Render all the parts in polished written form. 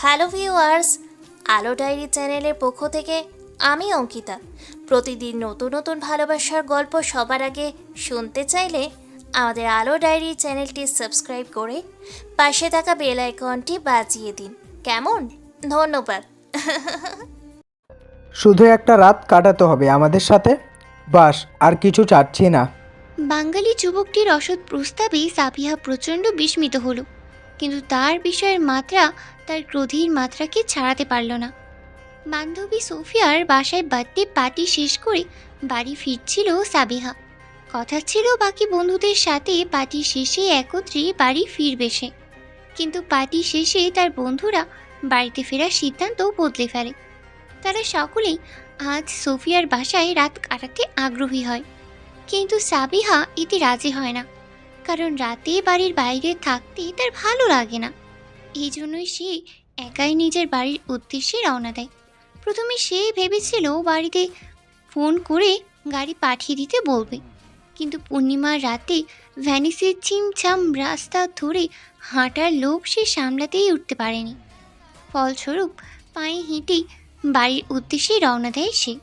Hello viewers, আলো diary চ্যানেলের পক্ষ থেকে আমি অঙ্কিতা। প্রতিদিন নতুন নতুন ভালোবাসার গল্প সবার আগে শুনতে চাইলে আমাদের আলো ডায়েরি চ্যানেলটি সাবস্ক্রাইব করে পাশে থাকা বেল আইকনটি বাজিয়ে দিন। কেমন? ধন্যবাদ। শুধু একটা রাত কাটাতে হবে আমাদের সাথে, বাস আর কিছু চাচ্ছি না। বাঙালি যুবকটির অসৎ প্রস্তাবে সাবিহা প্রচণ্ড বিস্মিত হলো, কিন্তু তার বিষয়ের মাত্রা তার ক্রোধের মাত্রাকে ছাড়াতে পারল না। বান্ধবী সোফিয়ার বাসায় বার্থডে পার্টি শেষ করে বাড়ি ফিরছিল সাবিহা। কথা ছিল বাকি বন্ধুদের সাথে পার্টি শেষে একত্রে বাড়ি ফিরবে সে, কিন্তু পার্টি শেষে তার বন্ধুরা বাড়িতে ফেরার সিদ্ধান্ত বদলে ফেলে। তারা সকলেই আজ সোফিয়ার বাসায় রাত কাটাতে আগ্রহী হয়, কিন্তু সাবিহা এতে রাজি হয় না, কারণ রাতে বাড়ির বাইরে থাকতে তার ভালো লাগে না। এই জন্যই সে একাই নিজের বাড়ির উদ্দেশ্যে রওনা দেয়। প্রথমে সে ভেবেছিল বাড়িতে ফোন করে গাড়ি পাঠিয়ে দিতে বলবে, কিন্তু পূর্ণিমার রাতে ভ্যানিসের ছিমছাম রাস্তা ধরে হাঁটার লোভ সে সামলাতেই উঠতে পারেনি। ফলস্বরূপ পায়ে হেঁটেই বাড়ির উদ্দেশ্যে রওনা দেয় সে।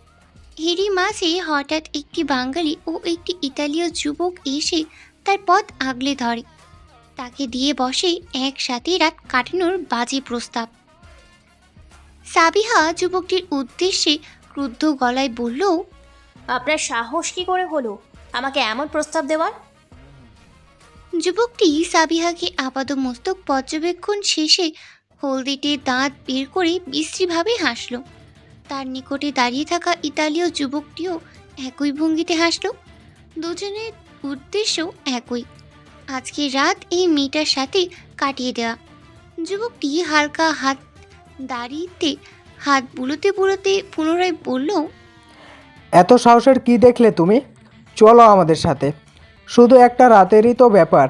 এরই মাঝে হঠাৎ একটি বাঙালি ও একটি ইতালীয় যুবক এসে তার পথ আগলে ধরে। তাকে দিয়ে বসে একসাথে রাত কাটানোর বাজে প্রস্তাব। সাবিহা যুবকটির উদ্দেশ্যে ক্রুদ্ধ গলায় বলল, আপনার সাহস কি করে হলো আমাকে এমন প্রস্তাব দেওয়ার? যুবকটি সাবিহাকে আপাদমস্তক পর্যবেক্ষণ শেষে হলদেটে দাঁত বের করে বিশ্রীভাবে হাসল। তার নিকটে দাঁড়িয়ে থাকা ইতালীয় যুবকটিও একই ভঙ্গিতে হাসল। দুজনের উদ্দেশ্য একই, আজকে রাত এই মেয়েটার সাথে কাটিয়ে দেওয়া। যুবকটি হালকা হাত দাঁড়িয়ে হাত বুলোতে বুলোতে পুনরায় বলল, এত সাহসের কি দেখলে তুমি? চলো আমাদের সাথে, শুধু একটা রাতেরই তো ব্যাপার।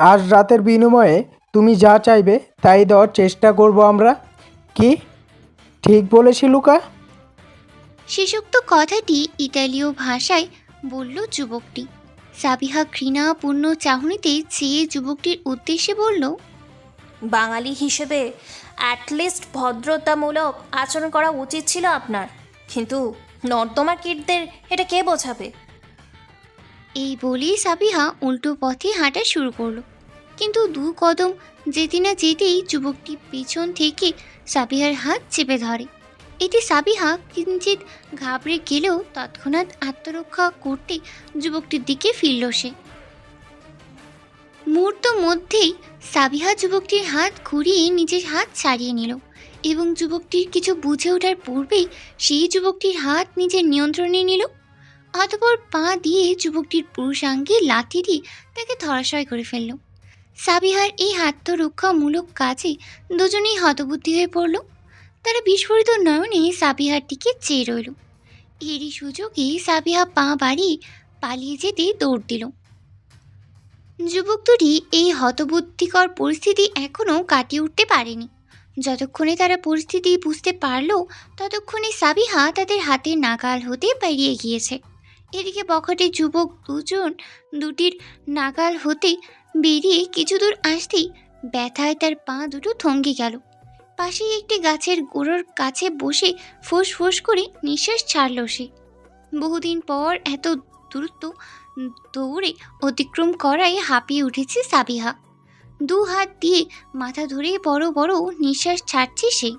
আজ রাতের বিনিময়ে তুমি যা চাইবে তাই দেওয়ার চেষ্টা করব আমরা। কি ঠিক বলেছি লুকা? শেষোক্ত কথাটি ইতালীয় ভাষায় বলল যুবকটি। সাবিহা ঘৃণাপূর্ণ চাহনিতে চেয়ে যুবকটির উদ্দেশ্যে বলল, বাঙালি হিসেবে অ্যাটলিস্ট ভদ্রতামূলক আচরণ করা উচিত ছিল আপনার, কিন্তু নর্দমা কীটদের এটা কে বোঝাবে? এই বলেই সাবিহা উল্টো পথে হাঁটা শুরু করলো। কিন্তু দু কদম যেতে না যেতেই যুবকটি পেছন থেকে সাবিহার হাত চেপে ধরে। এতে সাবিহা কিঞ্চিত ঘাবড়ে গেলেও তৎক্ষণাৎ আত্মরক্ষা করতে যুবকটির দিকে ফিরল সে। মুহূর্ত মধ্যেই সাবিহা যুবকটির হাত ঘুরিয়ে নিজের হাত ছাড়িয়ে নিল, এবং যুবকটির কিছু বুঝে ওঠার পূর্বেই সেই যুবকটির হাত নিজের নিয়ন্ত্রণে নিল। অতঃপর পা দিয়ে যুবকটির পুরুষাঙ্গে লাথি দিয়ে তাকে ধরাশয় করে ফেলল। সাবিহার এই আত্মরক্ষামূলক কাজে দুজনেই হতবুদ্ধি হয়ে পড়ল। তারা বিস্ফোরিত নয়নে সাবিহার দিকে চেয়ে রইল। এরই সুযোগে সাবিহা পা বাড়িয়ে পালিয়ে যেতে দৌড় দিল। যুবক দুটি এই হতবুদ্ধিকর পরিস্থিতি এখনও কাটিয়ে উঠতে পারেনি। যতক্ষণে তারা পরিস্থিতি বুঝতে পারল, ততক্ষণে সাবিহা তাদের হাতের নাগাল হতে বেরিয়ে গিয়েছে। এদিকে বখাটে যুবক দুটির নাগাল হতে বেরিয়ে কিছু দূর আসতেই ব্যথায় তার পা দুটো থমকে গেল। পাশেই একটি গাছের গোড়ার কাছে বসে ফোঁস ফোঁস করে নিঃশ্বাস ছাড়ল সে। বহুদিন পর এত দূরত্ব দৌড়ে অতিক্রম করায় হাঁপিয়ে উঠেছে সাবিহা। দু হাত দিয়ে মাথা ধরে বড় বড় নিঃশ্বাস ছাড়ছে সে।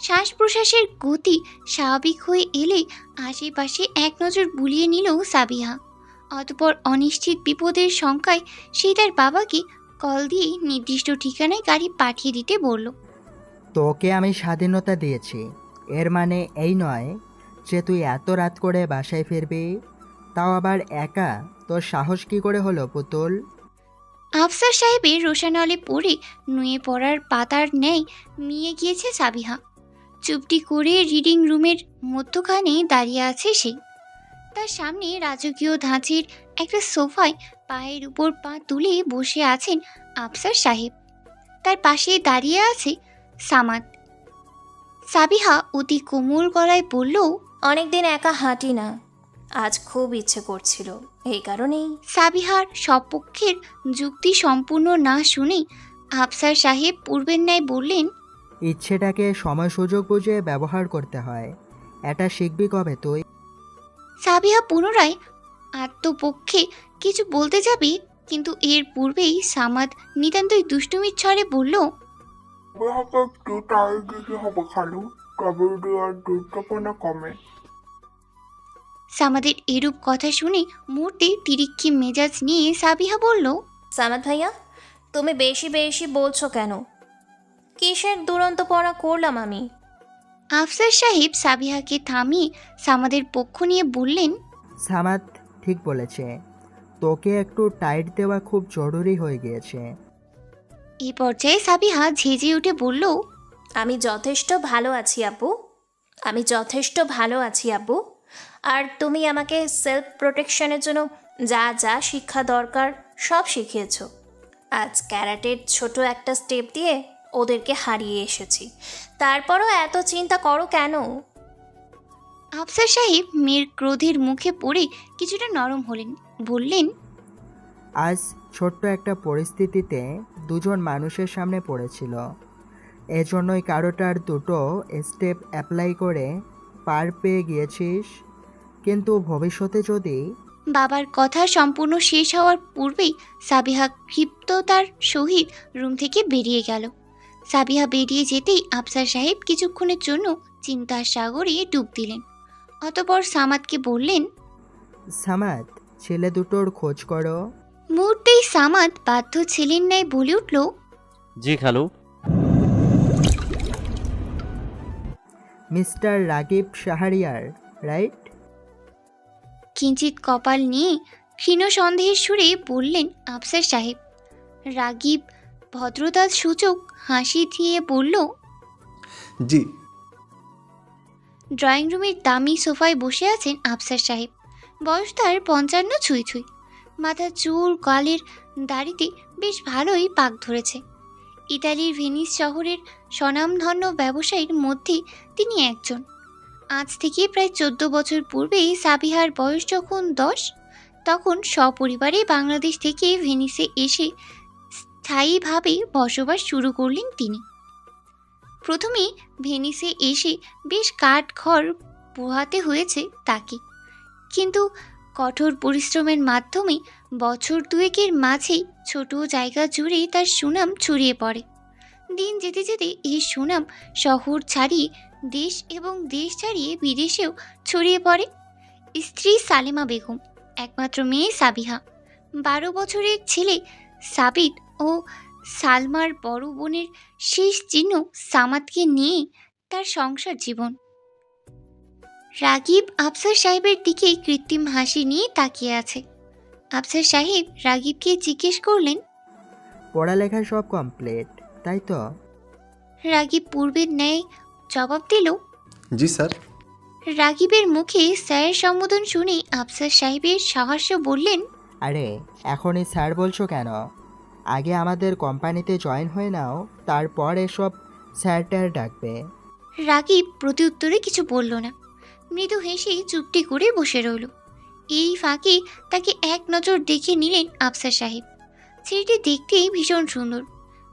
শ্বাস প্রশ্বাসের গতি স্বাভাবিক হয়ে এলে আশেপাশে এক নজর বুলিয়ে নিল সাবিহা। অতঃপর অনিশ্চিত বিপদের শঙ্কায় সে তার বাবাকে কল দিয়ে নির্দিষ্ট ঠিকানায় গাড়ি পাঠিয়ে দিতে বলল। তোকে আমি স্বাধীনতা দিয়েছি, এর মানে এই নয় যে তুই এত রাত করে বাসায় ফিরবি, তাও আবার একা। তোর সাহস কি করে হলো পুতুল? আফসার সাহেবের রোশানলে পড়ে নুয়ে পড়ার পাতার ন্যায় মিয়ে গিয়েছে সাবিহা। চুপটি করে রিডিং রুমের মধ্যখানে দাঁড়িয়ে আছে সে। তার সামনে রাজকীয় ধাঁচের একটা সোফায় পায়ের উপর পা তুলে বসে আছেন আফসার সাহেব। তার পাশে দাঁড়িয়ে আছে সামাদ। সাবিহা অতি কোমল গলায় বলল, অনেকদিন একা হাঁটি না, আজ খুব ইচ্ছে করছিল, এই কারণেই। সাবিহার সপক্ষের যুক্তি সম্পূর্ণ না শুনেই আফসার সাহেব পূর্বের ন্যায় বললেন, ইচ্ছেটাকে সময় সুযোগ বুঝে ব্যবহার করতে হয়। এটা শিখবি কবে তুই? সাবিহা পুনরায় আত্মপক্ষে কিছু বলতে যাবে, কিন্তু এর পূর্বেই সামাদ নিতান্তই দুষ্টুমির ছলে বলল, তবে হবে একটু তাই দিতে হবে খালু, তবে দেওয়ার দুর্যাপনা কমে। সামাদের এরূপ কথা শুনে মুহূর্তে তিরিক্ষি মেজাজ নিয়ে সাবিহা বলল, সামাদ ভাইয়া, তুমি বেশি বেশি বলছো কেন? কিসের দুরন্তপনা করলাম আমি? আফসার সাহেব সাবিহাকে থামিয়ে সামাদের পক্ষ নিয়ে বললেন, সামাদ ঠিক বলেছে, তোকে একটু টাইট দেওয়া খুব জরুরি হয়ে গিয়েছে। এই পর্যায়ে সাবিহা ঝেঁঝে উঠে বলল, আমি যথেষ্ট ভালো আছি আব্বু, আমি যথেষ্ট ভালো আছি আব্বু। আর তুমি আমাকে সেলফ প্রোটেকশনের জন্য যা যা শিক্ষা দরকার সব শিখিয়েছো। আজ ক্যারাটের ছোট একটা স্টেপ দিয়ে ওদেরকে হারিয়ে এসেছি, তারপরও এত চিন্তা করো কেন? আফসার সাহেব মেয়ের ক্রোধের মুখে পড়ে কিছুটা নরম হলেন, বললেন, আজ ছোট্ট একটা পরিস্থিতিতে দুজন মানুষের সামনে পড়েছিল, এজন্যই কারোটার দুটো স্টেপ অ্যাপ্লাই করে পার পেয়ে গিয়েছিস। কিন্তু ভবিষ্যতে যদি বাবার কথা সম্পূর্ণ শেষ হওয়ার পূর্বেই সাবিহা ক্ষিপ্ততার সহিত রুম থেকে বেরিয়ে গেল। সাবিহা বেরিয়ে যেতেই আফসার সাহেব কিছুক্ষণের জন্য চিন্তার সাগরে ডুব দিলেন। অতপর সামাদকে বললেন, সামাদ, ছেলে দুটোর খোঁজ করো। মুহূর্তেই সামাদ বাধ্য ছেলের ন্যায় বলে উঠল, জি খালু। Mister Ragib Shahriar, right? কিঞ্চিত কপাল নিয়ে ক্ষীণ সন্দেহের সুরে বললেন আফসার সাহেব। রাগিব ভদ্রতার সূচক হাসি দিয়ে বলল, জি। ড্রয়িং রুমের দামি সোফায় বসে আছেন আফসার সাহেব। বয়স তার 55 ছুঁই ছুঁই। মাথার চুল, গালের দাড়িতে বেশ ভালোই পাক ধরেছে। ইতালির ভেনিস শহরের স্বনামধন্য ব্যবসায়ীর মধ্যে তিনি একজন। আজ থেকে প্রায় 14 বছর পূর্বে সাবিহার বয়স যখন 10, তখন সপরিবারে বাংলাদেশ থেকে ভেনিসে এসে স্থায়ীভাবে বসবাস শুরু করলেন তিনি। প্রথমে ভেনিসে এসে বেশ কাঠখড় পোহাতে হয়েছে তাকে, কিন্তু কঠোর পরিশ্রমের মাধ্যমে বছর দুয়েকের মাঝেই ছোট জায়গা জুড়ে তার সুনাম ছড়িয়ে পড়ে। দিন যেতে যেতে এই সুনাম শহর ছাড়িয়ে দেশ এবং দেশ ছাড়িয়ে বিদেশেও ছড়িয়ে পড়ে। স্ত্রী সালেমা বেগম, একমাত্র মেয়ে সাবিহা, 12 বছরের ছেলে সাবিত ও সালমার বড় বোনের শেষ চিহ্ন সামাদকে নিয়ে তার সংসার জীবন। রাগিব আফসার সাহেবের দিকে কৃত্রিম হাসি নিয়ে তাকিয়ে আছে। আফসার সাহেব রাগিবকে জিজ্ঞেস করলেন, পড়ালেখা সব কমপ্লিট, তাই তো? রাগিব পূর্বের ন্যায় জবাব দিল। জি স্যার। রাগিবের মুখে স্যারের সম্বোধন শুনে আফসার সাহেবের সহাস্য বললেন, আরে এখনই স্যার বলছো কেন? আগে আমাদের কোম্পানিতে জয়েন হয়ে নাও, তারপর এসব স্যার ট্যার ডাকবে। রাগিব প্রত্যুত্তরে কিছু বলল না, মৃদু হেসে চুপটি করে বসে রইল। এই ফাঁকে তাকে এক নজর দেখে নিলেন আফসার সাহেব। ছেলেটি দেখতেই ভীষণ সুন্দর,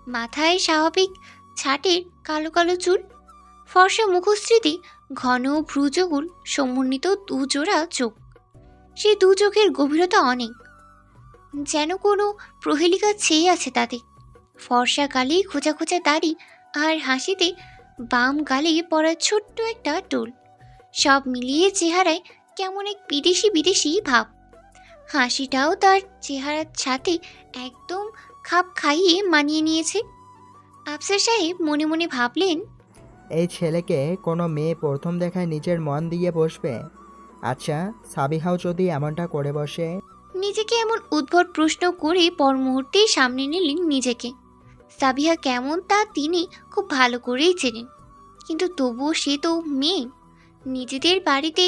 মাথায় স্বাভাবিক ছাটের কালো কালো চুল, ফর্সা মুখশ্রীতে ঘন ভ্রুযুগল সমন্বিত দুজোড়া চোখ। সেই দু চোখের গভীরতা অনেক, যেন কোনো প্রহেলিকা ছেয়ে আছে তাতে। ফর্সা গালে খোঁচা খোঁচা দাড়ি আর হাসিতে বাম গালে পড়া ছোট্ট একটা টোল, সব মিলিয়ে চেহারায় কেমন এক বিদেশি বিদেশি ভাব। হাসিটাও তার চেহারার সাথে একদম খাপ খাইয়ে মানিয়ে নিয়েছে। আফসার সাহেব মনে মনে ভাবলেন, এই ছেলেকে কোনো মেয়ে প্রথম দেখায় নিজের মন দিয়ে বসবে? আচ্ছা, সাবিহাও যদি এমনটা করে বসে? নিজেকে এমন উদ্ভট প্রশ্ন করে পর মুহূর্তেই সামনে নিলেন নিজেকে। সাবিহা কেমন তা তিনি খুব ভালো করেই চেনেন, কিন্তু তবুও সে তো মেয়ে। নিজেদের বাড়িতে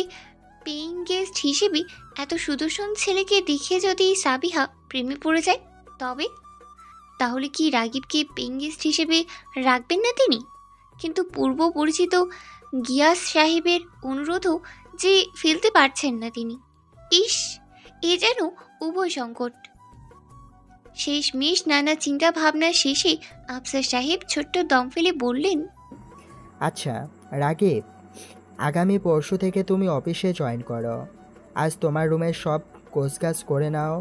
পেইং গেস্ট হিসেবে এত সুদর্শন ছেলেকে দেখে যদি সাবিহা প্রেমে পড়ে যায়, তাহলে কি রাগিবকে পেইং গেস্ট হিসেবে রাখবেন না তিনি? কিন্তু পূর্ব পরিচিত গিয়াস সাহেবের অনুরোধও যে ফেলতে পারছেন না তিনি। ইস, এ যেন উভয় সংকট। শেষমেশ নানা চিন্তা ভাবনার শেষে আফসার সাহেব ছোট্ট দম ফেলে বললেন, আচ্ছা রাগিব, আগামী পরশু থেকে তুমি অফিসে জয়েন করো। আজ তোমার রুমের সব গোছগাছ করে নাও।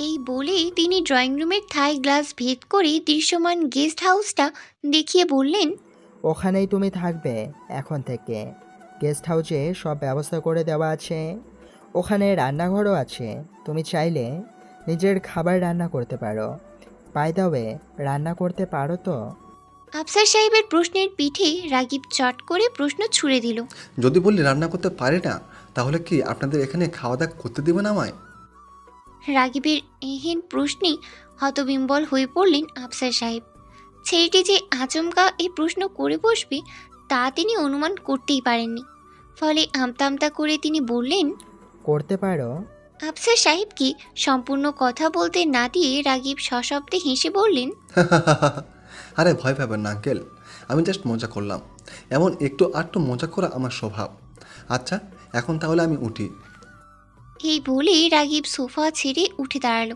এই বলে তিনি ড্রয়িং রুমের থাই গ্লাস ভেদ করে দৃশ্যমান গেস্ট হাউসটা দেখিয়ে বললেন, ওখানেই তুমি থাকবে এখন থেকে। গেস্ট হাউসে সব ব্যবস্থা করে দেওয়া আছে। ওখানে রান্নাঘরও আছে, তুমি চাইলে নিজের খাবার রান্না করতে পারো। বাই দ্য ওয়ে, রান্না করতে পারো তো? আফসার সাহেবের প্রশ্নের পিঠে রাগিব চট করে প্রশ্ন ছুড়ে দিল। যদি বললি রান্না করতে পারি না, তাহলে কি আপনাদের এখানে খাওয়া দাওয়া করতে দেবে না আমায়? রাগিবের এহেন প্রশ্নে হতবিম্বল হয়ে পড়লেন আফসার সাহেব। ছেলেটি যে আচমকা এই প্রশ্ন করে বসবে তা তিনি অনুমান করতেই পারেননি। ফলে আমতা আমতা করে তিনি বললেন, করতে পারো। আফসার সাহেবকে সম্পূর্ণ কথা বলতে না দিয়ে রাগিব সশব্দে হেসে বললেন, আরে ভয় পাবেন না আঙ্কেল, আমি জাস্ট মজা করলাম। এমন একটু আধটু মজা করা আমার স্বভাব। আচ্ছা, এখন তাহলে আমি উঠি। এই বলে রাগিব সোফা ছেড়ে উঠে দাঁড়ালো।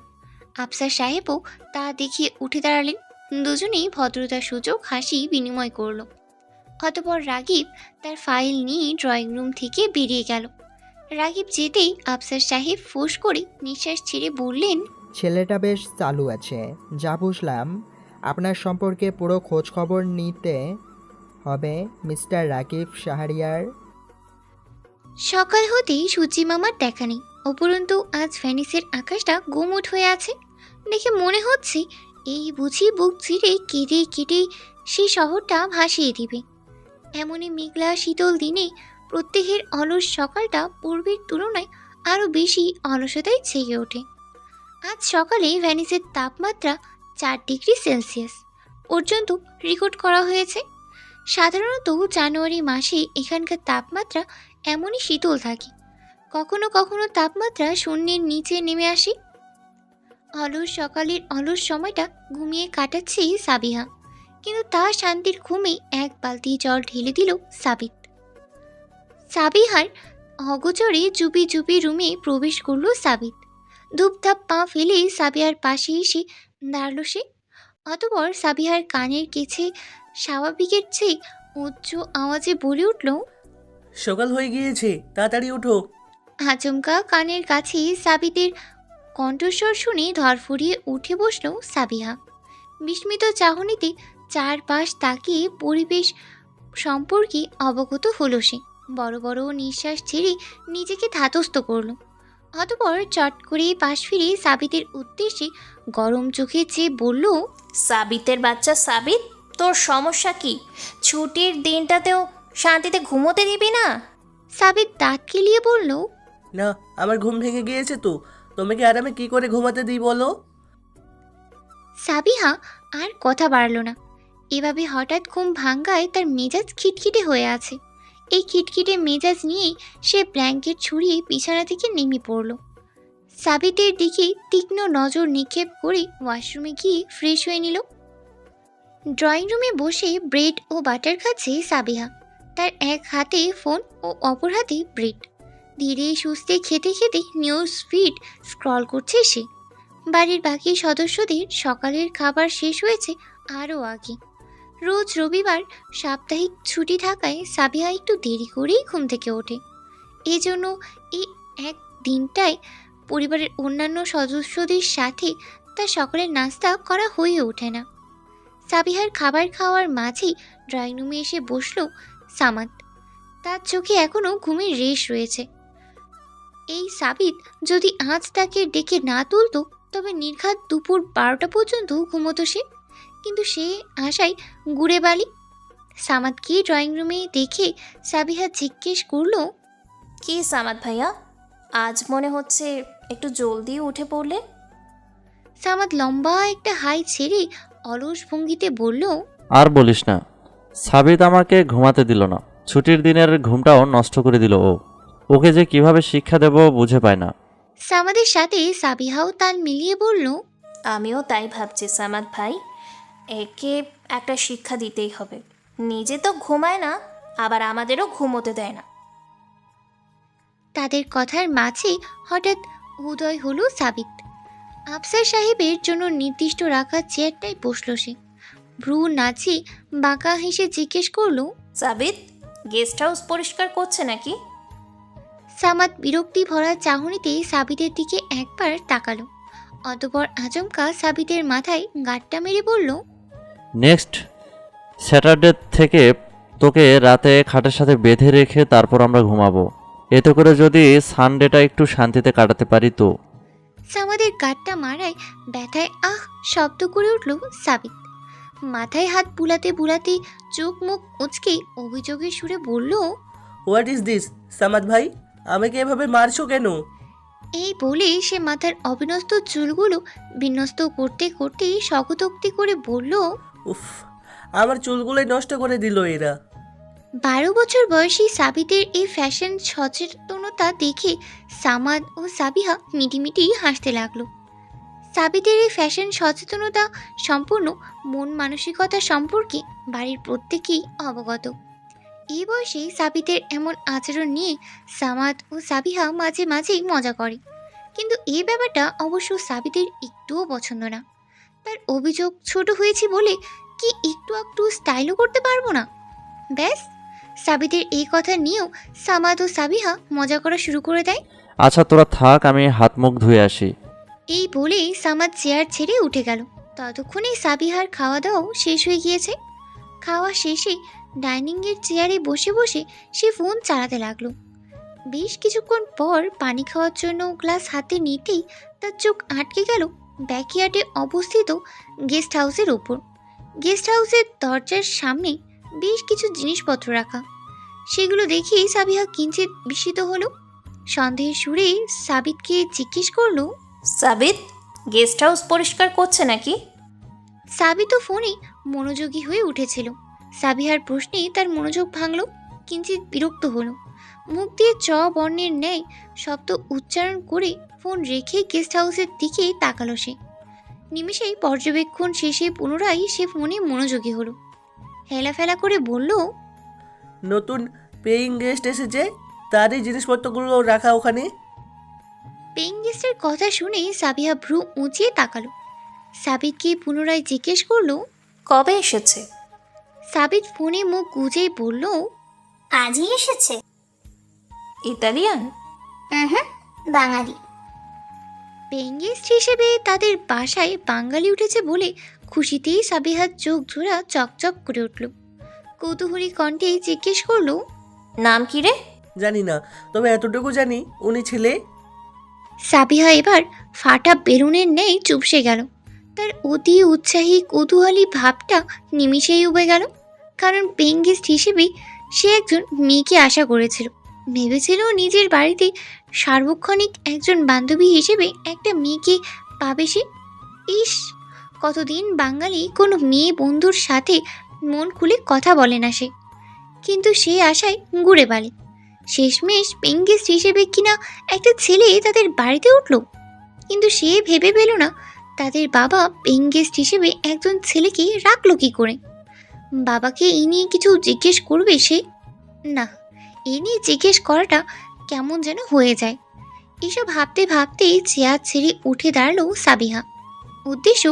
আফসার সাহেবও তা দেখিয়ে উঠে দাঁড়ালেন। দুজনেই ভদ্রতার সূচক হাসি বিনিময় করলো। অতপর রাগিব তার ফাইল নিয়ে ড্রয়িং রুম থেকে বেরিয়ে গেল। রাগিব যেতেই আফসার সাহেব ফোঁস করে নিঃশ্বাস ছেড়ে বললেন, ছেলেটা বেশ চালু আছে। যা বুঝলাম, আপনার সম্পর্কে পুরো খোঁজ খবর নিতে হবে মিস্টার রাকিব শাহরিয়ার। সকাল হতেই সূর্যি মামার দেখা নেই। উপরন্তু আজ ভ্যানিসের আকাশটা গুমোট হয়ে আছে। দেখে মনে হচ্ছে এই বুঝি বুক চিরে কেটে কেটে সেই শহরটা ভাসিয়ে দিবে। এমনই মেঘলা শীতল দিনে প্রত্যেকের অলস সকালটা পূর্বের তুলনায় আরও বেশি অলসতায় ছেয়ে ওঠে। আজ সকালে ভ্যানিসের তাপমাত্রা 4 ডিগ্রি সেলসিয়াস পর্যন্ত রেকর্ড করা হয়েছে। সাধারণত জানুয়ারি মাসে এখানকার তাপমাত্রা এমনই শীতল থাকে। কখনো কখনো তাপমাত্রা শূন্যের নিচে নেমে আসে। অলস সকালের অলস সময়টা ঘুমিয়ে কাটাচ্ছে সাবিহা, কিন্তু তার শান্তির ঘুমে এক বালতি জল ঢেলে দিল সাবিত। সাবিহার অগোচরে চুপি চুপি রুমে প্রবেশ করলো সাবিত। ধূপধাপ পা ফেলে সাবিহার পাশে এসে দাঁড়ালো সে। অতপর সাবিহার কানের কেছে স্বাভাবিকের চেয়ে উচ্চ আওয়াজে বলে উঠল, সকাল হয়ে গিয়েছে, তাড়াতাড়ি ওঠো। আচমকা কানের কাছে সাবিতের কণ্ঠস্বর শুনে ধরফড়িয়ে উঠে বসল সাবিহা। বিস্মিত চাহনিতে চারপাশ তাকিয়ে পরিবেশ সম্পর্কে অবগত হলো সে। বড় বড় নিঃশ্বাস ছেড়ে নিজেকে ধাতস্থ করল। অতপর চট করে পাশ ফিরে সাবিতের উদ্দেশ্যে গরম চোখে চেয়ে বলল, সাবিতের বাচ্চা সাবিত, তোর সমস্যা কি? ছুটির দিনটাতেও শান্তিতে ঘুমোতে দিবি না? সাবিত দাঁত কেলিয়ে বলল, না, আমার ঘুম ভেঙে গিয়েছে তো। তোমাকে আরামে কি করে ঘুমাতে দিই বলো? সাবিহা আর কথা বাড়ল না। এভাবে হঠাৎ ঘুম ভাঙ্গায় তার মেজাজ খিটখিটে হয়ে আছে। এই খিটখিটে মেজাজ নিয়েই সে ব্ল্যাঙ্কেট ছড়িয়ে বিছানা থেকে নেমে পড়ল। সাবিতের দিকে তীক্ষ্ণ নজর নিক্ষেপ করে ওয়াশরুমে গিয়ে ফ্রেশ হয়ে নিল। ড্রয়িং রুমে বসে ব্রেড ও বাটার খাচ্ছে সাবিহা। তার এক হাতে ফোন ও অপর হাতে ব্রেড। ধীরে সুস্থে খেতে খেতে নিউজ ফিড স্ক্রল করছে সে। বাড়ির বাকি সদস্যদের সকালের খাবার শেষ হয়েছে আরও আগে। রোজ রবিবার সাপ্তাহিক ছুটি থাকায় সাবিহা একটু দেরি করেই ঘুম থেকে ওঠে। এজন্য এই এক দিনটায় পরিবারের অন্যান্য সদস্যদের সাথে তার সকালের নাস্তা করা হয়ে ওঠে না। সাবিহার খাবার খাওয়ার মাঝেই ড্রয়িং রুমে এসে বসল সামাদ। তার চোখে এখনও ঘুমের রেশ রয়েছে। এই সাবিত যদি আজ তাকে ডেকে না তুলতো তবে নির্ঘাত দুপুর 12টা পর্যন্ত ঘুমোতো সে। কিন্তু সে আশায় গুড়ে বালি। সামাদকে ড্রয়িং রুমে দেখে সাবিহা জিজ্ঞেস করলো, কি সামাদ ভাইয়া, আজ মনে হচ্ছে একটু জলদি উঠে পড়লে? সামাদ লম্বা একটা হাই ছেড়ে অলস ভঙ্গিতে বলল, আর বলিস না, সাবিত আমাকে ঘুমাতে দিল না। ছুটির দিনের ঘুমটাও নষ্ট করে দিল ও। ওকে যে কিভাবে শিক্ষা দেব বুঝে পায় না। সামাদের সাথে সাবিহাও তাল মিলিয়ে বলল, আমিও তাই ভাবছি সামাদ ভাই, একে একটা শিক্ষা দিতেই হবে। নিজে তো ঘুমায় না, আবার আমাদেরও ঘুমোতে দেয় না। তাদের কথার মাঝে হঠাৎ উদয় হলো সাবিত। আফসার সাহেবের জন্য নির্দিষ্ট রাখা চেয়ারটায় বসল সে। ভ্রু নাচিয়ে বাঁকা হেসে জিজ্ঞেস করলো, সাবিত, গেস্ট হাউস পরিষ্কার করছে নাকি? সামাদ বিরক্তি ভরা চাহনিতে সাবিতের দিকে একবার তাকালো। অতঃপর আচমকা সাবিতের মাথায় গাঁটটা মেরে বলল, নেক্সট স্যাটারডে থেকে তোকে রাতে খাটের সাথে বেঁধে রেখে তারপর আমরা ঘুমাবো। এতে করে যদি সানডেটা একটু শান্তিতে কাটাতে পারি তো। সামাদের গাঁটটা মারায় ব্যথায় আহ শব্দ করে উঠল সাবিত। মাথায় হাত বুলাতে বুলাতে চোখ মুখ উঁচকে অভিযোগের সুরে বলল, হোয়াট ইজ দিস সামাদ ভাই, আমাকে এভাবে মারছো কেন? এই বলে সে মাথার অবিন্যস্ত চুলগুলো বিন্যস্ত করতে করতে শকতোক্তি করে বলল, উফ, আমার চুলগুলোই নষ্ট করে দিল এরা। 12 বছর বয়সী সাবিতের এই ফ্যাশন সচেতনতা দেখে সামাদ ও সাবিহা মিটিমিটি হাসতে লাগলো। সাবিতের এই ফ্যাশন সচেতনতা সম্পূর্ণ মন মানসিকতা সম্পর্কে বাড়ির প্রত্যেকেই অবগত। এই বয়সে সাবিতের এমন আচরণ নিয়ে সামাদ ও সাবিহা মাঝে মাঝেই মজা করে, কিন্তু এই ব্যাপারটা অবশ্য সাবিতের একটুও পছন্দ না। তার অভিযোগ, ছোট হয়েছি বলে কি একটু স্টাইলও করতে পারবো না। ব্যাস, সাবিতের এই কথা নিয়েও সামাদ ও সাবিহা মজা করা শুরু করে দেয়। আচ্ছা তোরা থাক, আমি হাত মুখ ধুয়ে আসি। এই বলেই সামাদ চেয়ার ছেড়ে উঠে গেল। ততক্ষণে সাবিহার খাওয়া দাওয়াও শেষ হয়ে গিয়েছে। খাওয়া শেষে ডাইনিংয়ের চেয়ারে বসে বসে সে ফোন চালাতে লাগলো। বেশ কিছুক্ষণ পর পানি খাওয়ার জন্য গ্লাস হাতে নিতেই তার চোখ আটকে গেল ব্যাকইয়ার্ডে অবস্থিত গেস্ট হাউসের ওপর। গেস্ট হাউসের দরজার সামনে বেশ কিছু জিনিসপত্র রাখা। সেগুলো দেখেই সাবিহা কিঞ্চিত বিস্মিত হলো। সন্দেহের সুরে সাবিতকে জিজ্ঞেস করলো, সাবিত, গেস্ট হাউস পরিষ্কার করছে নাকি? সাবিতও ফোনে মনোযোগী হয়ে উঠেছিল। সাবিহার প্রশ্নে তার মনোযোগ ভাঙল, কিঞ্চিত বিরক্ত হলো। মুখ দিয়ে চ বর্ণের ন্যায় শব্দ উচ্চারণ করে ফোন রেখে গেস্ট হাউসের দিকে তাকালো সে। নিমেষেই পর্যবেক্ষণ শেষে পুনরায় সে ফোনে মনোযোগী হলো। হেলাফেলা করে বলল, নতুন পেইং গেস্ট এসেছে, তার এই জিনিসপত্রগুলো রাখা ওখানে। পেইং গেস্টের কথা শুনে সাবিহা ভ্রু উঁচিয়ে তাকালো। সাবিতকে পুনরায় জিজ্ঞেস করলো। কবে এসেছে? সাবিত ফোনে মুখ গুজেই বলল, আজই এসেছে। ইতালিয়ান? বাঙালি। পেইং গেস্ট হিসেবে তাদের বাসায় বাঙালি উঠেছে বলে খুশিতেই সাবিহার চোখ জোড়া চকচক করে উঠল। কৌতূহলী কণ্ঠে জিজ্ঞেস করলো, নাম কি রে? জানি না, তবে এতটুকু জানি উনি ছেলে। সাবিহা এবার ফাটা বেলুনের ন্যায় চুপসে গেল। তার অতি উৎসাহী কৌতূহলী ভাবটা নিমিষেই উবে গেল। কারণ পেইং গেস্ট হিসেবে সে একজন মেয়েকে আশা করেছিল। ভেবেছিল নিজের বাড়িতে সার্বক্ষণিক একজন বান্ধবী হিসেবে একটা মেয়েকে পাবে সে। ইস, কতদিন বাঙালি কোনো মেয়ে বন্ধুর সাথে মন খুলে কথা বলে না সে। কিন্তু সে আশায় গুড়ে বালি। শেষমেশ পেইং গেস্ট হিসেবে কিনা একটা ছেলে তাদের বাড়িতে উঠল। কিন্তু সে ভেবে পেল না তাদের বাবা পেইং গেস্ট হিসেবে একজন ছেলেকে রাখলো কি করে। বাবাকে এই নিয়ে কিছু জিজ্ঞেস করবে সে? না, এ নিয়ে জিজ্ঞেস করাটা কেমন যেন হয়ে যায়। এসব ভাবতে ভাবতেই চেয়ার ছেড়ে উঠে দাঁড়ালো সাবিহা। উদ্দেশ্য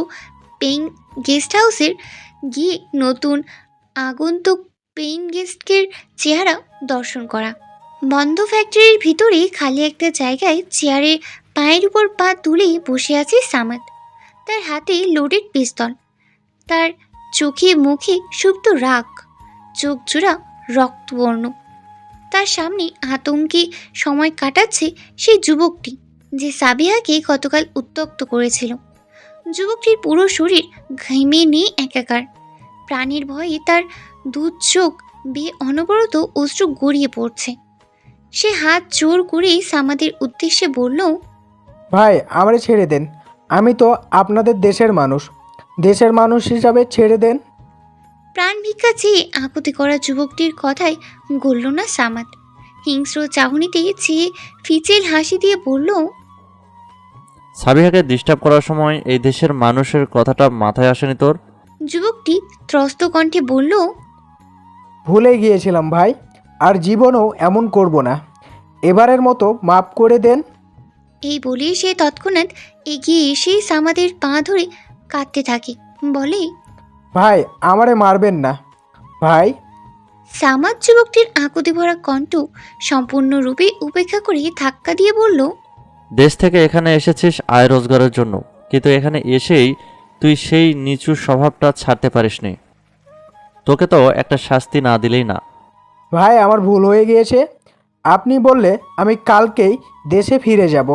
পেইং গেস্ট হাউসের গিয়ে নতুন আগন্তুক পেইং গেস্টকে চেহারা দর্শন করা। বন্ধ ফ্যাক্টরির ভিতরে খালি একটা জায়গায় চেয়ারে পায়ের উপর পা তুলে বসে আছে সামাদ। তার হাতে লোডেড পিস্তল, তার চোখে মুখে সুপ্ত রাগ, চোখ জোড়া রক্তবর্ণ। তার সামনে আতঙ্কে সময় কাটাচ্ছে সেই যুবকটি যে সাবিহাকে গতকাল উত্ত্যক্ত করেছিল। যুবকটির পুরো শরীর ঘেমে নিয়ে একাকার। প্রাণের ভয়ে তার দুধ চোখ বেয়ে অনবরত অশ্রু গড়িয়ে পড়ছে। সে হাত জোর করে সামাদের উদ্দেশ্যে বলল, ভাই, আমারে ছেড়ে দেন। আমি তো আপনাদের দেশের মানুষ। দেশের মানুষ হিসাবে ছেড়ে দেন। প্রাণ ভিক্ষা চেয়ে আকুতি করা যুবকটির কথায় গলল না সামাদ। হিংস্র চাহনিতে চেয়ে ফিচেল হাসি দিয়ে বলল, সাবিহাকে ডিস্টার্ব করার সময় এই দেশের মানুষের কথাটা মাথায় আসেনি তোর? যুবকটি ত্রস্ত কণ্ঠে বলল, ভুলে গিয়েছিলাম ভাই, আর জীবনেও এমন করব না। এবারের মতো মাফ করে দেন। এই বলে সে তৎক্ষণাৎ এগিয়ে এসে সামাদের পা ধরে কাঁদতে থাকে। বলে, ভাই আমারে মারবেন না ভাই। সামাদ যুবকটির আকুতি ভরা কণ্ঠ সম্পূর্ণরূপে উপেক্ষা করে ধাক্কা দিয়ে বলল, দেশ থেকে এখানে এসেছিস আয় রোজগারের জন্য, কিন্তু এখানে এসেই তুই সেই নিচু স্বভাবটা ছাড়তে পারিসনি। তোকে তো একটা শাস্তি না দিলেই না। ভাই আমার ভুল হয়ে গিয়েছে, আপনি বললে আমি কালকেই দেশে ফিরে যাব।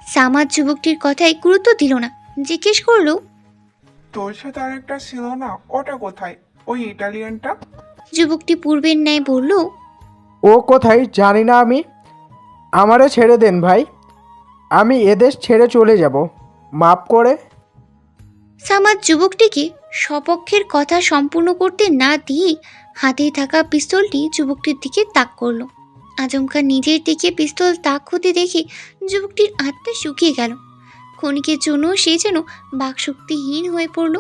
সামাদ যুবকটির কথায় গুরুত্ব দিল না, জিজ্ঞেস করলো, তোর সাথে আরেকটা ছিল না, ওটা কোথায়? ওই ইটালিয়ানটা? যুবকটি পূর্বের ন্যায় বলল, ও কোথায় জানি না আমি, আমারে ছেড়ে দেন ভাই, আমি এদেশ ছেড়ে চলে যাব, মাফ করে। সামাদ যুবকটিকে সপক্ষের কথা সম্পূর্ণ করতে না দিয়ে হাতে থাকা পিস্তলটি যুবকটির দিকে তাক করলো। আচমকা নিজের দিকে পিস্তল তাক হতে দেখে যুবকটির আত্মা শুকিয়ে গেল। ক্ষণিকের জন্য সে যেন বাকশক্তিহীন হয়ে পড়ল।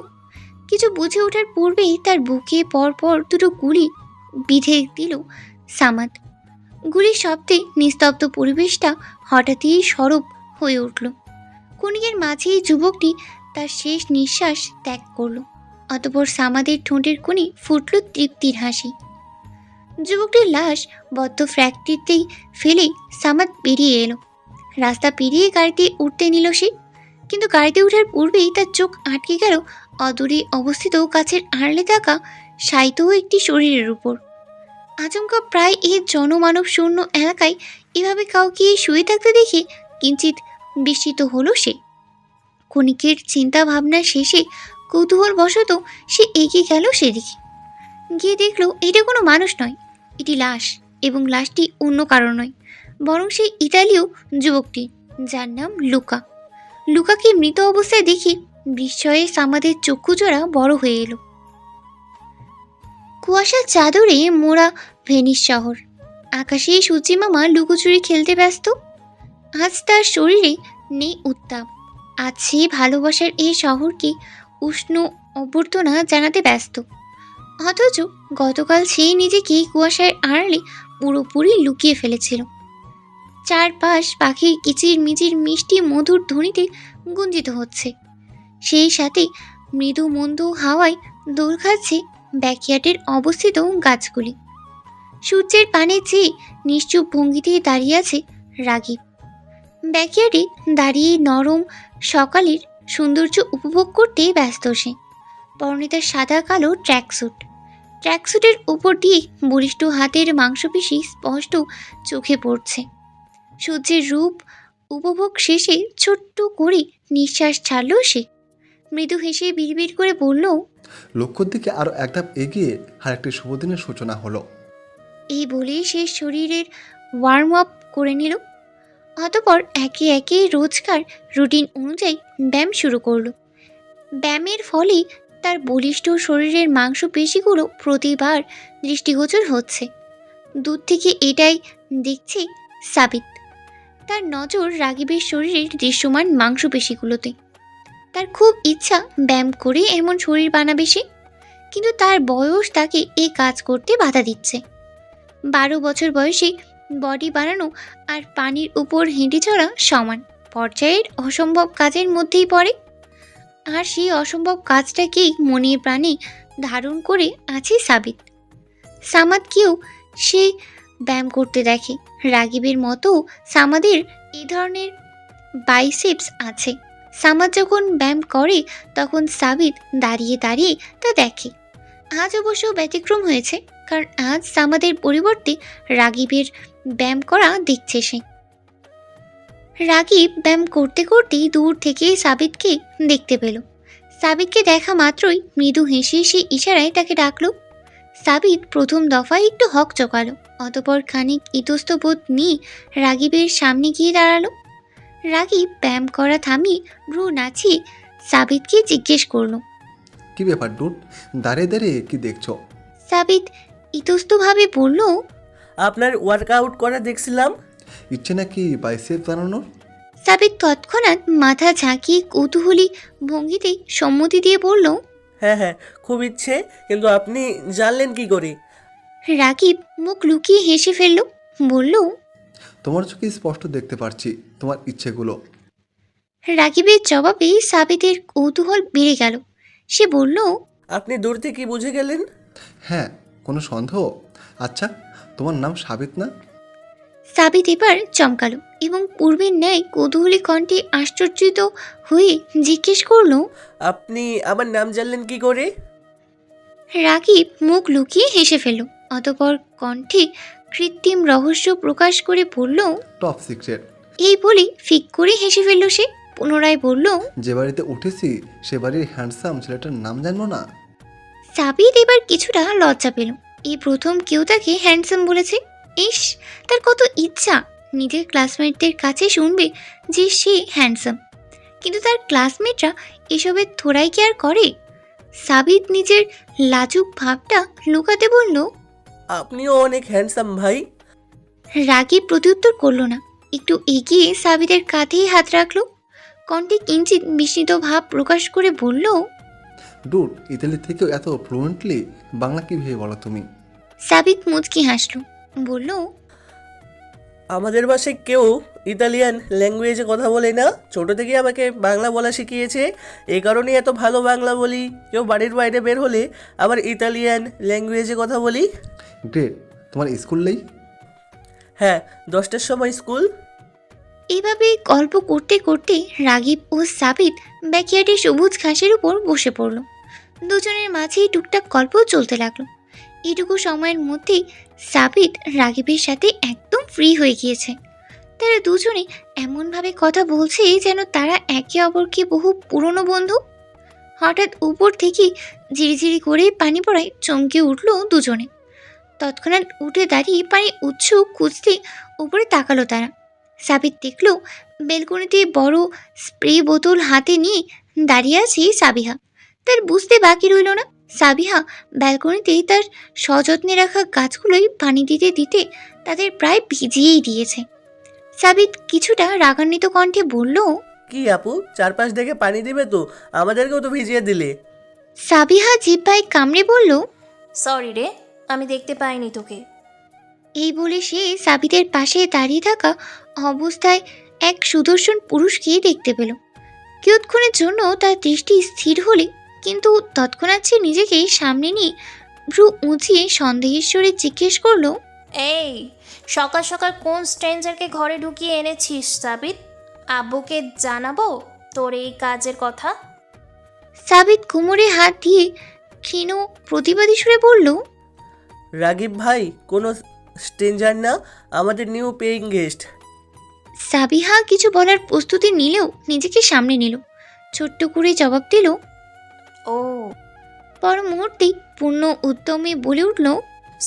কিছু বুঝে ওঠার পূর্বেই তার বুকে পরপর দুটো গুলি বিঁধে দিল সামাদ। গুলির শব্দে নিস্তব্ধ পরিবেশটা হঠাৎই সরব হয়ে উঠল। ক্ষণিকের মাঝেই যুবকটি তার শেষ নিঃশ্বাস ত্যাগ করল। অতঃপর সামাদের ঠোঁটের কোণে ফুটল তৃপ্তির হাসি। যুবকটির লাশ বদ্ধ ফ্যাক্টরিতেই ফেলে সামাদ বেরিয়ে এলো। রাস্তা পেরিয়ে গাড়িতে উঠতে নিল সে, কিন্তু গাড়িতে ওঠার পূর্বেই তার চোখ আটকে গেল অদূরে অবস্থিত কাছের আড়লে থাকা শায়িত একটি শরীরের উপর। আচমকা প্রায় এই জনমানব শূন্য এলাকায় এভাবে কাউকে শুয়ে থাকতে দেখে কিঞ্চিত বিস্মিত হলো সে। ক্ষণিকের চিন্তা ভাবনা শেষে কৌতূহলবশত সে এগিয়ে গেল সেদিকে। গিয়ে দেখল এটা কোনো মানুষ নয়, এটি লাশ, এবং লাশটি অন্য কারো নয়, বরং সেই ইতালীয় যুবকটি, যার নাম লুকা। লুকাকে মৃত অবস্থায় দেখে বিস্ময়ে সামাদের চক্ষুজোড়া বড় হয়ে এলো। কুয়াশার চাদরে মোড়া ভেনিস শহর, আকাশে সূর্যিমামা লুকোচুরি খেলতে ব্যস্ত। আজ তার শরীরে নেই উত্তাপ, আজ সে ভালোবাসার এই শহরকে উষ্ণ অভ্যর্থনা জানাতে ব্যস্ত। অথচ গতকাল সে নিজেকে কুয়াশার আড়ালে পুরোপুরি লুকিয়ে ফেলেছিল। চারপাশ পাখির কিচিরমিচির মিষ্টি মধুর ধ্বনিতে গুঞ্জিত হচ্ছে, সেই সাথে মৃদু মন্দ হাওয়ায় দোল খাচ্ছে ব্যাকইয়ার্ডের অবস্থিত গাছগুলি। সূর্যের পানে চেয়ে নিশ্চুপ ভঙ্গিতে দাঁড়িয়ে আছে রাগীব। ব্যাকইয়ার্ডে দাঁড়িয়ে নরম সকালের সৌন্দর্য উপভোগ করতে ব্যস্ত সে। পরনে তার সাদা কালো ট্র্যাকস্যুটের উপর দিয়ে বলিষ্ঠ হাতের মাংসপেশি স্পষ্ট চোখে পড়ছে। সূর্যের রূপ উপভোগ শেষে ছোট্ট করে নিঃশ্বাস ছাড়ল সে। মৃদু হেসে বিড়বিড় করে বলল, লক্ষ্যর দিকে আরও এক ধাপ এগিয়ে আর একটি শুভদিনের সূচনা হলো। এই বলে সে শরীরের ওয়ার্ম আপ করে নিল। অতপর একে একে রোজকার রুটিন অনুযায়ী ব্যায়াম শুরু করলো। ব্যায়ামের ফলে তার বলিষ্ঠ শরীরের মাংসপেশিগুলো প্রতিবার দৃষ্টিগোচর হচ্ছে। দূর থেকে এটাই দেখছে সাবিত। তার নজর রাগীবের শরীরের দৃশ্যমান মাংসপেশিগুলোতে। তার খুব ইচ্ছা ব্যায়াম করে এমন শরীর বানাবে সে, কিন্তু তার বয়স তাকে এই কাজ করতে বাধা দিচ্ছে। 12 বছর বয়সে বডি বানানো আর পানির উপর হেঁটে চলা সমান পর্যায়ের অসম্ভব কাজের মধ্যেই পড়ে। আর সেই অসম্ভব কাজটাকেই মনে প্রাণে ধারণ করে আছে সাবিত। সামাদকেও সে ব্যায়াম করতে দেখে। রাগীবের মতো সামাদের এই ধরনের বাইসেপস আছে। সামাদ যখন ব্যায়াম করে তখন সাবিত দাঁড়িয়ে দাঁড়িয়ে তা দেখে। আজ অবশ্য ব্যতিক্রম হয়েছে, কারণ আজ সামাদের পরিবর্তে রাগীবের ব্যায়াম করা দেখছে সে। রাগীব ব্যায়াম করতে করতেই দূর থেকে সাবিতকে দেখতে পেল। সাবিতকে দেখা মাত্রই মৃদু হেসে সে ইশারায় তাকে ডাকলো। সাবিত প্রথম দফায় একটু হক চকালো, অতপর খানিক ইতস্তবোধ নিয়ে রাগীবের সামনে গিয়ে দাঁড়ালো। রাগীব ব্যায়াম করা থামিয়ে ভ্রু নাচিয়ে সাবিতকে জিজ্ঞেস করলো, কি ব্যাপার ডুড, দাঁড়িয়ে দাঁড়িয়ে কি দেখছো? সাবিত ইতস্তভাবে বলল, আপনার ওয়ার্কআউট করা দেখছিলাম। ইচ্ছে নাকি বাইসেপ বানানোর? সাবিত তৎক্ষণাৎ মাথা ঝাঁকিয়ে কৌতূহলী ভঙ্গিতে সম্মতি দিয়ে বলল, হ্যাঁ হ্যাঁ, খুব ইচ্ছে, কিন্তু আপনি জানলেন কি করে? রাগীব মুখ লুকিয়ে হেসে ফেলল, বলল, তোমার চোখে স্পষ্ট দেখতে পারছি তোমার ইচ্ছেগুলো। রাগীবের জবাবে সাবিতের কৌতূহল বেড়ে গেল। সে বলল, আপনি দূর থেকে বুঝে গেলেন? হ্যাঁ, কোনো সন্দেহ? আচ্ছা, তোমার নাম সাবিত না? সাবিত এবার চমকালো এবং পূর্বের ন্যায় কৌতূহলী কণ্ঠে আশ্চর্যিত হয়ে জিজ্ঞেস করলো। আপনি আমার নাম জানলেন কি করে? রাগীব মুখ লুকিয়ে হেসে ফেলল, অতঃপর কণ্ঠে কৃত্রিম রহস্য প্রকাশ করে বলল। Top secret. এই বলে ফিক করে হেসে ফেলল সে। পুনরায় বলল। যে বাড়িতে উঠেছি সে বাড়ির হ্যান্ডসাম ছেলেটার নাম জানবো না? সাবিত এবার কিছুটা লজ্জা পেল। এই প্রথম কেউ তাকে হ্যান্ডসাম বলেছে। ইস, তার কত ইচ্ছা নিজের ক্লাসমেটদের কাছে শুনবে যে সে হ্যান্ডসাম, কিন্তু তার ক্লাসমেটরা এসবের থোড়াই কেয়ার করে। সাবিত নিজের লাজুক ভাবটা লুকাতে বলল। আপনিও অনেক হ্যান্ডসাম ভাই। রাগী প্রত্যুত্তর করল না, একটু এগিয়ে সাবিতের কাঁধেই হাত রাখলো। কণ্ঠে কিঞ্চিত বিস্মিত ভাব প্রকাশ করে বলল। ডুড, ইতালি থেকেও এত ফ্লুয়েন্টলি বাংলা কি ভেবে বলো তুমি? সাবিত মুচকি হাসলো, বলল। আমাদের বাসায় কেউ ইতালিয়ান ল্যাঙ্গুয়েজে কথা বলে না। ছোট থেকে আমাকে বাংলা বলা শিখিয়েছে, এই কারণেই এত ভালো বাংলা বলি। কেউ বাড়ির বাইরে বের হলে আবার ইতালিয়ান ল্যাঙ্গুয়েজে কথা বলি। গ্রেট। তোমার স্কুল নেই? হ্যাঁ, 10টার সময় স্কুল। এভাবে গল্প করতে করতে রাগীব ও সাবিত ব্যাকইয়ার্ডে সবুজ ঘাসের উপর বসে পড়ল। দুজনের মাঝেই টুকটাক গল্প চলতে লাগলো। এটুকু সময়ের মধ্যেই সাবিত রাগীবের সাথে একদম ফ্রি হয়ে গিয়েছে। তারা দুজনে এমনভাবে কথা বলছে যেন তারা একে অপরকে বহু পুরনো বন্ধু। হঠাৎ উপর থেকে ঝিরিঝিরি করে পানি পড়ায় চমকে উঠল দুজনে। তৎক্ষণাৎ উঠে দাঁড়িয়ে পানি উৎস খুঁজতে উপরে তাকালো তারা। সাবিত দেখল বেলকনিতে বড় স্প্রে বোতল হাতে নিয়ে দাঁড়িয়ে আছে সাবিহা। তার বুঝতে বাকি রইল না, সাবিহা ব্যালকনিতে তার সযত্নে রাখা গাছগুলোই পানি দিতে দিতে তাদের প্রায় ভিজিয়েই দিয়েছে। সাবিত কিছুটা রাগান্বিত কণ্ঠে বলল। কি আপু, চারপাশ দেখে পানি দিবে তো, আমাদেরকেও তো ভিজিয়ে দিলে। সাবিহা জিহ্বায় কামড়ে বলল। সরি রে, আমি দেখতে পাইনি তোকে। এই বলে সে সাবিতের পাশে দাঁড়িয়ে থাকা অবস্থায় এক সুদর্শন পুরুষকে দেখতে পেল। কিয়ৎক্ষণের জন্য তার দৃষ্টি স্থির হলে কিন্তু তৎক্ষণাৎ সে নিজেকে সামনে নিয়ে ভ্রু উঁচিয়ে সন্দেহের স্বরে জিজ্ঞেস করলো। এই, সকাল সকাল কোন স্ট্রেঞ্জারকে ঘরে ঢুকিয়ে এনেছিস সাবিত? আব্বুকে জানাবো তোর এই কাজের কথা? সাবিত কোমরে হাত দিয়ে ক্ষীণ প্রতিবাদী সুরে বলল। রাগীব ভাই কোনো স্ট্রেঞ্জার না, আমাদের নিউ পেইং গেস্ট। সাবিহা কিছু বলার প্রস্তুতি নিলেও নিজেকে সামনে নিল, ছোট্ট করে জবাব দিল। ও, পর মুহূর্তেই পূর্ণ উদ্যমে বলে উঠল।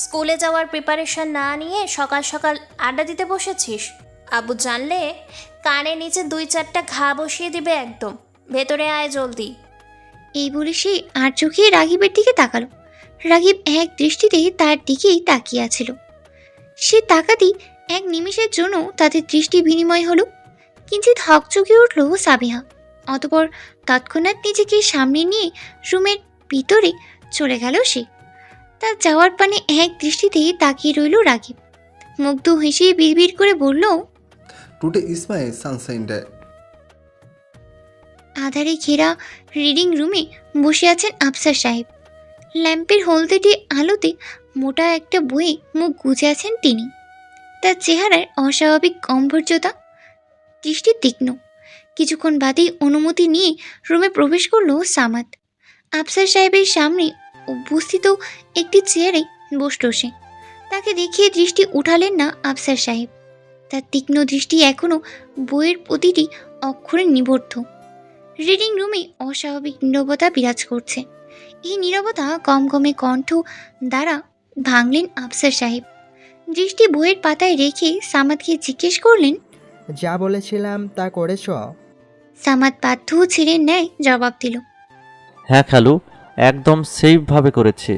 স্কুলে যাওয়ার প্রিপারেশন না নিয়ে সকাল সকাল আড্ডা দিতে বসেছিস? আব্বু জানলে কানে নিচে 2-4টা ঘা বসিয়ে দিবে একদম। ভেতরে আয় জলদি। এই বলে সে আর চোখে রাগীবের দিকে তাকালো। রাগীব এক দৃষ্টিতে তার দিকেই তাকিয়ে আছিল। সে তাকাতেই এক নিমেষের জন্য তাদের দৃষ্টি বিনিময় হলো। কিঞ্চিত হকচকে উঠল সাবিহা। অতপর তৎক্ষণাৎ নিজেকে সামনে নিয়ে রুমের ভিতরে চলে গেল সে। তার যাওয়ার পানে এক দৃষ্টিতে তাকিয়ে রইল রাগীব। মুগ্ধ হেসে বিড়বিড় করে বলল। Today is my Sunshine day. আধারে ঘেরা রিডিং রুমে বসে আছেন আফসার সাহেব। ল্যাম্পের হলদেটে আলোতে মোটা একটা বইয়ে মুখ গুজে আছেন তিনি। তার চেহারার অস্বাভাবিক গম্ভীর্যতা, দৃষ্টি তীক্ষ্ণ। কিছুক্ষণ বাদেই অনুমতি নিয়ে রুমে প্রবেশ করলো সামাদ। আফসার সাহেবের সামনে উপস্থিত একটি চেয়ারে বসল সে। তাকে দেখিয়ে দৃষ্টি উঠালেন না আফসার সাহেব। তার তীক্ষ্ণ দৃষ্টি এখনও বইয়ের প্রতিটি অক্ষরে নিবদ্ধ। রিডিং রুমে অস্বাভাবিক নীরবতা বিরাজ করছে। এই নীরবতা গমগমে কণ্ঠ দ্বারা ভাঙলেন আফসার সাহেব। দৃষ্টি বইয়ের পাতায় রেখে সামাদকে জিজ্ঞেস করলেন। যা বলেছিলাম তা করেছ? সামাদ বাধ্য ছেড়ে নেয় জবাব দিল। হ্যাঁ খালু, একদম সেফভাবে করেছি।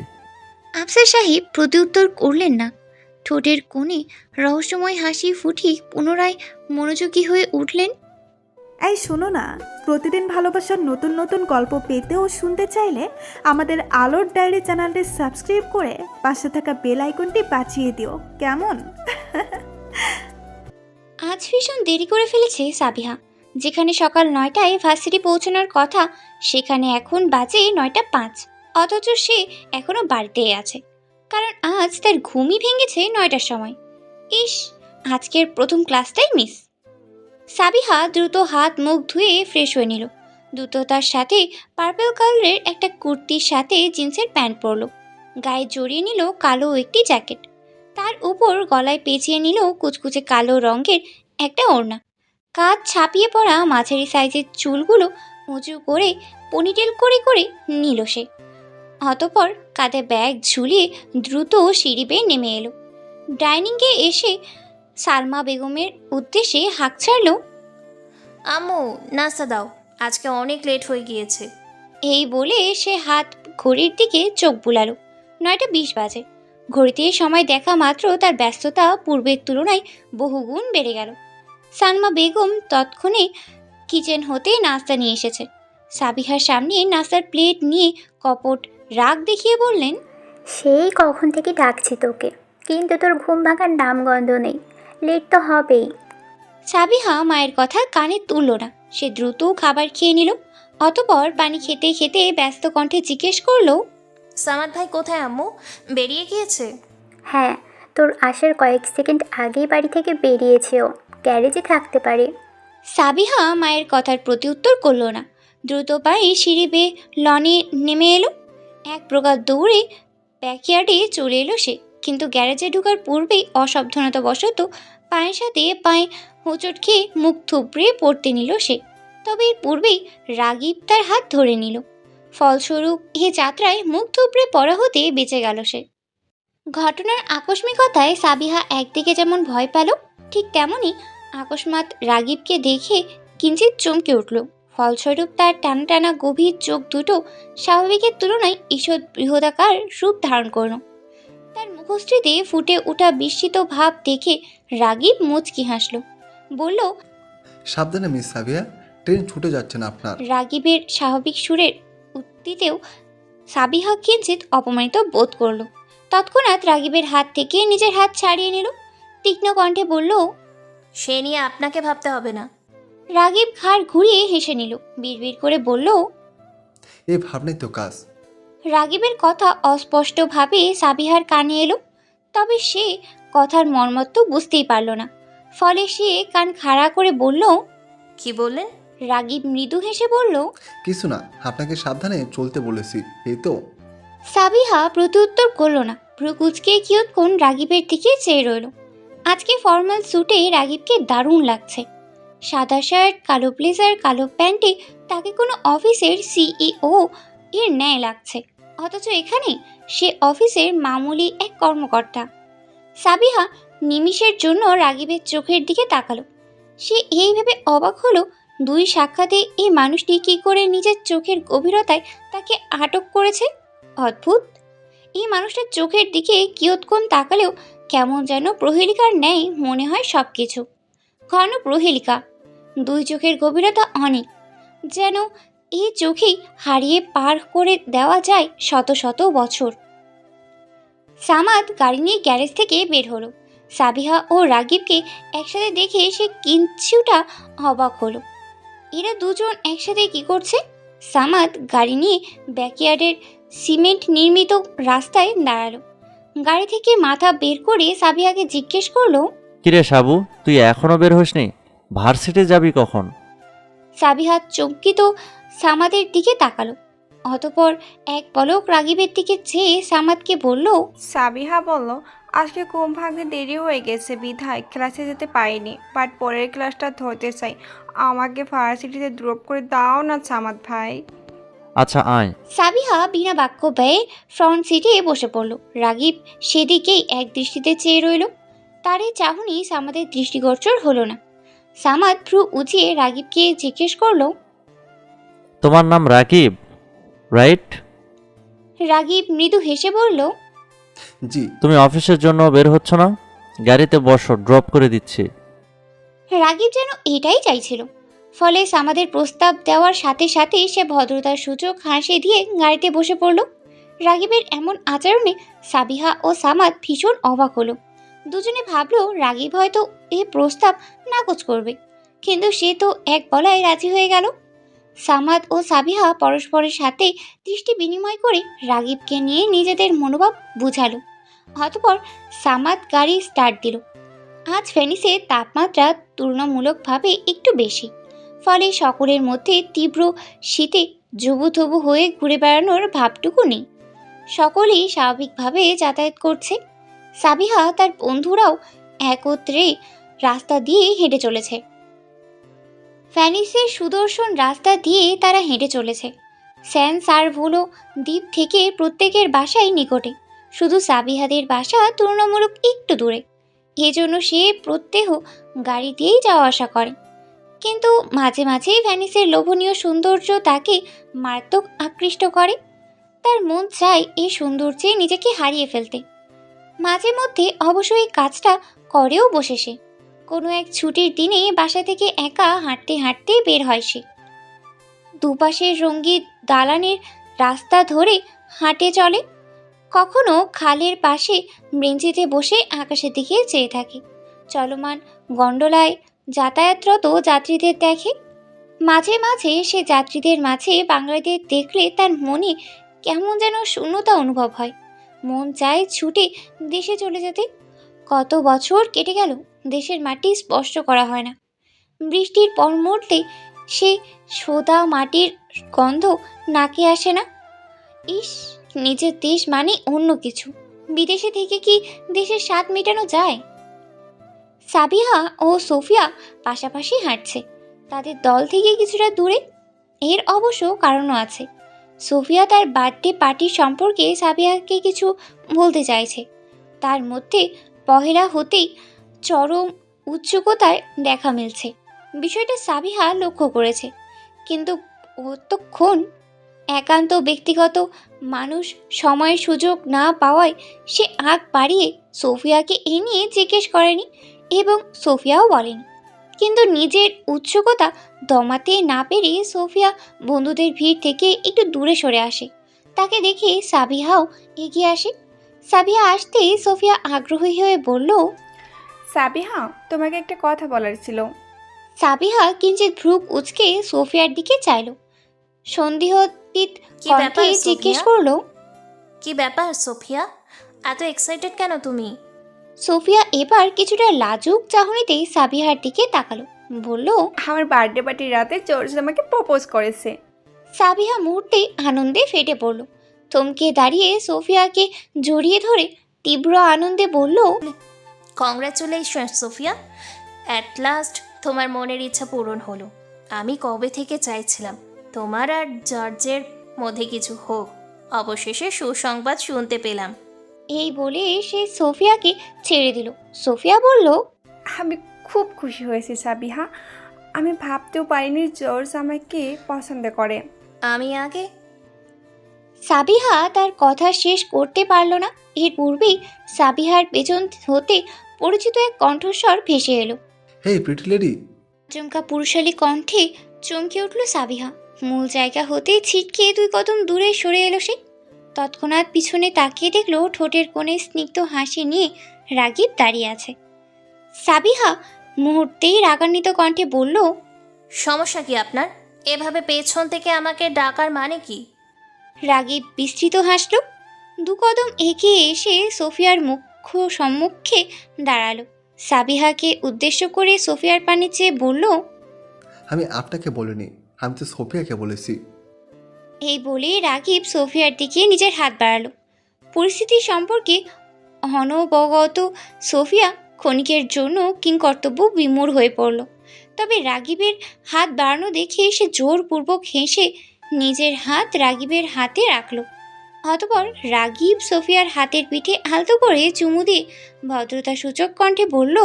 আফসার সাহেব প্রত্যুত্তর করলেন না। ঠোঁটের কোণে রহস্যময় হাসি ফুটিয়ে পুনরায় মনোযোগী হয়ে উঠলেন। এই শোনো না, প্রতিদিন ভালোবাসার নতুন নতুন গল্প পেতে ও শুনতে চাইলে আমাদের আলোর ডায়েরি চ্যানেলটি সাবস্ক্রাইব করে পাশে থাকা বেল আইকনটি বাজিয়ে দিও, কেমন? আজ ভীষণ দেরি করে ফেলেছে সাবিহা। যেখানে সকাল 9টায় ভার্সিটি পৌঁছানোর কথা সেখানে এখন বাজে 9টা 5। অথচ সে এখনো বাড়িতেই আছে, কারণ আজ তার ঘুমই ভেঙেছে 9টার সময়। ইস, আজকের প্রথম ক্লাসটাই মিস। সাবিহা দ্রুত হাত মুখ ধুয়ে ফ্রেশ হয়ে নিল। দ্রুততার সাথে পার্পল কালারের একটা কুর্তির সাথে জিন্সের প্যান্ট পরলো, গায়ে জড়িয়ে নিল কালো একটি জ্যাকেট, তার উপর গলায় পেঁচিয়ে নিল কুচকুচে কালো রঙের একটা ওড়না। কাঁধ ছাপিয়ে পড়া মাঝারি সাইজের চুলগুলো উঁচু করে পনিটেল করে করে নিল সে। অতপর কাঁধে ব্যাগ ঝুলিয়ে দ্রুত সিঁড়ি বেয়ে নেমে এলো। ডাইনিংয়ে এসে সালমা বেগমের উদ্দেশ্যে হাঁক ছাড়ল, আম্মু নাস্তা দাও, আজকে অনেক লেট হয়ে গিয়েছে। এই বলে সে হাত ঘড়ির দিকে চোখ বুলালো। 9টা 20 বাজে। ঘড়িতে সময় দেখা মাত্র তার ব্যস্ততা পূর্বের তুলনায় বহুগুণ বেড়ে গেল। সালমা বেগম তৎক্ষণে কিচেন হতে নাস্তা নিয়ে এসেছে। সাবিহার সামনে নাস্তার প্লেট নিয়ে কপট রাগ দেখিয়ে বললেন, সেই কখন থেকে ডাকছি তোকে, কিন্তু তোর ঘুম ভাঙার নামগন্ধ নেই। লেট তো হবেই। সাবিহা মায়ের কথা কানে তুলল না। সে দ্রুত খাবার খেয়ে নিল। অতপর পানি খেতে খেতে ব্যস্ত কণ্ঠে জিজ্ঞেস করলো, সামাদ ভাই কোথায় আম্মু? বেরিয়ে গিয়েছে? হ্যাঁ, তোর আসার কয়েক সেকেন্ড আগেই বাড়ি থেকে বেরিয়েছে ও। গ্যারেজে থাকতে পারে। সাবিহা মায়ের কথার প্রত্যুত্তর করল না। দ্রুত পায়ে সিঁড়ি বেয়ে লনে নেমে এলো। এক প্রকার দৌড়ে ব্যাকইয়ার্ডে চলে এলো সে, কিন্তু গ্যারেজে ঢোকার পূর্বেই অসাবধানতাবশত পায়ের সাথে পায়ে হোঁচট খেয়ে মুখ থুবড়ে পড়তে নিল সে। তবে এর পূর্বেই রাগীব তার হাত ধরে নিল। ফলস্বরূপ এ যাত্রায় মুখ থুবড়ে পড়া হতে বেঁচে গেল সে। ঘটনার আকস্মিকতায় সাবিহা একদিকে যেমন ভয় পেল, ঠিক তেমনি আকস্মাৎ রাগীবকে দেখে কিঞ্চিত চমকে উঠল। ফলস্বরূপ তার টানা টানা গভীর চোখ দুটো স্বাভাবিকের তুলনায় ঈষৎ বৃহদাকার রূপ ধারণ করল। তার মুখশ্রীতে ফুটে ওঠা বিস্মিত ভাব দেখে রাগীব মুচকি হাসল, বলল, সাবধানে মিস সাবিয়া, ট্রেন ছুটে যাচ্ছে না আপনার। রাগীবের স্বাভাবিক সুরের উক্তিতেও সাবিহা কিঞ্চিত অপমানিত বোধ করল। তৎক্ষণাৎ রাগীবের হাত থেকে নিজের হাত ছাড়িয়ে নিল। তীক্ষ্ণ কণ্ঠে বলল, সে নিয়ে আপনাকে ভাবতে হবে না। রাগীব ঘাড় ঘুরিয়ে হেসে নিল, বিড়বিড় করে বলল, এই ভাবনাই তো কাজ। রাগীবের কথা অস্পষ্টভাবে সাবিহার কানে এলো, তবে সে কথার মর্মত্ব বুঝতেই পারল না। ফলে সে কান খাড়া করে বলল, কি বললেন? রাগীব মৃদু হেসে বলল, কিছু না, আপনাকে সাবধানে চলতে বলেছি, এই তো। সাবিহা প্রত্যুত্তর করল না। ভ্রুকুচকে কিয়ৎক্ষণ রাগীবের দিকে চেয়ে রইল। আজকে ফর্মাল স্যুটে রাগীবকে দারুণ লাগছে। সাদা শার্ট, কালো ব্লেজার, কালো প্যান্টে তাকে কোনো অফিসের সিইও এর ন্যায় লাগছে, অথচ এখানে সে অফিসের মামুলি এক কর্মকর্তা। সাবিহা নিমিষের জন্য রাগীবের চোখের দিকে তাকালো। সে এই ভেবে অবাক হলো, দুই সাক্ষাতে এই মানুষটি কী করে নিজের চোখের গভীরতায় তাকে আটক করেছে। অদ্ভুত! এই মানুষটার চোখের দিকে কিয়ৎক্ষণ তাকালেও কেমন যেন প্রহেলিকার ন্যায় মনে হয় সব কিছু। ঘন প্রহেলিকা, দুই চোখের গভীরতা অনেক, যেন এই চোখেই হারিয়ে পার করে দেওয়া যায় শত শত বছর। সামাদ গাড়ি নিয়ে গ্যারেজ থেকে বের হলো। সাবিহা ও রাগীবকে একসাথে দেখে সে কিঞ্চুটা অবাক হলো। এরা দুজন একসাথে কি করছে? সামাদ গাড়ি নিয়ে ব্যাকইয়ার্ডের সিমেন্ট নির্মিত রাস্তায় দাঁড়ালো। গাড়ি থেকে মাথা বের করে সাবিহাকে জিজ্ঞেস করলো, কিরে সাবু, তুই এখনো বের হসনি? ভার্সিটি যাবি কখন? সাবিহা চমকিত সামাদের দিকে তাকালো। অতপর এক পলক রাগীবের দিকে চেয়ে সামাদকে বলল, সাবিহা বলল, আজকে ঘুম ভাঙতে দেরি হয়ে গেছে বিধায় ক্লাসে যেতে পারিনি, বাট পরের ক্লাসটা ধরতে চাই। আমাকে ভার্সিটিতে ড্রপ করে দাও না সামাদ ভাই। আচ্ছা আয়। সাবিহা বিনা বাক্য ব্যয়ে ফ্রন্ট সিটে বসে পড়ল। রাগীব সেদিকেই এক দৃষ্টিতে চেয়ে রইল। তার এই চাহনি সামাদের দৃষ্টিগোচর হলো না। সামাদ ভ্রু উঁচিয়ে রাগীবকে জিজ্ঞেস করলো, তোমার নাম রাকিব, রাইট? রাগীব মৃদু হেসে বলল, জি। তুমি অফিসের জন্য বের হচ্ছ না? গাড়িতে বসো, ড্রপ করে দিচ্ছি। রাগীব যেন এটাই চাইছিল। ফলে সামাদের প্রস্তাব দেওয়ার সাথে সাথে সে ভদ্রতার সূচক হাসি দিয়ে গাড়িতে বসে পড়ল। রাগীবের এমন আচরণে সাবিহা ও সামাদ ভীষণ অবাক হলো। দুজনে ভাবলো রাগীব হয়তো এই প্রস্তাব নাকচ করবে, কিন্তু সে তো এক বলায় রাজি হয়ে গেল। সামাদ ও সাবিহা পরস্পরের সাথে দৃষ্টি বিনিময় করে রাগিবকে নিয়ে নিজেদের মনোভাব বুঝালো। অতঃপর সামাদ গাড়ি স্টার্ট দিল। আজ ভেনিসে তাপমাত্রা তুলনামূলকভাবে একটু বেশি, ফলে সকলের মধ্যে তীব্র শীতে জবুথবু হয়ে ঘুরে বেড়ানোর ভাবটুকু নেই। সকলেই স্বাভাবিকভাবে যাতায়াত করছে। সাবিহা তার বন্ধুরাও একত্রে রাস্তা দিয়ে হেঁটে চলেছে। ভ্যানিসের সুদর্শন রাস্তা দিয়ে তারা হেঁটে চলেছে। স্যান সার্ভুলো দ্বীপ থেকে প্রত্যেকের বাসাই নিকটে, শুধু সাবিহাদের বাসা তুলনামূলক একটু দূরে। এজন্য সে প্রত্যহ গাড়ি দিয়েই যাওয়া আসা করে। কিন্তু মাঝে মাঝে ভ্যানিসের লোভনীয় সৌন্দর্য তাকে মারাত্মক আকৃষ্ট করে। তার মন চায় এই সৌন্দর্যে নিজেকে হারিয়ে ফেলতে। মাঝে মধ্যে অবশ্যই কাজটা করেও বসে সে। কোনো এক ছুটির দিনে বাসা থেকে একা হাঁটতে হাঁটতে বের হয় সে। দুপাশের রঙিন দালানের রাস্তা ধরে হাঁটে চলে। কখনো খালের পাশে বেঞ্চিতে বসে আকাশের দিকে চেয়ে থাকে। চলমান গন্ডোলায় যাতায়াতরত যাত্রীদের দেখে। মাঝে মাঝে সে যাত্রীদের মাঝে বাঙালিদের দেখলে তার মনে কেমন যেন শূন্যতা অনুভব হয়। মন চায় ছুটে দেশে চলে যেতে। কত বছর কেটে গেল, দেশের মাটি স্পর্শ করা হয় না। বৃষ্টির পর মুহূর্তে সে সোদা মাটির গন্ধ নাকে আসে না। ইস, নিজের দেশ মানে অন্য কিছু। বিদেশে থেকে কি দেশের স্বাদ মেটানো যায়? সাবিহা ও সোফিয়া পাশাপাশি হাঁটছে, তাদের দল থেকে কিছুটা দূরে। এর অবশ্য কারণও আছে। সোফিয়া তার বার্থডে পার্টি সম্পর্কে সাবিহাকে কিছু বলতে চাইছে। তার মধ্যে পহেলা হতেই চরম উৎসুকতায় দেখা মিলছে। বিষয়টা সাবিহা লক্ষ্য করেছে, কিন্তু কতক্ষণ একান্ত ব্যক্তিগত মানুষ সময়ের সুযোগ না পাওয়ায় সে আগ বাড়িয়ে সোফিয়াকে এ নিয়ে জিজ্ঞেস করেনি এবং সোফিয়াও বলেনি। কিন্তু নিজের উৎসুকতা দমাতে না পেরে সোফিয়া বন্ধুদের ভিড় থেকে একটু দূরে সরে আসে। তাকে দেখে সাবিহাও এগিয়ে আসে। সাবিহা আসতেই সোফিয়া আগ্রহী হয়ে বলল, সাবিহা, তোমাকে একটা কথা বলার ছিল। সাবিহা কিঞ্চিত ভ্রু উচকে সোফিয়ার দিকে চাইল। সন্দেহতীত কি কণ্ঠে ব্যাপার, জিজ্ঞেস সোফিয়া? করলো। কি ব্যাপার সোফিয়া, এত এক্সাইটেড কেন তুমি? সোফিয়া এবার কিছুটা লাজুক চাহনিতে সাবিহার দিকে তাকালো, বলল, আমার বার্থডে পার্টির রাতে জর্জ আমাকে প্রপোজ করেছে। সাবিহা মুহূর্তে আনন্দে ফেটে পড়ল। থমকে দাঁড়িয়ে সোফিয়াকে জড়িয়ে ধরে তীব্র আনন্দে বলল, কংগ্রাচুলেশন সোফিয়া, অ্যাট লাস্ট তোমার মনের ইচ্ছা পূরণ হলো। আমি কবে থেকে চাইছিলাম তোমার আর জর্জের মধ্যে কিছু হোক, অবশেষে সুসংবাদ শুনতে পেলাম। এই বলে সে সোফিয়াকে ছেড়ে দিল। সোফিয়া বলল, আমি খুব খুশি হয়েছি সাবিহা। আমি ভাবতেও পারিনি জর্জ আমাকে পছন্দ করে। আমি আগে সাবিহা তার কথা শেষ করতে পারল না। এর পূর্বেই সাবিহার পেছন হতে পরিচিত এক কণ্ঠস্বর ভেসে এলো। হেই প্রিটি লেডি। চমকা পুরুষালী কণ্ঠে চমকে উঠল সাবিহা। মূল জায়গা হতে ছিটকে 2 কদম দূরে সরে এলো সে। তৎক্ষণাৎ পিছনে তাকিয়ে দেখলো ঠোঁটের কোণে স্নিগ্ধ হাসি নিয়ে রাগিব দাঁড়িয়ে আছে। সাবিহা মুহূর্তেই রাগান্বিত কণ্ঠে বলল, সমস্যা কি আপনার? এভাবে পেছন থেকে আমাকে ডাকার মানে কি? রাগিব বিস্তৃত হাসল। 2 কদম এগিয়ে এসে সোফিয়ার সম্মুখে দাঁড়ালো। সাবিহাকে উদ্দেশ্য করে সোফিয়ার পানে চেয়ে বলল, আমি আপনাকে বলিনি, আমি তো সোফিয়াকে বলেছি। এই বলে রাগিব সোফিয়ার দিকে নিজের হাত বাড়ালো। পরিস্থিতি সম্পর্কে অনবগত সোফিয়া ক্ষণিকের জন্য কিংকর্তব্য বিমূঢ় হয়ে পড়ল। তবে রাগিবের হাত বাড়ানো দেখে সে জোরপূর্বক হেসে নিজের হাত রাগিবের হাতে রাখল। অতঃপর রাগিব সোফিয়ার হাতের পিঠে আলতো করে চুমু দিয়ে ভদ্রতা সূচক কণ্ঠে বলল,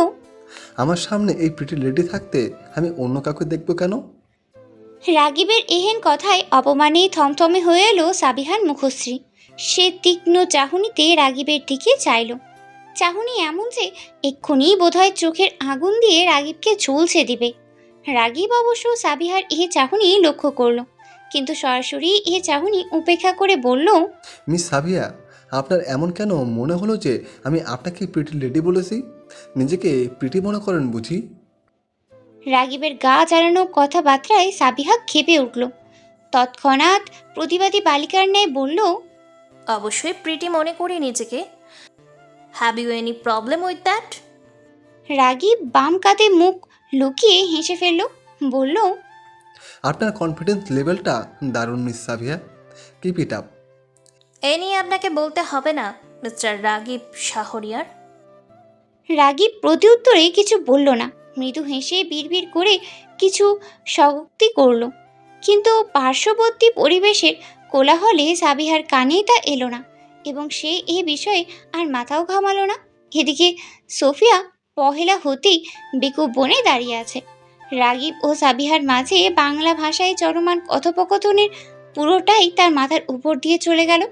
আমার সামনে এই প্রিটি লেডি থাকতে আমি অন্য কাউকে দেখবো কেন? রাগিবের এহেন কথায় অপমানে থমথমে হয়ে এলো সাবিহার মুখশ্রী। সে তীক্ষ্ণ চাহনিতে রাগিবের দিকে চাইল। চাহনি এমন যে এক্ষুনি বোধহয় চোখের আগুন দিয়ে রাগিবকে ঝলসে দিবে। রাগিব অবশ্য সাবিহার এ চাহনি লক্ষ্য করল, কিন্তু সরাসরি এ চাহনি উপেক্ষা করে বলল, মিস সাবিয়া, আপনার এমন কেন মনে হলো যে আমি আপনাকে প্রিটি লেডি বলেছি? নিজেকে প্রিটি মনে করেন বুঝি? রাগিবের গা জ্বালানো কথাবার্তায় সাবিহা ক্ষেপে উঠল। তৎক্ষণাৎ প্রতিবাদী বালিকার ন্যায় বলল, অবশ্যই প্রিটি মনে করি নিজেকে। Have you any problem with that? Ragib বাম কাঁধে মুখ লুকিয়ে হেসে ফেলল, বলল, আপনার কনফিডেন্স লেভেলটা দারুণ miss Sabiha, keep it up. এ নিয়ে আপনাকে বলতে হবে না মিস্টার রাগিব শাহরিয়ার। রাগিব প্রত্যুত্তরে কিছু বলল না, মৃদু হেসে বিড়বিড় করে কিছু স্বগোক্তি করল। কিন্তু পার্শ্ববর্তী পরিবেশের কোলাহলে সাবিহার কানে তা এলো না এবং সে এ বিষয়ে আর মাথাও ঘামালো না। এদিকে সোফিয়া পহেলা হতেই বেকুব বনে দাঁড়িয়ে আছে। রাগিব ও সাবিহার মাঝে বাংলা ভাষায় চলমান কথোপকথনের পুরোটাই তার মাথার উপর দিয়ে চলে গেল।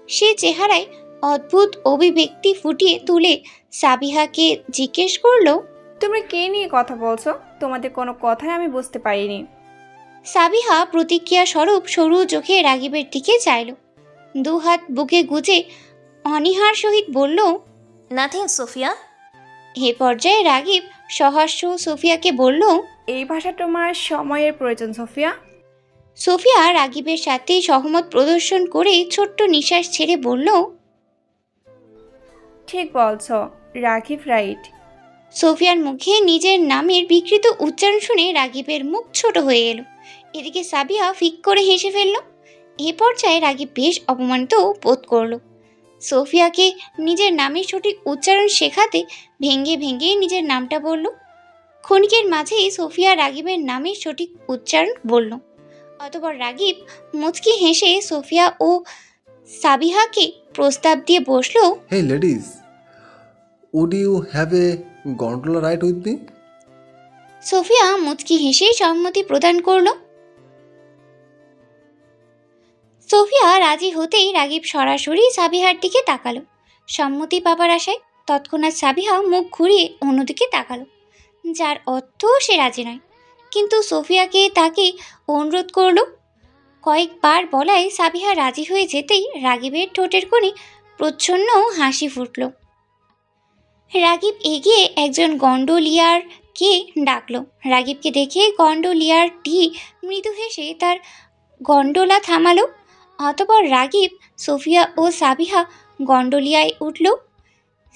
সে চেহারায় অদ্ভুত অভিব্যক্তি ফুটিয়ে তুলে সাবিহাকে জিজ্ঞেস করলো, তোমরা কে নিয়ে কথা বলছো? তোমাদের কোনো কথাই আমি বুঝতে পারিনি। সাবিহা প্রতিক্রিয়া স্বরূপ সরু চোখে রাগিবের দিকে চাইল, দুহাত বুকে গুজে অনীহার সহিত বলল, নাথিং সোফিয়া। এ পর্যায়ে রাগিব সহাস্য সোফিয়াকে বলল, এই ভাষা তোমার সময়ের প্রয়োজন সোফিয়া। সোফিয়া রাগিবের সাথে সহমত প্রদর্শন করে ছোট্ট নিঃশ্বাস ছেড়ে বলল, ঠিক বলছো, রাগিব রাইট। সোফিয়ার মুখে নিজের নামের বিকৃত উচ্চারণ শুনে রাগিবের মুখ ছোট হয়ে এলো। এদিকে সাবিহা ফিক করে হেসে ফেলল। এ পর্যায়ে রাগিব বেশ অপমানিত বোধ করল। সোফিয়াকে নিজের নামের সঠিক উচ্চারণ শেখাতে ভেঙে ভেঙে নিজের নামটা বলল। ক্ষণিকের মাঝেই সোফিয়া রাগিবের নামের সঠিক উচ্চারণ বলল। অতঃপর রাগিব মুচকি হেসে সোফিয়া ও সাবিহাকে প্রস্তাব দিয়ে বসলো, hey ladies, would you have a gondola ride with me? Sofia মুচকি হেসে সম্মতি প্রদান করল। সোফিয়া রাজি হতেই রাগিব সরাসরি সাবিহার দিকে তাকালো সম্মতি পাবার আশায়। তৎক্ষণাৎ সাবিহা মুখ ঘুরিয়ে অন্যদিকে তাকালো, যার অর্থ সে রাজি নয়। কিন্তু সোফিয়াকে তাকে অনুরোধ করলো। কয়েকবার বলায় সাবিহা রাজি হয়ে যেতেই রাগিবের ঠোঁটের কোণে প্রচ্ছন্ন হাসি ফুটল। রাগিব এগিয়ে একজন গন্ডোলিয়ারকে ডাকলো। রাগিবকে দেখে গন্ডোলিয়ারটি মৃদু হেসে তার গন্ডোলা থামালো। অতঃপর রাগিব, সোফিয়া ও সাবিহা গন্ডোলিয়ায় উঠল।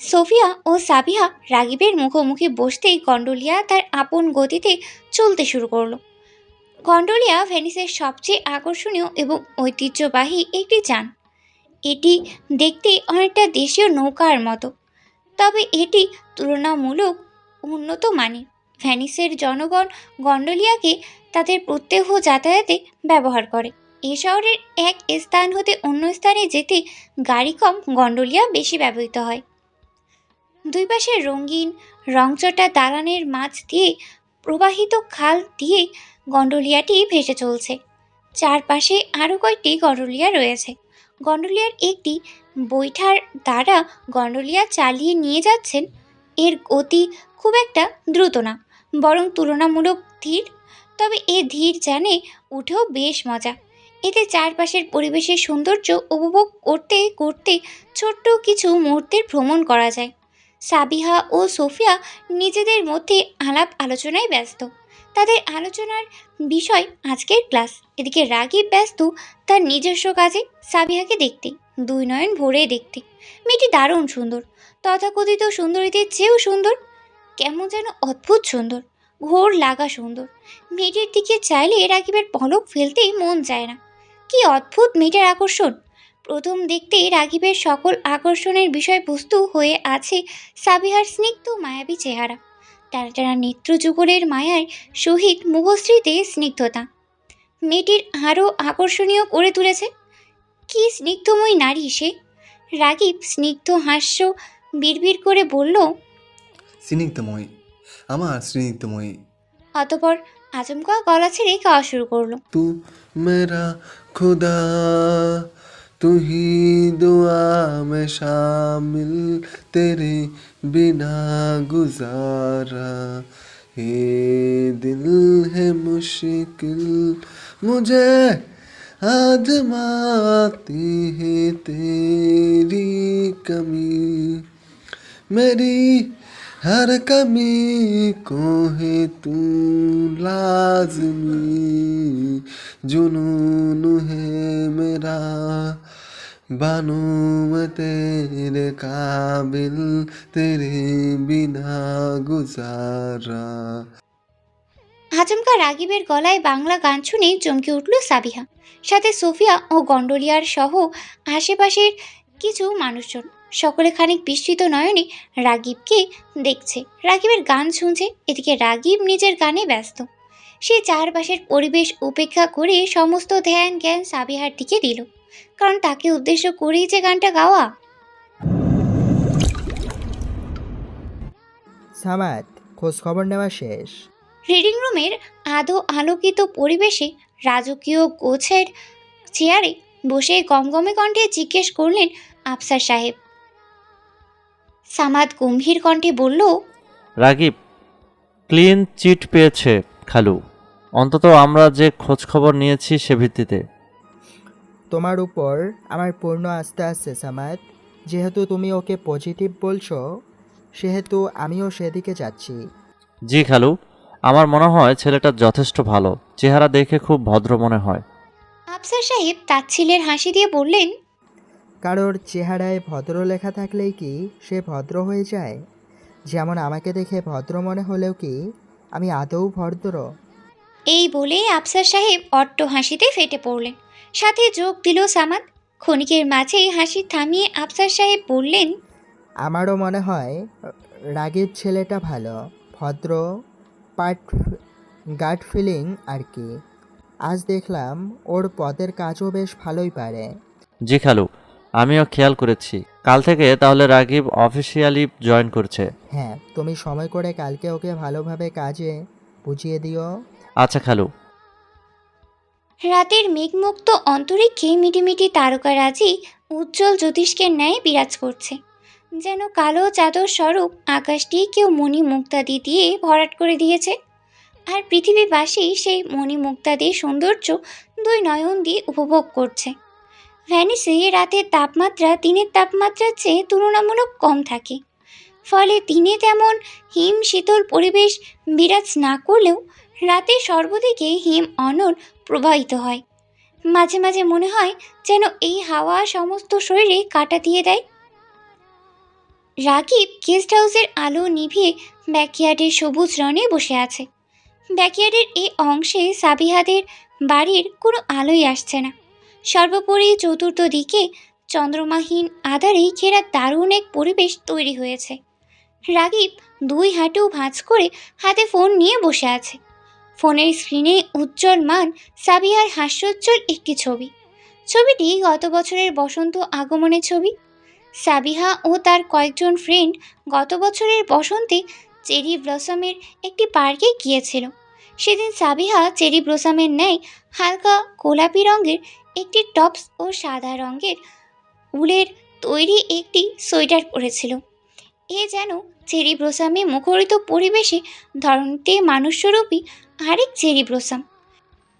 সোফিয়া ও সাবিহা রাগিবের মুখোমুখি বসতেই গন্ডোলিয়া তার আপন গতিতে চলতে শুরু করলো। গন্ডোলিয়া ভেনিসের সবচেয়ে আকর্ষণীয় এবং ঐতিহ্যবাহী একটি যান। এটি দেখতে অনেকটা দেশীয় নৌকার মতো, তবে এটি তুলনামূলক উন্নত মানের। ভেনিসের জনগণ গন্ডোলিয়াকে তাদের প্রত্যহ যাতায়াতে ব্যবহার করে। এই শহরের এক স্থান হতে অন্য স্থানে যেতে গাড়ি কম, গন্ডোলিয়া বেশি ব্যবহৃত হয়। দুই পাশে রঙিন রংচটা দালানের মাঝ দিয়ে প্রবাহিত খাল দিয়ে গন্ডোলিয়াটি ভেসে চলছে। চারপাশে আরও কয়েকটি গন্ডোলিয়া রয়েছে। গন্ডোলিয়ার একটি বৈঠার দ্বারা গন্ডোলিয়া চালিয়ে নিয়ে যাচ্ছেন। এর গতি খুব একটা দ্রুত না, বরং তুলনামূলক ধীর। তবে এ ধীর যানে উঠেও বেশ মজা। এতে চারপাশের পরিবেশের সৌন্দর্য উপভোগ করতে করতে ছোট্ট কিছু মুহূর্তের ভ্রমণ করা যায়। সাবিহা ও সোফিয়া নিজেদের মধ্যে আলাপ আলোচনায় ব্যস্ত। তাদের আলোচনার বিষয় আজকের ক্লাস। এদিকে রাগিব ব্যস্ত তার নিজস্ব কাজে, সাবিহাকে দেখতে দুই নয়ন ভরে দেখতে। মেয়েটি দারুণ সুন্দর, তথাকথিত সুন্দরীদের চেয়েও সুন্দর, কেমন যেন অদ্ভুত সুন্দর, ঘোর লাগা সুন্দর। মেয়েটির দিকে চাইলে রাগিবের পলক ফেলতেই মন চায় না। কি অদ্ভুত মেয়েটার আকর্ষণ! প্রথম দেখতেই রাগিবের সকল আকর্ষণের বিষয়বস্তু হয়ে আছে সাবিহার স্নিগ্ধ মায়াবী চেহারা, টানা টানা নেত্রযুগলের মায়ার সহিত মুখশ্রীতে স্নিগ্ধতা মেয়েটির আরও আকর্ষণীয় করে তুলেছে। কি স্নিগ্ধময়ী নারী সে! রাগিব স্নিগ্ধ হাস্য বিড়বিড় করে বলল, স্নিগ্ধময়ী, আমার স্নিগ্ধময়ী। অতপর আচমকা গলা ছেড়ে গাওয়া শুরু করলো। তু মেরা খুদা, তু হি দুয়া মে শামিল, তেরে বিনা গুজারা, হে দিল হে মুশকিল, মুঝে आजमाती है तेरी कमी, मेरी हर कमी को है तू लाजमी जुनून है मेरा बानू मैं तेरे काबिल तेरे बिना गुजारा। আচমকা রাগিবের গলায় বাংলা গান শুনে চমকে উঠল সাবিহা, সাথে সোফিয়া ও গন্ডোলিয়ার সহ আশেপাশের কিছু মানুষজন। সকলে খানিক বিস্মিত নয়নে রাগিবকে দেখছে, রাগিবের গান শুনছে। এদিকে রাগিব নিজের গানে ব্যস্ত। সে চারপাশের পরিবেশ উপেক্ষা করে সমস্ত ধ্যান জ্ঞান সাবিহার দিকে দিল, কারণ তাকে উদ্দেশ্য করেই যে গানটা গাওয়া। সামাদ, খোঁজ খবর নেওয়া শেষ? রিডিং রুমের আধো আলোকিত পরিবেশে রাজকীয় গোছের চেয়ারে বসে গমগমে কণ্ঠে জিজ্ঞেস করলেন আফসার সাহেব। সামাদ গম্ভীর কণ্ঠে বলল, রাগিব ক্লিন চিট পেয়েছে খালু, অন্তত আমরা যে খোঁজ খবর নিয়েছি সে ভিত্তিতে। তোমার উপর আমার পূর্ণ আস্থা আছে সামাদ। যেহেতু তুমি ওকে পজিটিভ বলছো, সেহেতু আমিও সেদিকে যাচ্ছি। জি খালু, আমার মনে হয় ছেলেটা যথেষ্ট ভালো, চেহারা দেখে খুব ভদ্র মনে হয়। আফসার সাহেব তাচ্ছিলের হাসি দিয়ে বললেন, কারোর চেহারায় ভদ্র লেখা থাকলেই কি সে ভদ্র হয়ে যায়? যেমন আমাকে দেখে ভদ্র মনে হলেও কি আমি আদৌ ভদ্র? এই বলে আফসার সাহেব অট্ট হাসিতে ফেটে পড়লেন। সাথে যোগ দিল সামাদ। ক্ষণিকের মাঝেই হাসি থামিয়ে আফসার সাহেব বললেন, আমারও মনে হয় রাগের ছেলেটা ভালো, ভদ্র, পার্ট গাট ফিলিং আর কি। আজ দেখলাম ওর পদের কাজও বেশ ভালোই পারে। জি খালু, আমিও খেয়াল করেছি। কাল থেকে তাহলে রাগিব অফিসিয়ালি জয়েন করছে। হ্যাঁ, তুমি সময় করে কালকে ওকে ভালোভাবে কাজে বুঝিয়ে দিও। আচ্ছা খালু। রাতের মেঘমুক্ত অন্তরিক্ষে মিটিমিটি তারকারাজি উজ্জ্বল জ্যোতিষ্কের ন্যায় বিরাজ করছে। যেন কালো চাদর স্বরূপ আকাশটি কেউ মণি মুক্তাদি দিয়ে ভরাট করে দিয়েছে। আর পৃথিবীবাসী সেই মণি মুক্তাদির সৌন্দর্য দুই নয়ন দিয়ে উপভোগ করছে। ভ্যানিসে রাতের তাপমাত্রা দিনের তাপমাত্রার চেয়ে তুলনামূলক কম থাকে, ফলে দিনে তেমন হিম শীতল পরিবেশ বিরাজ না করলেও রাতে সর্বদিকে হিম অনল প্রবাহিত হয়। মাঝে মাঝে মনে হয় যেন এই হাওয়া সমস্ত শরীরে কাঁটা দিয়ে দেয়। রাগিব গেস্ট হাউসের আলো নিভিয়ে ব্যাকইয়ার্ডের সবুজ রনে বসে আছে। ব্যাকইয়ার্ডের এই অংশে সাবিহাদের বাড়ির কোনো আলোই আসছে না। সর্বোপরি চতুর্থ দিকে চন্দ্রমাহীন আধারে ঘেরা দারুণ এক পরিবেশ তৈরি হয়েছে। রাগিব দুই হাঁটু ভাঁজ করে হাতে ফোন নিয়ে বসে আছে। ফোনের স্ক্রিনে উজ্জ্বলমান সাবিহার হাস্যোজ্জ্বল একটি ছবি। ছবিটি গত বছরের বসন্ত আগমনের ছবি। সাবিহা ও তার কয়েকজন ফ্রেন্ড গত বছরের বসন্তে চেরি ব্লসমের একটি পার্কে গিয়েছিল। সেদিন সাবিহা চেরি ব্লসমের ন্যায় হালকা গোলাপি রঙের একটি টপস ও সাদা রঙের উলের তৈরি একটি সোয়েটার পরেছিল। এ যেন চেরি ব্লসমে মুখরিত পরিবেশে ধরনতে মানুষস্বরূপী আরেক চেরি ব্লসম।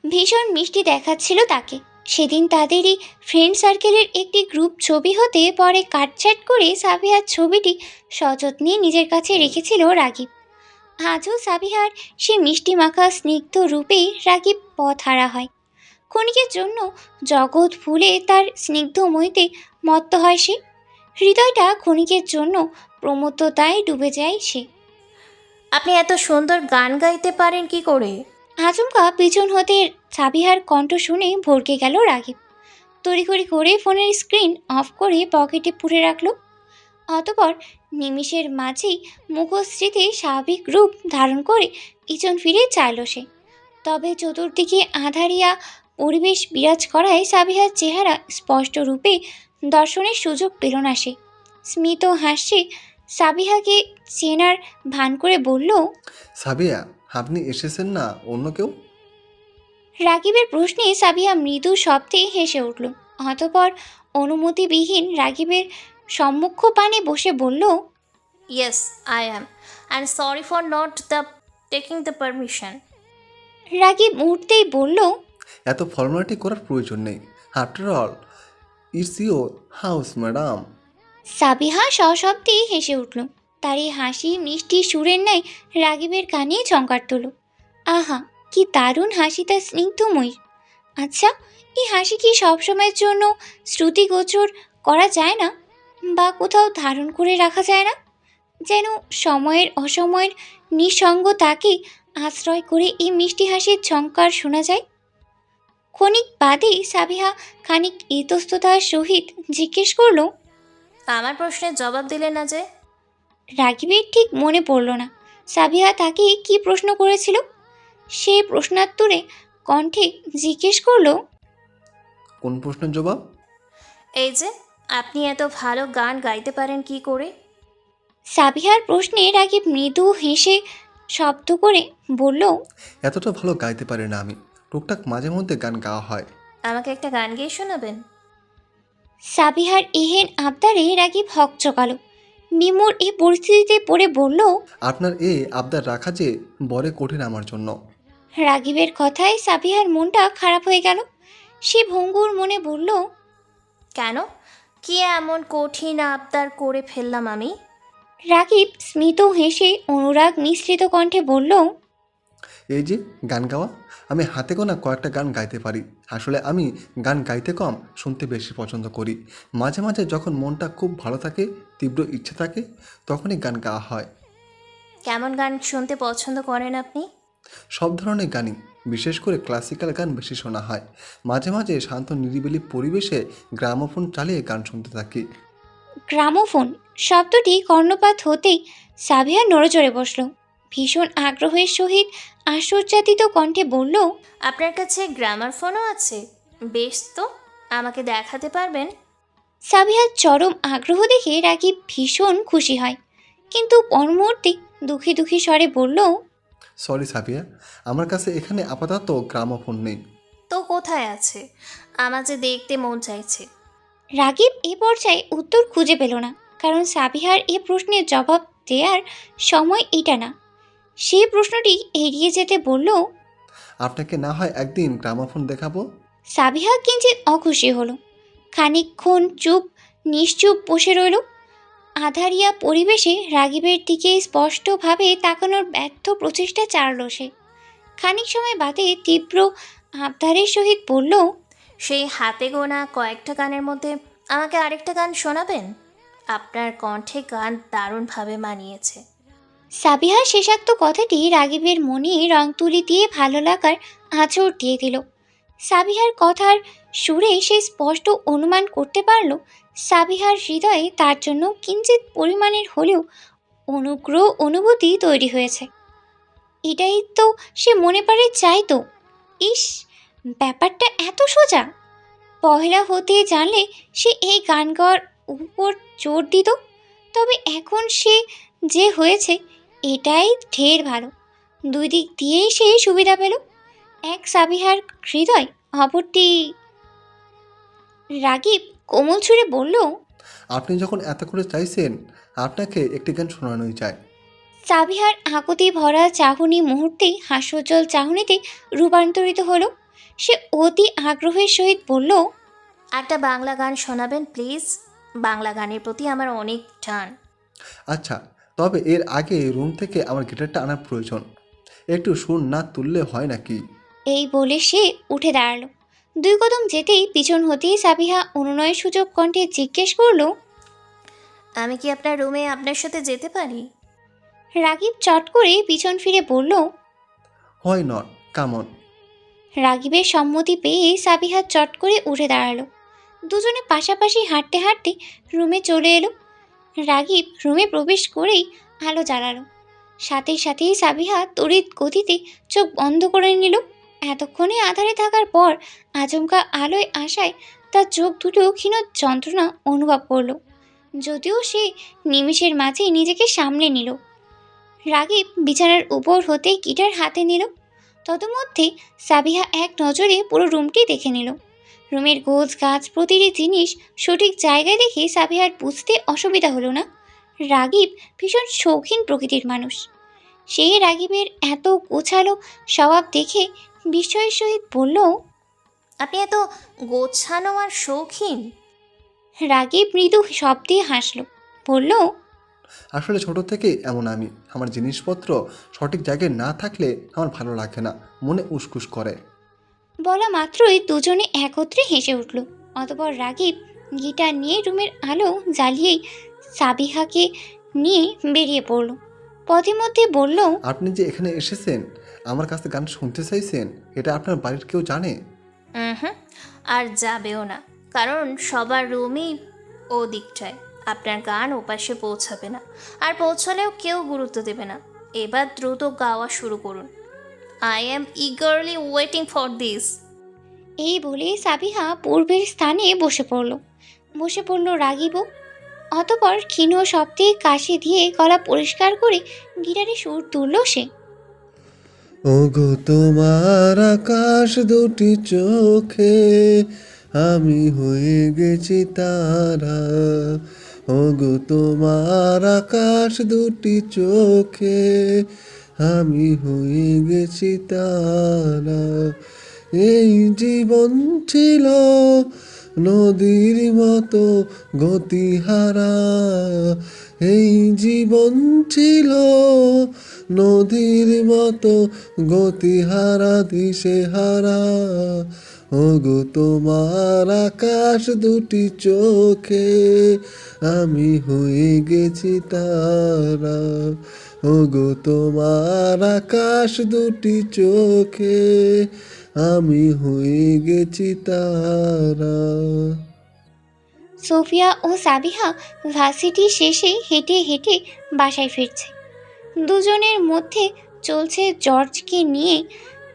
ভীষণ মিষ্টি দেখাচ্ছিল তাকে। সেদিন তাদেরই ফ্রেন্ড সার্কেলের একটি গ্রুপ ছবি হতে পরে কাটছাট করে সাবিহার ছবিটি সযত্নে নিজের কাছে রেখেছিল রাগিব। আজও সাবিহার সে মিষ্টি মাখা স্নিগ্ধ রূপে রাগিব পথহারা হয়। ক্ষণিকের জন্য জগৎ ভুলে তার স্নিগ্ধময়ীতে মত্ত হয় সে। হৃদয়টা ক্ষণিকের জন্য প্রমত্ততায় ডুবে যায় সে। আপনি এত সুন্দর গান গাইতে পারেন কি করে? আচমকা পিছন হতে সাবিহার কণ্ঠ শুনে ভড়কে গেল রাগিব। তড়িঘড়ি করে ফোনের স্ক্রিন অফ করে পকেটে পুরে রাখল। অতপর নিমিষের মাঝেই মুখশ্রীতে স্বাভাবিক রূপ ধারণ করে পিছন ফিরে চাইল সে। তবে চতুর্দিকে আঁধারিয়া পরিবেশ বিরাজ করায় সাবিহার চেহারা স্পষ্ট রূপে দর্শনের সুযোগ পেল না সে। স্মিত হাসি সাবিহাকে চেনার ভান করে বলল, সাবিয়া, আপনি এসেছেন না অন্য কেউ? রাগিবের প্রশ্নে সাবিহা মৃদু শব্দে হেসে উঠল। অতপর অনুমতিবিহীন রাগিবের সম্মুখ পানে বসে বলল, yes, I am, and sorry for not taking the permission. Ragib মুহূর্তেই বলল, এত ফর্মালিটি করার প্রয়োজন নেই। After all it's your house madam. Sabiha সশব্দে হেসে উঠল। তার এই হাসি মিষ্টি সুরের ন্যায় রাগিবের কানে চমকার তোল। আহা, কি দারুণ হাসি তার স্নিগ্ধময়ী। আচ্ছা, এই হাসি কি সবসময়ের জন্য শ্রুতিগোচর করা যায় না, বা কোথাও ধারণ করে রাখা যায় না? যেন সময়ের অসময়ের নিঃসঙ্গ তাকে আশ্রয় করে এই মিষ্টি হাসির ঝঙ্কার শোনা যায়। ক্ষণিক বাদে সাবিহা খানিক ইতস্ততার সহিত জিজ্ঞেস করলো, আমার প্রশ্নের জবাব দিলে না যে? রাগিবের ঠিক মনে পড়ল না সাবিহা তাকে কি প্রশ্ন করেছিল। সে প্রশ্নাত্তরে কণ্ঠে জিজ্ঞেস করলো, কোন প্রশ্নের জবাব? এই যে, আপনি এত ভালো গান গাইতে পারেন কি করে? সাবিহার প্রশ্নে রাগিব মৃদু হেসে শব্দ করে বলল, এতটা ভালো গাইতে পারি না আমি, টুকটাক মাঝে মধ্যে গান গাওয়া হয়। আমাকে একটা গান গেয়ে শোনাবেন? সাবিহার এহেন আবদারে রাগিব হক চকালো। বিমূর এই পরিস্থিতিতে পড়ে বলল, আপনার এ আবদার রাখা যে বড় কঠিন আমার জন্য। রাগিবের কথায় সাবিহার মনটা খারাপ হয়ে গেল। সে ভঙ্গুর মনে বলল, কেন? কি এমন কঠিন আবদার করে ফেললাম আমি? রাগিব স্মিত হেসে অনুরাগ মিশ্রিত কণ্ঠে বলল, এই যে গান গাওয়া, আমি হাতে গোনা কয়েকটা গান গাইতে পারি। আসলে আমি গান গাইতে কম, শুনতে বেশি পছন্দ করি। মাঝে মাঝে যখন মনটা খুব ভালো থাকে, তীব্র ইচ্ছে থাকে, তখনই গান গাওয়া হয়। কেমন গান শুনতে পছন্দ করেন আপনি? সব ধরনের গানই, বিশেষ করে ক্লাসিক্যাল গান বেশি শোনা হয়। মাঝে মাঝে শান্ত নিরিবিলি পরিবেশে গ্রামোফোন চালিয়ে গান শুনতে থাকি। গ্রামোফোন শব্দটি কর্ণপাত হতেই সাবিহা নড়েচড়ে বসল। ভীষণ আগ্রহের সহিত আশ্চর্যাতীত কণ্ঠে বলল, আপনার কাছে গ্রামারফোনও আছে? বেশ তো, আমাকে দেখাতে পারবেন? সাবিহার চরম আগ্রহ দেখে রাগিব ভীষণ খুশি হয়, কিন্তু পরমুহূর্তে দুঃখী দুঃখী স্বরে বলল, সরি সাবিয়া, আমার কাছে এখানে আপাতত গ্রামোফোন নেই। তো কোথায় আছে? আমার যে দেখতে মন চাইছে। রাগিব এ পর্যায়ে উত্তর খুঁজে পেল না, কারণ সাবিহার এ প্রশ্নের জবাব দেওয়ার সময় এটা না। সে প্রশ্নটি এড়িয়ে যেতে বলল, আপনাকে না হয় একদিন গ্রামোফোন দেখাবো। সাবিহা কিঞ্চিত অখুশি হলো। খানিকক্ষণ নিশ্চুপ বসে রইল। আধারিয়া পরিবেশে রাগিবের দিকে স্পষ্টভাবে তাকানোর ব্যর্থ প্রচেষ্টা চালালো সে। খানিক সময় বাদে তীব্র আবদারের সহিত বলল, সেই হাতে গোনা কয়েকটা গানের মধ্যে আমাকে আরেকটা গান শোনাবেন? আপনার কণ্ঠে গান দারুণভাবে মানিয়েছে। সাবিহার শেষাক্ত কথাটি রাগিবের মনে রং তুলি দিয়ে ভালো লাগার আঁচড় দিয়ে দিল। সাবিহার কথার সুরে সে স্পষ্ট অনুমান করতে পারল সাবিহার হৃদয়ে তার জন্য কিঞ্চিত পরিমাণের হলেও অনুগ্রহ অনুভূতি তৈরি হয়েছে। এটাই তো সে মনে পারে চাইতো। ইস, ব্যাপারটা এত সোজা! পহেলা হতে জানলে সে এই গান গাওয়ার উপর জোর দিত। তবে এখন সে যে হয়েছে, এটাই ঢের ভালো। দুই দিক দিয়েই সে সুবিধা পেল। এক সাবিহার হৃদয়, অপরটি। রাগিব কোমল ছুঁড়ে বলল, আপনি যখন এত করে চাইছেন, আপনাকে একটি গান শোনানোই যায়। সাবিহার আকুতি ভরা চাহনি মুহূর্তেই হাস্যোজ্জ্বল চাহনিতে রূপান্তরিত হলো। সে অতি আগ্রহের সহিত বলল, একটা বাংলা গান শোনাবেন প্লিজ? বাংলা গানের প্রতি আমার অনেক টান। আচ্ছা, তবে এর আগে রুম থেকে আমার গিটারটা আনার প্রয়োজন। একটু সুর না তুললে হয় নাকি? এই বলে সে উঠে দাঁড়ালো। দুই কদম যেতেই পিছন হতেই সাবিহা অনুনয় সূচক কণ্ঠে জিজ্ঞেস করল, আমি কি আপনার রুমে আপনার সাথে যেতে পারি? রাগিব চট করে পিছন ফিরে বলল, হয় নট, কামন। রাগিবের সম্মতি পেয়ে সাবিহা চট করে উঠে দাঁড়ালো। দুজনে পাশাপাশি হাঁটতে হাঁটতে রুমে চলে এলো। রাগিব রুমে প্রবেশ করেই আলো জ্বালালো। সাথে সাথেই সাবিহা তড়িৎ গতিতে চোখ বন্ধ করে নিল। এতক্ষণে আধারে থাকার পর আচমকা আলোয় আসায় তার চোখ দুটো ক্ষীণ যন্ত্রণা অনুভব করলো, যদিও সে নিমেষের মাঝেই নিজেকে সামলে নিল। রাগিব বিছানার উপর হতে গিটার হাতে নিল। তদমধ্যে সাবিহা এক নজরে পুরো রুমটি দেখে নিল। রুমের গোছ গাছ প্রতিটি জিনিস সঠিক জায়গায় দেখে সাবিহার বুঝতে অসুবিধা হলো না রাগিব ভীষণ শৌখিন প্রকৃতির মানুষ। সেই রাগিবের এত গোছালো স্বভাব দেখে বিস্ময়ের সহিত বলল, আপনি এত গোছানো আর শৌখিন? রাগিব মৃদু শব্দে হাসল, বলল, আসলে ছোট থেকে এমন আমি, আমার জিনিসপত্র সঠিক জায়গায় না থাকলে আমার ভালো লাগে না, মনে উসকুস করে। বলা মাত্রই দুজনে একত্রে হেসে উঠল। অতপর রাগিব গিটার নিয়ে রুমের আলো জ্বালিয়েই সাবিহাকে নিয়ে বেরিয়ে পড়ল। পথে মধ্যে বলল, আপনি যে এখানে এসেছেন, আমার কাছে গান শুনতে চাইছেন, এটা আপনার বাড়ির কেউ জানে? হুম, আর যাবেও না, কারণ সবার রুমই ও দিকটায়। আপনার গান ওপাশে পৌঁছাবে না, আর পৌঁছলেও কেউ গুরুত্ব দেবে না। এবার দ্রুত গাওয়া শুরু করুন। I am eagerly waiting for this. এই বলে সাবিহা পূর্বের স্থানে বসে পড়ল রাগিবও। অতপর ক্ষীণ শব্দে কাশি দিয়ে গলা পরিষ্কার করে গিটারে সুর তুলল সে। ওগো তোমার আকাশ দুটি চোখে আমি হয়ে গেছি তারা, ওগো তোমার আকাশ দুটি চোখে আমি হয়ে গেছি তারা। এই জীবন ছিল নদীর মতো গতিহারা, এই জীবন ছিল নদীর মতো গতিহারা দিশেহারা, ওগো তোমার আকাশ দুটি চোখে আমি হয়ে গেছি তারা, ওগো তোমার আকাশ দুটি চোখে আমি হয়ে গেছি তারা। সোফিয়া ও সাবিহা ভার্সিটি শেষে হেঁটে হেঁটে বাসায় ফিরছে। দুজনের মধ্যে চলছে জর্জকে নিয়ে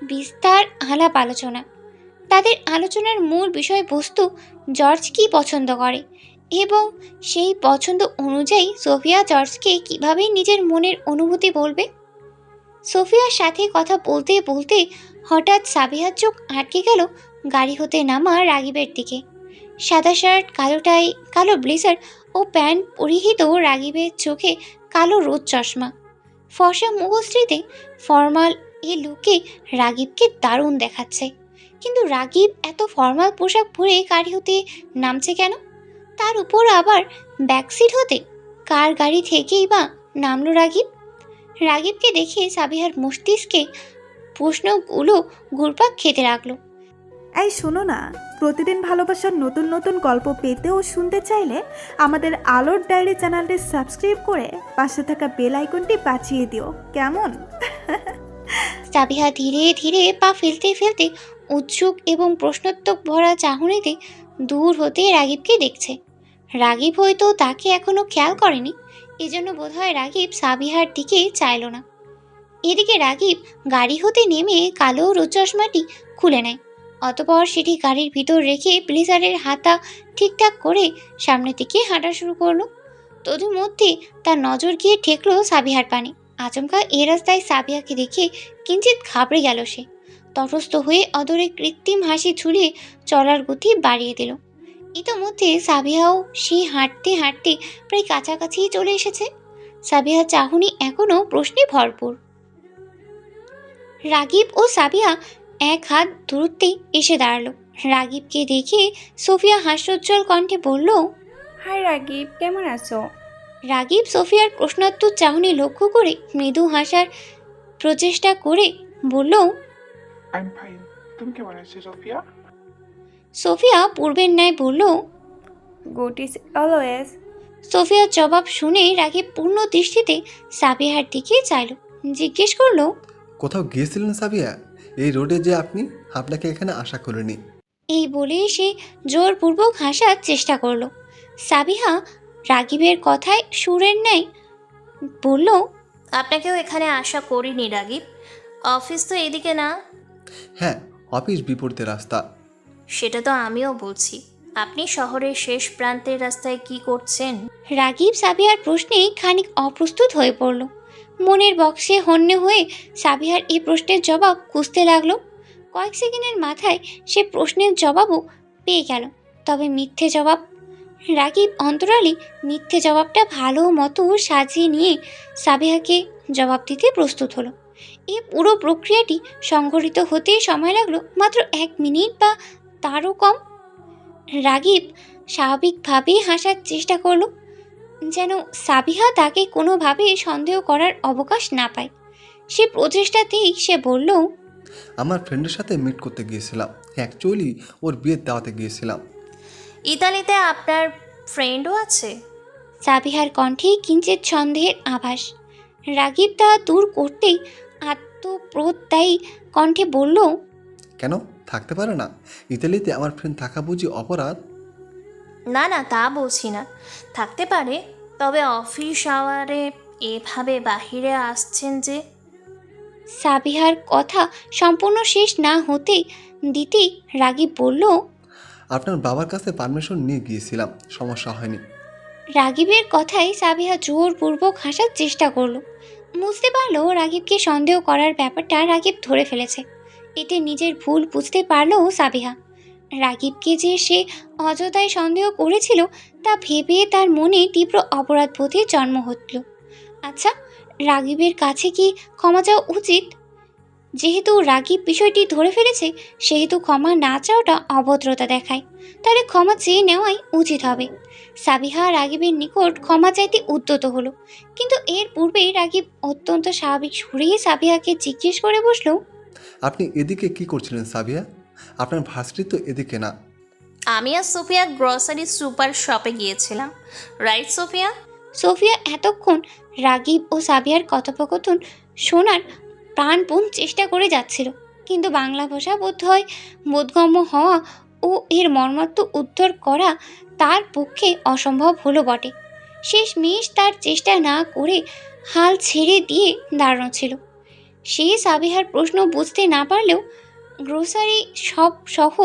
বিস্তার আলাপ আলোচনা। তাদের আলোচনার মূল বিষয়বস্তু জর্জ কী পছন্দ করে এবং সেই পছন্দ অনুযায়ী সোফিয়া জর্জকে কিভাবে নিজের মনের অনুভূতি বলবে। সোফিয়ার সাথে কথা বলতে বলতে হঠাৎ সাবিহার চোখ আটকে গেল গাড়ি হতে নামা রাগিবের দিকে। সাদা শার্ট, কালো টাই, কালো ব্লেজার ও প্যান্ট পরিহিত রাগিবের চোখে কালো রোদ চশমা, ফর্সা মুখশ্রীতে ফর্মাল এ লুকে রাগিবকে দারুণ দেখাচ্ছে। কিন্তু রাগিব এত ফর্মাল পোশাক পরে গাড়ি হতে নামছে কেন? তার উপর আবার ব্যাকসিট হতে কার গাড়ি থেকেই বা নামলো রাগিব? রাগিবকে দেখে সাবিহার মস্তিষ্কে প্রশ্নগুলো ঘুরপাক খেতে লাগলো। এই শোনো না, প্রতিদিন ভালোবাসার নতুন নতুন গল্প পেতে ও শুনতে চাইলে আমাদের আলোর ডায়েরি চ্যানেলটি সাবস্ক্রাইব করে পাশে থাকা বেল আইকনটি বাজিয়ে দিও, কেমন? সাবিহা ধীরে ধীরে পা ফেলতে ফেলতে উৎসুক এবং প্রশ্নোত্তক ভরা চাহনিতে দূর হতে রাগিবকে দেখছে। রাগিব হয়তো তাকে এখনো খেয়াল করেনি, এজন্য বোধহয় রাগিব সাবিহার দিকে চাইল না। এদিকে রাগিব গাড়ি হতে নেমে কালো রোদ চশমাটি খুলে নেয়। অতপর সেটি গাড়ির ভিতর রেখে ব্লেজারের হাতা ঠিকঠাক করে সামনের দিকে হাঁটা শুরু করলো। তদুর মধ্যে তার নজর গিয়ে ঠেকলো সাবিহার পানে। আচমকা এ রাস্তায় সাবিহাকে দেখে কিঞ্চিত ঘাবড়ে গেল সে। তটস্থ হয়ে অদরে কৃত্রিম হাসি ঝুলিয়ে চলার গতি বাড়িয়ে দিল। ইতোমধ্যে সাবিহাও সে হাঁটতে হাঁটতে প্রায় কাছাকাছি চলে এসেছে। সাবিহার চাহনি এখনও প্রশ্নে ভরপুর। রাগিব ও সাবিহা এক হাত দূরত্বে এসে দাঁড়ালো। রাগিবকে দেখে সোফিয়া হাস্যোজ্জ্বল কণ্ঠে বলল, হাই রাগিব, কেমন আছো? রাগিব সোফিয়ার প্রশ্নোত্তর চাহনি লক্ষ্য করে মৃদু হাসার প্রচেষ্টা করে বলল, আই এম ফাইন। তুমি কেমন আছো সোফিয়া? সোফিয়া পূর্বের ন্যায় বলল। Good is always. সোফিয়ার জবাব শুনে রাগিব পূর্ণ দৃষ্টিতে সাবিহার দিকে চাইল। জিজ্ঞেস করলো, কোথাও গিয়েছিলেন সাবিয়া? এই রোডে যে আপনি, আপনাকে এখানে আশা করিনি। এই বলে সে জোরপূর্বক হাসার চেষ্টা করলো। সাবিহা রাগিবের কথায় সুরের ন্যায় বলল, আপনাকেও এখানে আশা করিনি রাগিব। অফিস তো এদিকে না। হ্যাঁ, অফিস বিপরীতে রাস্তা। সেটা তো আমিও বলছি, আপনি শহরের শেষ প্রান্তের রাস্তায় কি করছেন? রাগিব সাবিহার প্রশ্নে খানিক অপ্রস্তুত হয়ে পড়ল। মনের বক্সে হন্যে হয়ে সাবিহার এই প্রশ্নের জবাব খুঁজতে লাগলো। কয়েক সেকেন্ডের মাথায় সে প্রশ্নের জবাবও পেয়ে গেল, তবে মিথ্যে জবাব। রাগিব অন্তরালে মিথ্যে জবাবটা ভালো মতো সাজিয়ে নিয়ে সাবিহাকে জবাব দিতে প্রস্তুত হলো। এই পুরো প্রক্রিয়াটি সংঘটিত হতে সময় লাগলো মাত্র 1 মিনিট বা তারও কম। রাগিব স্বাভাবিকভাবেই হাসার চেষ্টা করলো। যেন সাবিহা তাকে কোনোভাবে সন্দেহ করার অবকাশ না পায়। সে প্রচেষ্টাতেই সে বলল, আমার ফ্রেন্ডের সাথে মিট করতে গিয়েছিলাম, অ্যাকচুয়ালি ওর বিয়ের দাওয়াতে গিয়েছিলাম। ইতালিতে আপনার ফ্রেন্ডও আছে? সাবিহার কণ্ঠে কিঞ্চিত সন্দেহের আভাস। রাগিব তা দূর করতেই আত্মপ্রত্যয়ী কণ্ঠে বলল, কেন থাকতে পারে না? ইতালিতে আমার ফ্রেন্ড থাকা বুঝি অপরাধ? না না, তা বলছি না, থাকতে পারে, তবে অফিস আওয়ারে এভাবে বাহিরে আসছেন যে। সাবিহার কথা সম্পূর্ণ শেষ না হতে দিতেই রাগিব বলল, আপনার বাবার কাছে পারমিশন নিয়ে গিয়েছিলাম, সমস্যা হয়নি। রাগিবের কথায় সাবিহা জোরপূর্বক হাসার চেষ্টা করলো। বুঝতে পারলো রাগিবকে সন্দেহ করার ব্যাপারটা রাগিব ধরে ফেলেছে। এতে নিজের ভুল বুঝতে পারলো সাবিহা। রাগিবকে যে সে অযথায় সন্দেহ করেছিল তা ভেবে তার মনে তীব্র অপরাধবোধের জন্ম হতল। আচ্ছা, রাগিবের কাছে কি ক্ষমা চাওয়া উচিত? যেহেতু রাগিব বিষয়টি ধরে ফেলেছে, সেহেতু ক্ষমা না চাওয়াটা অভদ্রতা দেখায়। তাহলে ক্ষমা চেয়ে নেওয়াই উচিত হবে। সাবিহা রাগিবের নিকট ক্ষমা চাইতে উদ্যত হলো, কিন্তু এর পূর্বে রাগিব অত্যন্ত স্বাভাবিক সুরেই সাবিহাকে জিজ্ঞেস করে বসলো, আপনি এদিকে কি করছিলেন সাবিয়া? আপনার ভার্সিটি তো এদিকে না। আমি আর সোফিয়া গ্রসারি সুপার শপে গিয়েছিলাম, রাইট সোফিয়া? সোফিয়া এতক্ষণ রাগিব ও সাবিয়ার কথোপকথন শোনার প্রাণপণ চেষ্টা করে যাচ্ছিল, কিন্তু বাংলা ভাষা বোধগম্য হওয়া ও এর মর্মার্থ উত্তর করা তার পক্ষে অসম্ভব হলো বটে। শেষমেশ তার চেষ্টা না করে হাল ছেড়ে দিয়ে দাঁড়ানো ছিল। সে সাবিহার প্রশ্ন বুঝতে না পারলেও গ্রোসারি শপ সহ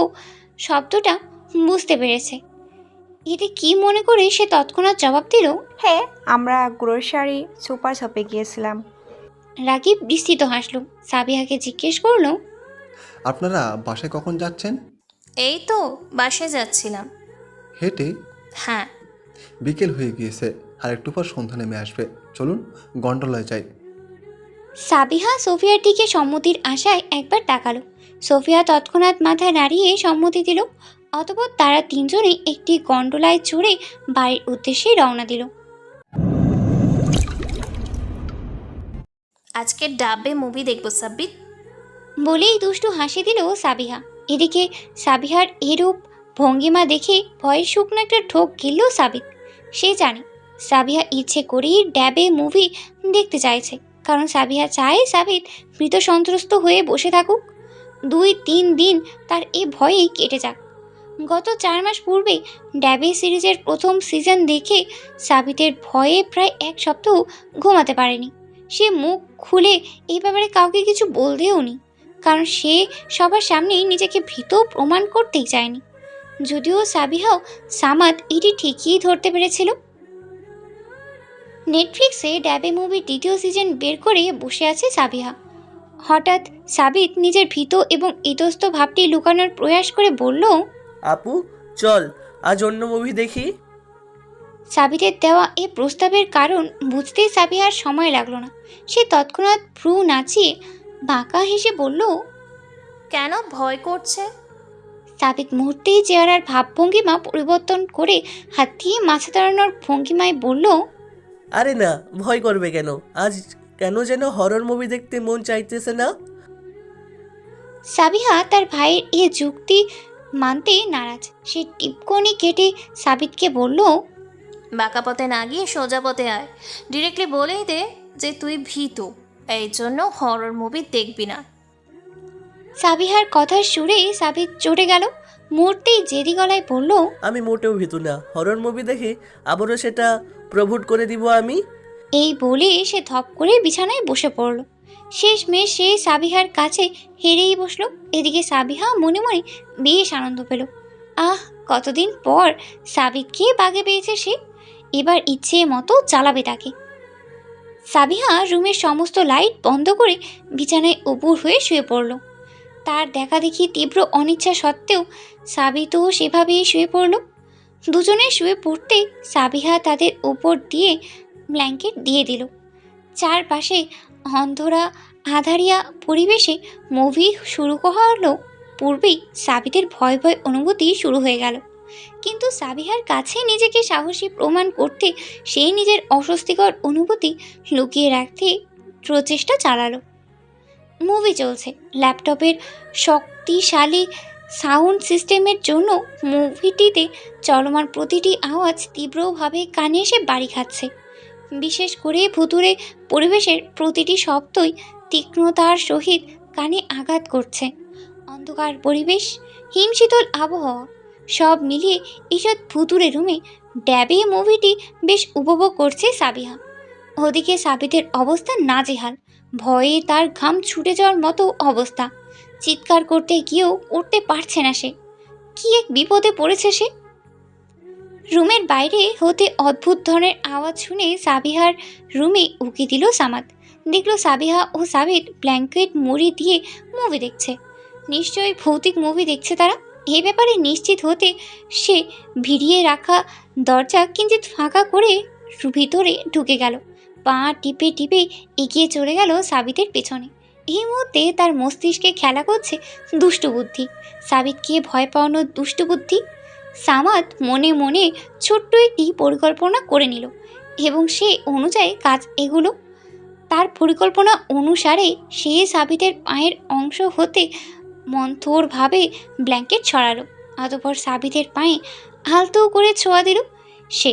শব্দটা বুঝতে পেরেছে। এতে কি মনে করে সে তৎক্ষণাৎ জবাব দিল, হ্যাঁ, আমরা গ্রোসারি সুপার শপে গিয়েছিলাম। রাগিব বিস্মিত হাসল। সাবিহাকে জিজ্ঞেস করলো, আপনারা বাসায় কখন যাচ্ছেন? এই তো বাসায় যাচ্ছিলাম। হেঁটে? হ্যাঁ। বিকেল হয়ে গিয়েছে, আর একটু পর সন্ধ্যা নেমে আসবে, চলুন গন্ডোলায় যাই। সাবিহা সোফিয়ার দিকে সম্মতির আশায় একবার তাকালো। সোফিয়া তৎক্ষণাৎ মাথা নাড়িয়ে সম্মতি দিল। অতঃপর তারা তিনজনেই একটি গন্ডোলায় চড়ে বাড়ির উদ্দেশ্যে রওনা দিল। আজকে ডাবে মুভি দেখবো সাব্বির, বলেই দুষ্টু হাসি দিল সাবিহা। এদিকে সাবিহার এরূপ ভঙ্গিমা দেখে ভয়ে শুকনো একটা ঠোক গিলল সাবিত। সে জানে সাবিহা ইচ্ছে করেই ড্যাবে মুভি দেখতে চাইছে, কারণ সাবিহা চায় সাবিত মৃত সন্ত্রস্ত হয়ে বসে থাকুক। 2-3 দিন তার এ ভয়েই কেটে যাক। গত 4 মাস পূর্বে ড্যাবে সিরিজের প্রথম সিজন দেখে সাবিতের ভয়ে প্রায় 1 সপ্তাহ ঘুমাতে পারেনি। সে মুখ খুলে এই ব্যাপারে কাউকে কিছু বলতেও নি, কারণ সে সবার সামনেই নিজেকে ভীত প্রমাণ করতেই চায়নি। যদিও সাবিহাও সামাদ এটি ঠিকই ধরতে পেরেছিল। নেটফ্লিক্সে ড্যাবে মুভির 2য় সিজন বের করে বসে আছে সাবিহা। হঠাৎ সাবিত নিজের ভীত এবং ইতস্ত ভাবটি লুকানোর প্রয়াস করে বলল, আপু চল আজ অন্য মুভি দেখি। সাবিতের দেওয়া এ প্রস্তাবের কারণ বুঝতেই সাবিহার সময় লাগলো না। সে তৎক্ষণাৎ ভ্রু নাচিয়ে বাঁকা হেসে বলল, কেন ভয় করছে? সাবিত মুহূর্তেই চেহারার ভাবভঙ্গিমা পরিবর্তন করে হাত দিয়ে মাথা দাঁড়ানোর ভঙ্গিমায় বলল, আরে না, ভয় করবে কেন? আজ কেন যেন হরর মুভি দেখতে মন চাইতেছে না। সাবিহা তার ভাইয়ের এ যুক্তি মানতে নারাজ। সে টিপকনি কেটে সাবিতকে বলল, বাঁকা পথে না গিয়ে সোজা পথে আয়, ডিরেক্টলি বলেই দে যে তুই ভীত, এই জন্য হরর মুভি দেখবি না। সাবিহার কথার সুরে সাবিত চড়ে গেল। মুহূর্তেই জেদি গলায় বলল, আমি মোটেও ভীতু না, হরর মুভি দেখে আবারও সেটা প্রভুট করে দিব আমি। এই বলে সে ধপ করে বিছানায় বসে পড়ল। শেষমেশ সে সাবিহার কাছে হেরেই বসলো। এদিকে সাবিহা মনে মনে বেশ আনন্দ পেল। কতদিন পর সাবিতকে বাগে পেয়েছে সে, এবার ইচ্ছে মতো চালাবে তাকে। সাবিহা রুমের সমস্ত লাইট বন্ধ করে বিছানায় উপুর হয়ে শুয়ে পড়ল। তার দেখা দেখি তীব্র অনিচ্ছা সত্ত্বেও সাবিতও সেভাবেই শুয়ে পড়ল। দুজনে শুয়ে পড়তে সাবিহা তাদের উপর দিয়ে ব্ল্যাঙ্কেট দিয়ে দিল। চারপাশে অন্ধরা আধারিয়া পরিবেশে মুভি শুরু হলো পূর্বেই সাবিতের ভয় ভয় অনুভূতি শুরু হয়ে গেল। কিন্তু সাবিহার কাছে নিজেকে সাহসী প্রমাণ করতে সে নিজের অস্বস্তিকর অনুভূতি লুকিয়ে রাখতে প্রচেষ্টা চালালো। মুভি চলছে। ল্যাপটপের শক্তিশালী সাউন্ড সিস্টেমের জন্য মুভিটিতে চলমান প্রতিটি আওয়াজ তীব্রভাবে কানে এসে বাড়ি খাচ্ছে। বিশেষ করে ভুতুড়ে পরিবেশের প্রতিটি শব্দই তীক্ষ্ণতার সহিত কানে আঘাত করছে। অন্ধকার পরিবেশ, হিমশীতল আবহাওয়া সব মিলিয়ে ঈষৎ ভুতুড়ে রুমে ড্যাবে মুভিটি বেশ উপভোগ করছে সাবিহা। ওদিকে সাবিতের অবস্থা নাজেহাল, ভয়ে তার ঘাম ছুটে যাওয়ার মতো অবস্থা। চিৎকার করতে গিয়েও উঠতে পারছে না সে। কি এক বিপদে পড়েছে সে। রুমের বাইরে হতে অদ্ভুত ধরনের আওয়াজ শুনে সাবিহার রুমে উকি দিল সামাদ। দেখল সাবিহা ও সাবিত ব্ল্যাঙ্কেট মুড়ি দিয়ে মুভি দেখছে। নিশ্চয়ই ভৌতিক মুভি দেখছে তারা। এই ব্যাপারে নিশ্চিত হতে সে ভিড়িয়ে রাখা দরজা কিঞ্চিত ফাঁকা করে ভিতরে ঢুকে গেল। পা টিপে টিপে এগিয়ে চলে গেল সাবিতের পেছনে। এই মুহূর্তে তার মস্তিষ্কে খেলা করছে দুষ্টু বুদ্ধি। সাবিতকে ভয় পাওয়ানোর দুষ্টু বুদ্ধি। সামাদ মনে মনে ছোট্ট একটি পরিকল্পনা করে নিল এবং সে অনুযায়ী কাজ এগুলো। তার পরিকল্পনা অনুসারে সে সাবিতের পায়ের অংশ হতে মন্থরভাবে ব্ল্যাঙ্কেট ছড়ালো। অতঃপর সাবিতের পায়ে আলতো করে ছোঁয়া দিল সে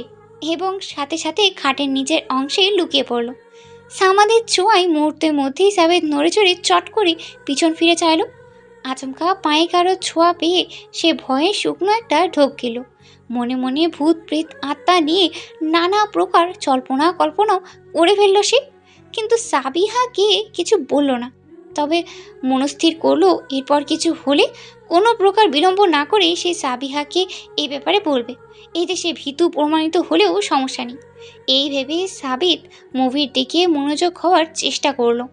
এবং সাথে সাথে খাটের নিচের অংশে লুকিয়ে পড়ল। সামাদের ছোঁয়ায় মুহূর্তের মধ্যেই সাবিত নড়ে চড়ে চট করে পিছন ফিরে চাইল। আচমকা পায়ে কারো ছোঁয়া পেয়ে সে ভয়ে শুকনো একটা ঢোক গেল। মনে মনে ভূত প্রেত আত্মা নিয়ে নানা প্রকার জল্পনা কল্পনাও করে ফেলল সে। কিন্তু সাবিহাকে কিছু বলল না, তবে মনস্থির করলো এরপর কিছু হলে কোনো প্রকার বিলম্ব না করে সে সাবিহাকে এই ব্যাপারে বলবে। এতে সে ভীতু প্রমাণিত হলেও সমস্যা নেই। এই ভেবে সাবিত মুভির দিকে মনোযোগ হওয়ার চেষ্টা করলো।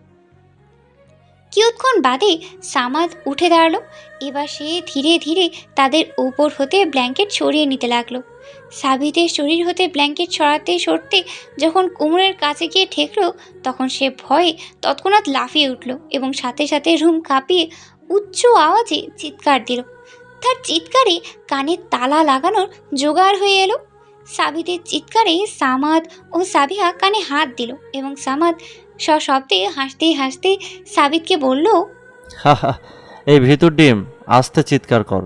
কিয়ৎক্ষণ বাদে সামাদ উঠে দাঁড়ালো। এবার সে ধীরে ধীরে তাদের উপর হতে ব্ল্যাঙ্কেট সরিয়ে নিতে লাগলো। সাবিতের শরীর হতে ব্ল্যাঙ্কেট সরতে যখন কোমরের কাছে গিয়ে ঠেকলো, তখন সে ভয়ে তৎক্ষণাৎ লাফিয়ে উঠল এবং সাথে সাথে রুম কাঁপিয়ে উচ্চ আওয়াজে চিৎকার দিল। তার চিৎকারে কানে তালা লাগানোর জোগাড় হয়ে এলো। সাবিতের চিৎকারে সামাদ ও সাবিহা কানে হাত দিল এবং সামাদ সশব্দে হাসতে হাসতে সাবিতকে বলল, হাহা, এই ভিতর ডিম আস্তে চিৎকার কর।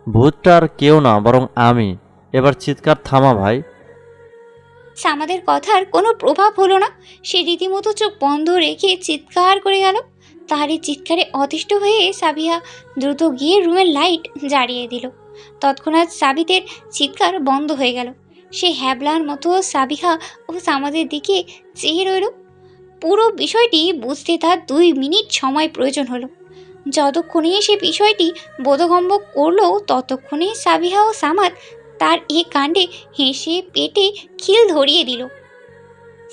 ভূতটা আর কেউ না, বরং আমি। এবার চিৎকার থামা ভাই। সামাদের কথার কোনো প্রভাব হলো না। সে রীতিমতো চোখ বন্ধ রেখে চিৎকার করে গেল। তার এই চিৎকারে অতিষ্ঠ হয়ে সাবিহা দ্রুত গিয়ে রুমের লাইট জ্বালিয়ে দিল। তৎক্ষণাৎ সাবিতের চিৎকার বন্ধ হয়ে গেল। সে হ্যাবলার মতো সাবিহা ও সামাদের দিকে চেয়ে রইল। পুরো বিষয়টি বুঝতে তার 2 মিনিট সময় প্রয়োজন হলো। যতক্ষণে সে বিষয়টি বোধগম্য করলো, ততক্ষণে সাবিহা ও সামাদ তার এ কাণ্ডে হেসে পেটে খিল ধরিয়ে দিল।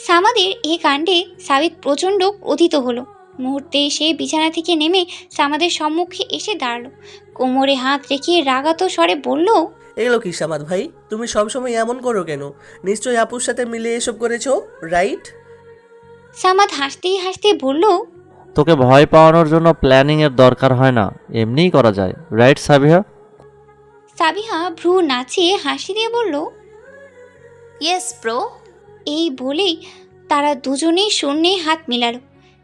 সামাদের এ কাণ্ডে সাবিত প্রচণ্ড ক্রোধিত হলো। মুহূর্তে সে বিছানা থেকে নেমে সামাদের সম্মুখে এসে দাঁড়ালো। কোমরে হাত রেখে রাগাতো স্বরে বলল, এগুলো কি সামাদ ভাই? তুমি সবসময় এমন করো কেন? নিশ্চয়ই আপুর সাথে মিলে এসব করেছো, রাইট? সামাদ হাসতে হাসতে বলল, তোকে ভয় পাওয়ানোর জন্য প্ল্যানিংয়ের দরকার হয় না, এমনিই করা যায়, রাইট সাবিহা? সাবিহা ভ্রু নাচিয়ে হাসি দিয়ে বলল, ইয়েস ব্রো। এই বলেই তারা দুজনেই শূন্যে হাত মিলালো।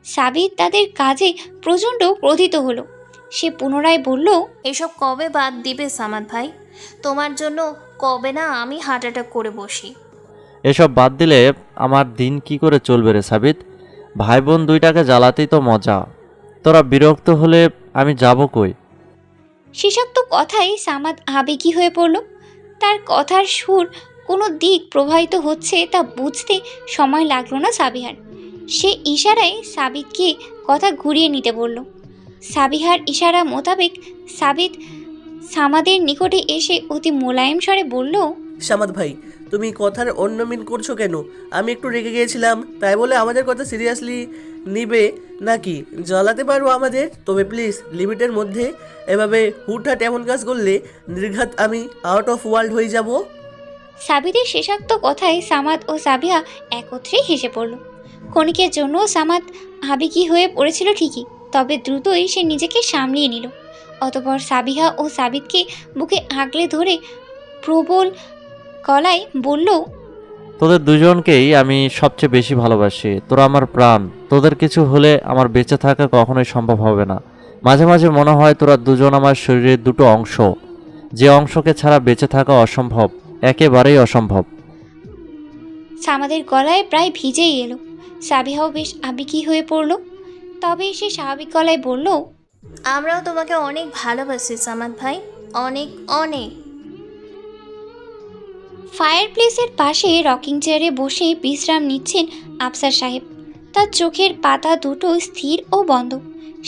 সাবিত তাদের কাজে প্রচণ্ড ক্রোধিত হলো। সে পুনরায় বলল, এসব কবে বাদ দিবে সামাদ ভাই? তোমার জন্য কবে না আমি হার্ট অ্যাটাক করে বসি। এসব বাদ দিলে আমার দিন কি করে চলবে রে সাবিত? ভাই বোন দুইটাকে জ্বালাতেই তো মজা। তোরা বিরক্ত হলে আমি যাব কই? শেষোক্ত কথায় সামাদ আবেগী হয়ে পড়ল। তার কথার সুর কোনো দিক প্রবাহিত হচ্ছে তা বুঝতে সময় লাগলো না সাবিহার। সে ইশারায় সাবিতকে কথা ঘুরিয়ে নিতে বলল। সাবিহার ইশারা মোতাবেক সাবিত সামাদের নিকটে এসে অতি মোলায়েম স্বরে বলল, সামাদ ভাই, তুমি কথার অন্য মিন করছো কেন? আমি একটু রেগে গিয়েছিলাম, তাই বলে আমাদের কথা সিরিয়াসলি নিবে নাকি? জ্বালাতে পারো আমাদের, তবে প্লিজ লিমিটের মধ্যে। এভাবে হুটহাট এমন কাজ করলে নির্ঘাত আমি আউট অফ ওয়ার্ল্ড হয়ে যাব। সাবিতের শেষোক্ত কথায় সামাদ ও সাবিহা একত্রে হেসে পড়ল। ক্ষণিকের জন্য সামাদ আবেগী হয়ে পড়েছিল ঠিকই, তবে দ্রুতই সে নিজেকে সামলিয়ে নিল। অতপর সাবিহা ও সাবিতকে বুকে আগলে ধরে প্রবল গলায় বলল, তোদের দুজনকেই আমি সবচেয়ে বেশি ভালোবাসি। তোরা আমার প্রাণ। তোদের কিছু হলে আমার বেঁচে থাকা কখনোই সম্ভব হবে না। মাঝে মাঝে মনে হয় তোরা দুজন আমার শরীরের দুটো অংশ, যে অংশকে ছাড়া বেঁচে থাকা অসম্ভব, একেবারেই অসম্ভব। সামাদের গলায় প্রায় ভিজেই এলো। সাবিহাও বেশ আবেগী হয়ে পড়ল। তবে সে স্বাভাবিক গলায় বলল, আমরাও তোমাকে অনেক ভালোবাসি সামাদ ভাই, অনেক অনেক। ফায়ার প্লেসের পাশে রকিং চেয়ারে বসে বিশ্রাম নিচ্ছেন আফসার সাহেব। তার চোখের পাতা দুটো স্থির ও বন্ধ।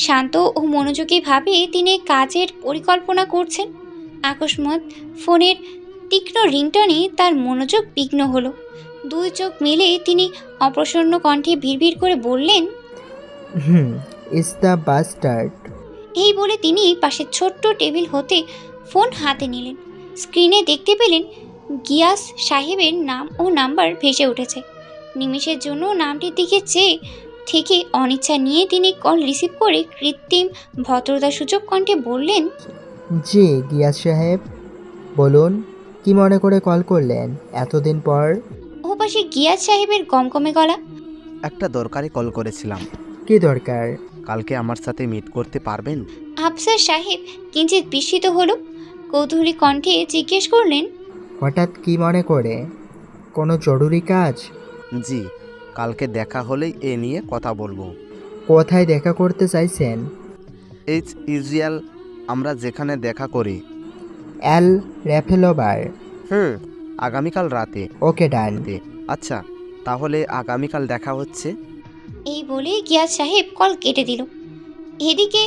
শান্ত ও মনোযোগীভাবে তিনি কাজের পরিকল্পনা করছেন। আকস্মাৎ ফোনের তীক্ষ্ণ রিংটনে তার মনোযোগ বিঘ্ন হলো। দুই চোখ মেলে তিনি অপ্রসন্ন কণ্ঠে ভিড় করে বললেন, ইজ দ্য বাস্টার্ড। এই বলে তিনি পাশের ছোট্ট টেবিল হতে ফোন হাতে নিলেন। স্ক্রিনে দেখতে পেলেন গিয়াস সাহেবের নাম ও নাম্বার ভেসে উঠেছে। নিমেষের জন্য নামটির দিকে চেয়ে থেকে অনিচ্ছা নিয়ে তিনি কল রিসিভ করে কৃত্রিম ভদ্রতাসূচক কণ্ঠে বললেন, জি গিয়াস সাহেব, বলুন কি মনে করে কল করলেন এতদিন পর? ও পাশে গিয়াস সাহেবের গমগমে গলা। একটা দরকারি কল করেছিলাম। কি দরকার? কালকে আমার সাথে মিট করতে পারবেন? আফসার সাহেব কিঞ্চিত বিস্মিত হলো। কৌতূহলী কণ্ঠে জিজ্ঞেস করলেন, হঠাৎ কি মনে করে? কোনো জরুরি কাজ? জি, কালকে দেখা হলেই এ নিয়ে কথা বলবো। কোথায় দেখা করতে চাইছেন? এইচ ইউজুয়াল আমরা যেখানে দেখা করি। এল র্যাফেলোবার। আগামীকাল রাতে। ওকে ডান। আচ্ছা, তাহলে আগামীকাল দেখা হচ্ছে। এই বলে গিয়াস সাহেব কল কেটে দিল। এদিকে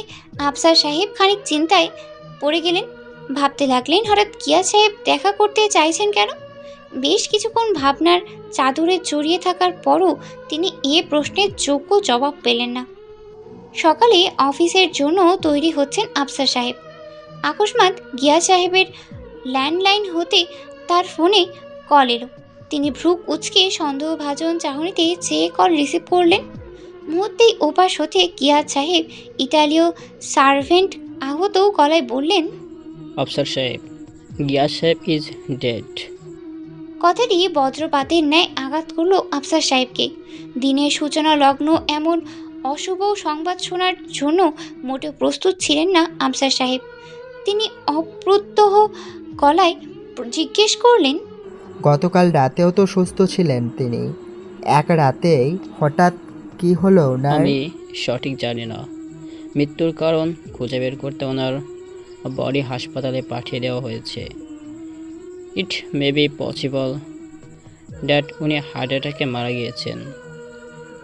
আফসার সাহেব খানিক চিন্তায় পড়ে গেলেন। ভাবতে লাগলেন হঠাৎ গিয়াস সাহেব দেখা করতে চাইছেন কেন। বেশ কিছুক্ষণ ভাবনার চাদরে জড়িয়ে থাকার পরও তিনি এ প্রশ্নের যোগ্য জবাব পেলেন না। সকালে অফিসের জন্য তৈরি হচ্ছেন আফসার সাহেব। আকস্মাৎ গিয়াস সাহেবের ল্যান্ডলাইন হতে তার ফোনে কল এলো। তিনি ভ্রু কুঁচকে সন্দেহভাজন চাহনিতে চেয়ে কল রিসিভ করলেন। মুহূর্তেই ওপাশ হতে গিয়াস সাহেব ইতালীয় সার্ভেন্ট আহত গলায় বললেন, আফসার সাহেব, গিয়াস সাহেব ইজ ডেড। কথাটি বজ্রপাতের ন্যায় আঘাত করল আফসার সাহেবকে। দিনের সূচনা লগ্ন এমন অশুভ সংবাদ শোনার জন্য মোটেও প্রস্তুত ছিলেন না আফসার সাহেব। তিনি অপ্রত্যহ গলায় জিজ্ঞেস করলেন, গতকাল রাতেও তো সুস্থ ছিলেন তিনি, এক রাতেই হঠাৎ কি হলো না? আমি সঠিক জানি না। মৃত্যুর কারণ খুঁজে বের করতে ওনার বডি হাসপাতালে পাঠিয়ে দেওয়া হয়েছে। ইট মে বি পসিবল দ্যাট উনি হার্ট অ্যাটাকে মারা গিয়েছেন,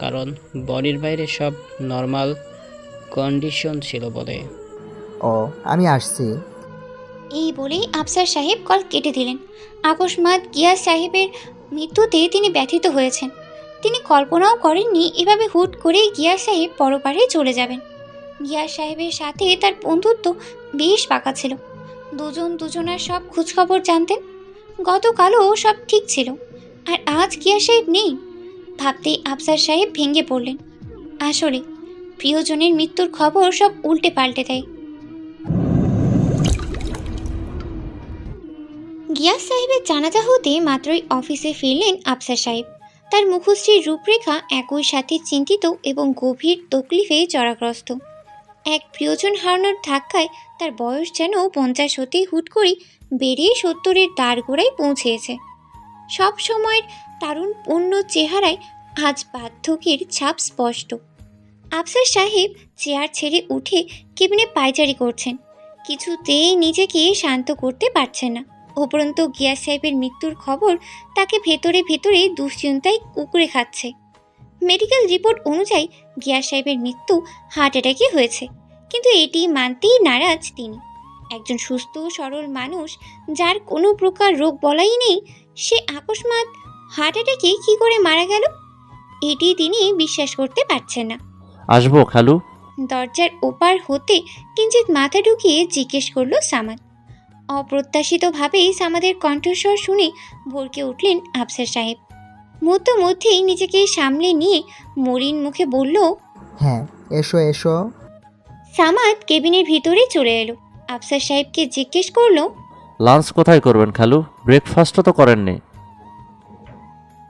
কারণ বডির বাইরে সব নর্মাল কন্ডিশন ছিল বলে। ও, আমি আসছি। এই বলেই আফসার সাহেব কল কেটে দিলেন। আকস্মাৎ গিয়াস সাহেবের মৃত্যুতে তিনি ব্যথিত হয়েছেন। তিনি কল্পনাও করেননি এভাবে হুট করে গিয়াস সাহেব পরপারে চলে যাবেন। গিয়াস সাহেবের সাথে তার বন্ধুত্ব বেশ পাকা ছিল। দুজন দুজনার সব খোঁজখবর জানতেন। গতকালও সব ঠিক ছিল, আর আজ গিয়াস সাহেব নেই। ভাবতেই আফসার সাহেব ভেঙে পড়লেন। আসলে প্রিয়জনের মৃত্যুর খবর সব উল্টে পাল্টে দেয়। গিয়াস সাহেবের জানাজা হতে মাত্রই অফিসে ফিরলেন আফসার সাহেব। তার মুখশ্রীর রূপরেখা একই সাথে চিন্তিত এবং গভীর তকলিফে জরাগ্রস্ত। এক প্রিয়জন হারানোর ধাক্কায় তার বয়স যেন 50 হতেই হুট করে বেড়ে 70-এর দ্বারগোড়ায় পৌঁছেছে। সব সময়ের তারুণ পূর্ণ চেহারায় আজ বার্ধক্যের ছাপ স্পষ্ট। আফসার সাহেব চেয়ার ছেড়ে উঠে কেবিনে পায়চারি করছেন। কিছুতেই নিজেকে শান্ত করতে পারছেন না। উপরন্তু গিয়াস সাহেবের মৃত্যুর খবর তাকে ভেতরে ভেতরে দুশ্চিন্তায় কুঁকড়ে খাচ্ছে। মেডিকেল রিপোর্ট অনুযায়ী গিয়াস সাহেবের মৃত্যু হার্ট অ্যাটাকে হয়েছে, কিন্তু এটি মানতেই নারাজ তিনি। একজন সুস্থ সরল মানুষ যার কোনো প্রকার রোগ বলাই নেই, সে আকস্মাৎ হার্ট অ্যাটাকে কী করে মারা গেল, এটি তিনি বিশ্বাস করতে পারছেন না। আসবো খালু? দরজার ওপার হতে কিঞ্চিত মাথা ঢুকিয়ে জিজ্ঞেস করলো সামাদ। অপ্রত্যাশিতভাবেই সামাদের কণ্ঠস্বর শুনে ভরকে উঠলেন আফসার সাহেব। মধ্যেই নিজেকে সামলে নিয়ে মলিন মুখে বলল, হ্যাঁ এসো এসো। সামাদ কেবিনের ভিতরে চলে এলো। আফসার সাহেবকে জিজ্ঞেস করলো, লাঞ্চ কোথায় করবেন খালু? ব্রেকফাস্টও তো করেননি।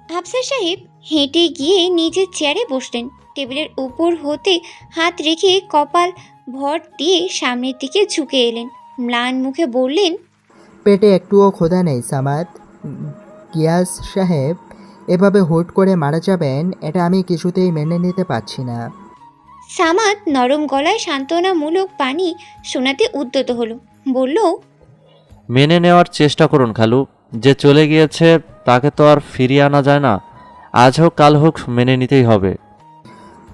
আফসার সাহেব হেঁটে গিয়ে নিজের চেয়ারে বসলেন। টেবিলের উপর হতে হাত রেখে কপাল ভর দিয়ে সামনের দিকে ঝুঁকে এলেন। ম্লান মুখে বললেন, পেটে একটুও ক্ষুধা নেই সামাদ। গিয়াস সাহেব এভাবে হুট করে মারা যাবেন, এটা আমি কিছুতেই মেনে নিতে পারছি না। সামাদ নরম গলায় সান্ত্বনামূলক বাণী শোনাতে উদ্যত হলো। বলল, মেনে নেওয়ার চেষ্টা করুন খালু। যে চলে গিয়েছে তাকে তো আর ফিরিয়ে আনা যায় না। আজ হোক কাল হোক মেনে নিতেই হবে।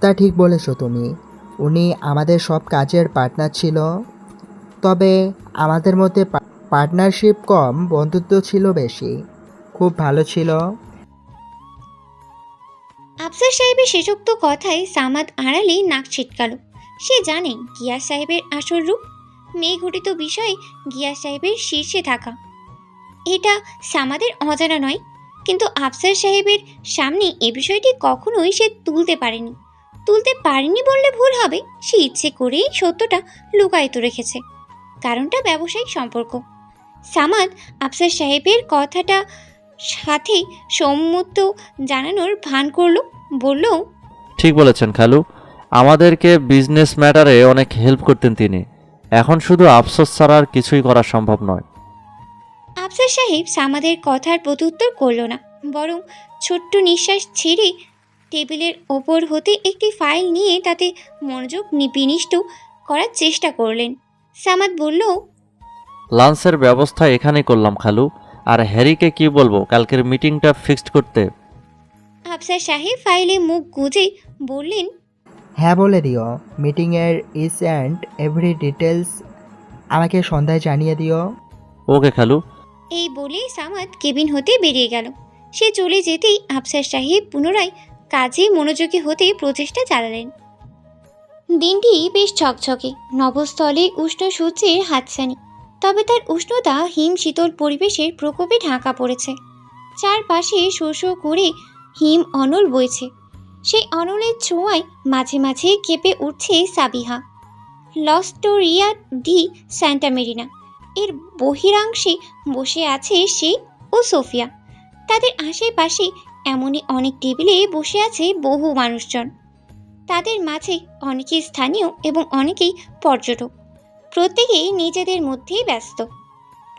তা ঠিক বলেছো তুমি। উনি আমাদের সব কাজের পার্টনার ছিল, তবে আমাদের মধ্যে পার্টনারশিপ কম, বন্ধুত্ব ছিল বেশি। খুব ভালো ছিল। আফসার সাহেবের শেষোক্ত কথায় সামাদ আড়ালে নাক ছিটকাল। সে জানে গিয়াস সাহেবের আসল রূপ। মেয়ে ঘটিত বিষয়ে গিয়াস সাহেবের শীর্ষে থাকা এটা সামাদের অজানা নয়, কিন্তু আফসার সাহেবের সামনে এ বিষয়টি কখনোই সে তুলতে পারেনি বললে ভুল হবে। সে ইচ্ছে করেই সত্যটা লুকায়িত রেখেছে। কারণটা ব্যবসায়িক সম্পর্ক। সামাদ আফসার সাহেবের কথাটা সাথে সম্মত জানানোর ভান করলো। বলল, ঠিক বলেছেন খালু। আমাদেরকে বিজনেস ম্যাটারে অনেক হেল্প করতেন তিনি। এখন শুধু আফসোস ছাড়া আর কিছুই করা সম্ভব নয়। আফসার সাহেব সামাদের কথার প্রত্যুত্তর করল না, বরং ছোট্ট নিঃশ্বাস ছেড়ে টেবিলের ওপর হতে একটি ফাইল নিয়ে তাতে মনোযোগ বিনিষ্ট করার চেষ্টা করলেন। সামাদ বলল, লাঞ্চের ব্যবস্থা এখানেই করলাম খালু। আর হ্যারিকে কি বলবো কালকের মিটিংটা ফিক্সড করতে? আফসার সাহেব ফাইলে মুখ গুজে বললেন, হ্যাঁ বলে দিও। মিটিংয়ের ইস অ্যান্ড এভরি ডিটেলস আমাকে সন্ধ্যায় জানিয়ে দিও। ওকে খালু। এই বলেই সামাদ কেবিন হতে বেরিয়ে গেল। সে চলে যেতেই আফসার সাহেব পুনরায় কাজে মনোযোগী হতে প্রচেষ্টা চালালেন। দিনটি বেশ ঝকঝকে, নভস্থলে উষ্ণ সূর্যের হাতছানি। তবে তার উষ্ণতা হিম শীতল পরিবেশের প্রকোপে ঢাকা পড়েছে। চারপাশে শো শো করে হিম অনল বইছে। সেই অনলের ছোঁয়ায় মাঝে মাঝে কেঁপে উঠছে সাবিহা। লস্টোরিয়া ডি স্যান্টা মেরিনা এর বহিরাংশে বসে আছে সে ও সোফিয়া। তাদের আশেপাশে এমনই অনেক টেবিলে বসে আছে বহু মানুষজন। তাদের মাঝে অনেকেই স্থানীয় এবং অনেকেই পর্যটক। প্রত্যেকেই নিজেদের মধ্যেই ব্যস্ত।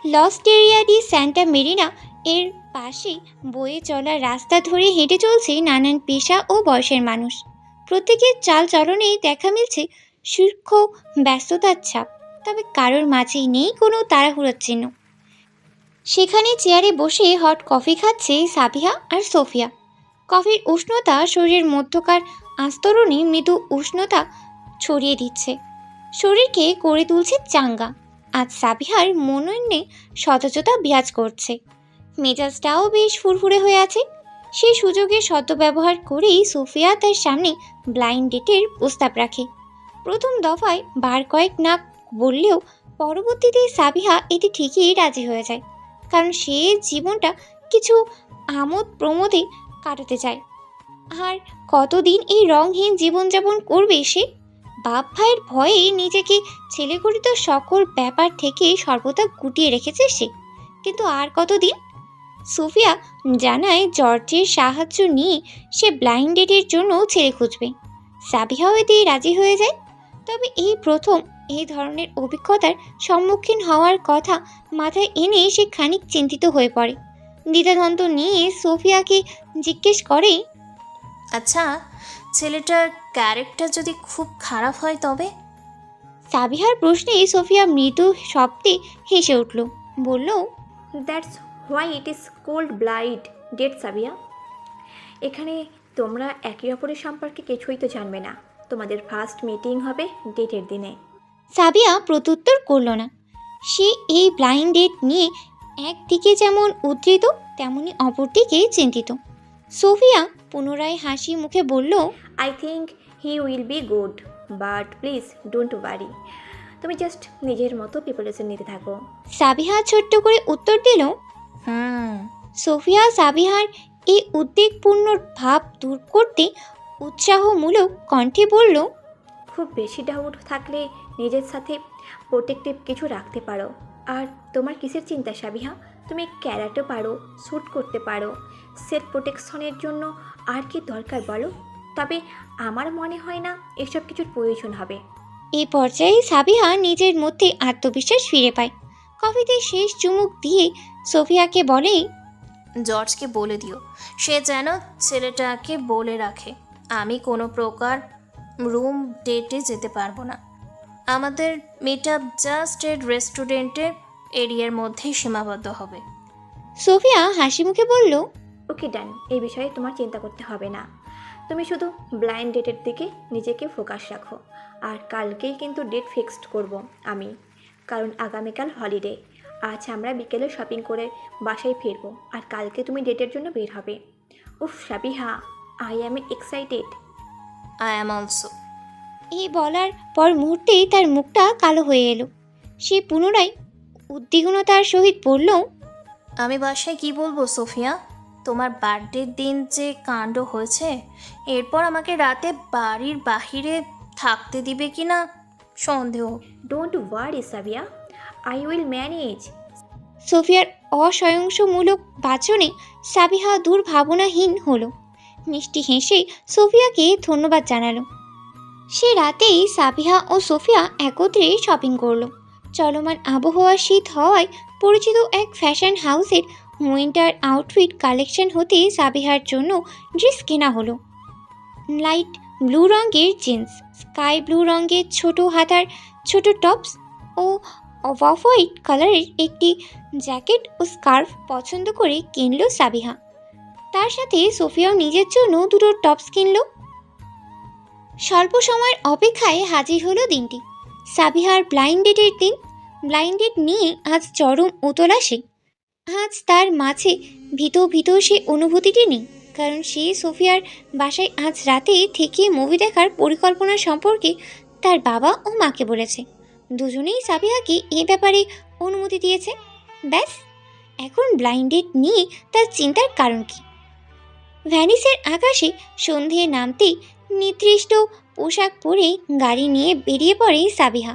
লস্টেরিয়া ডি স্যান্টা মেরিনা এর পাশে বয়ে চলা রাস্তা ধরে হেঁটে চলছে নানান পেশা ও বয়সের মানুষ। প্রত্যেকের চালচলনেই দেখা মিলছে সূক্ষ্ম ব্যস্ততার ছাপ, তবে কারোর মাঝেই নেই কোনো তাড়াহুড়োর চিহ্ন। সেখানে চেয়ারে বসে হট কফি খাচ্ছে সাবিহা আর সোফিয়া। কফির উষ্ণতা শরীরের মধ্যকার আস্তরণে মৃদু উষ্ণতা ছড়িয়ে দিচ্ছে, শরীরকে করে তুলছে চাঙ্গা। আজ সাবিহার মনোন্যে সতেজতা বিরাজ করছে, মেজাজটাও বেশ ফুরফুরে হয়ে আছে। সেই সুযোগের সদ্ব্যবহার করেই সোফিয়া তার সামনে ব্লাইন্ড ডেটের প্রস্তাব রাখে। প্রথম দফায় বার কয়েক না বললেও পরবর্তীতে সাবিহা এটি ঠিকই রাজি হয়ে যায়, কারণ সে জীবনটা কিছু আমোদ প্রমোদে কাটাতে চায়। আর কতদিন এই রংহীন জীবনযাপন করবে সে? বাপ ভাইয়ের ভয়ে নিজেকে ছেলেগঠিত সকল ব্যাপার থেকে সর্বদা গুটিয়ে রেখেছে সে, কিন্তু আর কতদিন? সোফিয়া জানায় জর্জের সাহায্য নিয়ে সে ব্লাইন্ড ডেটের জন্য ছেলে খুঁজবে। সাবিহাও এতে রাজি হয়ে যায়। তবে এই প্রথম এই ধরনের অভিজ্ঞতার সম্মুখীন হওয়ার কথা মাথায় এনে সে খানিক চিন্তিত হয়ে পড়ে। দ্বিধাদ্বন্দ্ব নিয়ে সোফিয়াকে জিজ্ঞেস করে, আচ্ছা, ছেলেটার ক্যারেক্টার যদি খুব খারাপ হয় তবে? সাবিহার প্রশ্নে সোফিয়া মৃদু শব্দে হেসে উঠল। বলল, that's why it is called blind date Sabia. এখানে তোমরা একে অপরের সম্পর্কে কিছুই তো জানবে না। তোমাদের ফার্স্ট মিটিং হবে ডেটের দিনে। সাবিয়া প্রত্যুত্তর করল না। সে এই ব্লাইন্ড ডেট নিয়ে একদিকে যেমন উদ্ধৃত তেমনি অপরদিকে চিন্তিত। সোফিয়া পুনরায় হাসি মুখে বলল, I think he will be good, but please don't worry. তুমি জাস্ট নিজের মতো প্রিপারেশন নিতে থাকো। সাবিহা ছোট্ট করে উত্তর দিল। সোফিয়া সাবিহার এই উদ্বেগপূর্ণ ভাব দূর করতে উৎসাহমূলক কণ্ঠে বলল, খুব বেশি ডাউট থাকলে নিজের সাথে প্রোটেক্টিভ কিছু রাখতে পারো। আর তোমার কিসের চিন্তা সাবিহা? তুমি ক্যারাটে পারো, শ্যুট করতে পারো, সেলফ প্রোটেকশনের জন্য আর কি দরকার বলো? তবে আমার মনে হয় না এসব কিছুর প্রয়োজন হবে। এই পর্যায়ে সাবিহা নিজের মধ্যে আত্মবিশ্বাস ফিরে পায়। কফিতে শেষ চুমুক দিয়ে সোফিয়াকে বলে, জর্জকে বলে দিও সে যেন ছেলেটাকে বলে রাখে আমি কোনো প্রকার রুম ডেটে যেতে পারবো না। আমাদের মিট আপ জাস্ট রেস্টুরেন্টের এরিয়ার মধ্যেই সীমাবদ্ধ হবে। সোফিয়া হাসি মুখে বলল, ওকে ডান, এই বিষয়ে তোমার চিন্তা করতে হবে না। তুমি শুধু ব্লাইন্ড ডেটের দিকে নিজেকে ফোকাস রাখো। আর কালকেই কিন্তু ডেট ফিক্সড করব আমি, কারণ আগামীকাল হলিডে। আজ আমরা বিকেলে শপিং করে বাসায় ফিরবো, আর কালকে তুমি ডেটের জন্য বের হবে। উফ Sabiha, I am excited. I am also. এই বলার পর মুহূর্তেই তার মুখটা কালো হয়ে এলো। সে পুনরায় উদ্বিগ্নতার সহিত বলল, আমি বাসায় কি বলবো সোফিয়া? তোমার বার্থডের দিন যে কাণ্ড হয়েছে, এরপর আমাকে রাতে বাড়ির বাহিরে থাকতে দিবে কি না সন্দেহ। Don't worry Sabia, I will manage. সোফিয়ার অসহিংসমূলক বাচনে সাবিহা দুর্ভাবনাহীন হলো। মিষ্টি হেসে সোফিয়াকে ধন্যবাদ জানালো। সে রাতেই সাবিহা ও সোফিয়া একত্রে শপিং করলো। চলমান আবহাওয়া শীত হওয়ায় পরিচিত এক ফ্যাশন হাউসের উইন্টার আউটফিট কালেকশন হতে সাবিহার জন্য ড্রেস কেনা হলো। লাইট ব্লু রঙের জিন্স, স্কাই ব্লু রঙের ছোট হাতার ছোট টপস ও অফ হোয়াইট কালারের একটি জ্যাকেট ও স্কার্ফ পছন্দ করে কিনল সাবিহা। তার সাথে সোফিয়াও নিজের জন্য দুটো টপস কিনল। স্বল্প সময়ের অপেক্ষায় হাজির হলো দিনটি, সাবিহার ব্লাইন্ড ডেটের দিন। ব্লাইন্ড ডেট নিয়ে আজ চরম উতল আসে। আজ তার মাঝে ভীত সে অনুভূতিটি নেই, কারণ সে সোফিয়ার বাসায় আজ রাতে থেকে মুভি দেখার পরিকল্পনা সম্পর্কে তার বাবা ও মাকে বলেছে। দুজনেই সাবিহাকে এ ব্যাপারে অনুমতি দিয়েছে। ব্যাস, এখন ব্লাইন্ড ডেট নিয়ে তার চিন্তার কারণ কি? ভ্যানিসের আকাশে সন্ধে নামতেই নির্দিষ্ট পোশাক পরে গাড়ি নিয়ে বেরিয়ে পড়ে সাবিহা।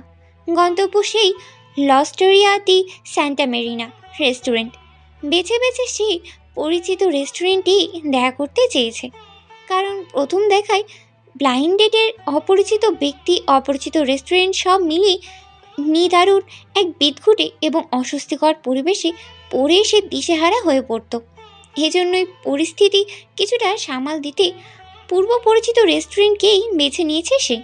গন্তব্য সেই লস্টোরিয়া দি স্যান্টা মেরিনা রেস্টুরেন্ট। বেছে বেছে সে পরিচিত রেস্টুরেন্টেই দেখা করতে চেয়েছে, কারণ প্রথম দেখায় ব্লাইন্ড ডেটের অপরিচিত ব্যক্তি, অপরিচিত রেস্টুরেন্ট সব মিলিয়ে নিদারুণ এক বিদঘুটে এবং অস্বস্তিকর পরিবেশে পড়ে সে দিশেহারা হয়ে পড়ত। এজন্যই পরিস্থিতি কিছুটা সামাল দিতে পূর্ব পরিচিত রেস্টুরেন্টকেই বেছে নিয়েছে সে।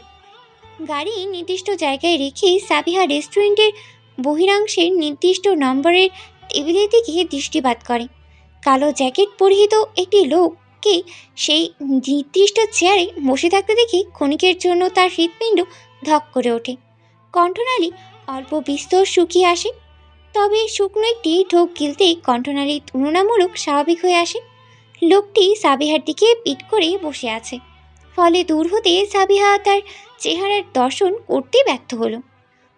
গাড়ি নির্দিষ্ট জায়গায় রেখে সাবিহা রেস্টুরেন্টের বহিরাংশের নির্দিষ্ট নম্বরের টেবিলের দিকে দৃষ্টিপাত করে। কালো জ্যাকেট পরিহিত একটি লোককে সেই নির্দিষ্ট চেয়ারে বসে থাকতে দেখে ক্ষণিকের জন্য তার হৃৎপিণ্ড ধক করে ওঠে। কণ্ঠনালী অল্প বিস্তর শুকিয়ে আসে, তবে শুকনো একটি ঢোক গিলতেই কণ্ঠনালী তুলনামূলক স্বাভাবিক হয়ে আসে। লোকটি সাবিহার দিকে পিঠ করে বসে আছে, ফলে দূর হতে সাবিহা তার চেহারার দর্শন করতে ব্যর্থ হলো।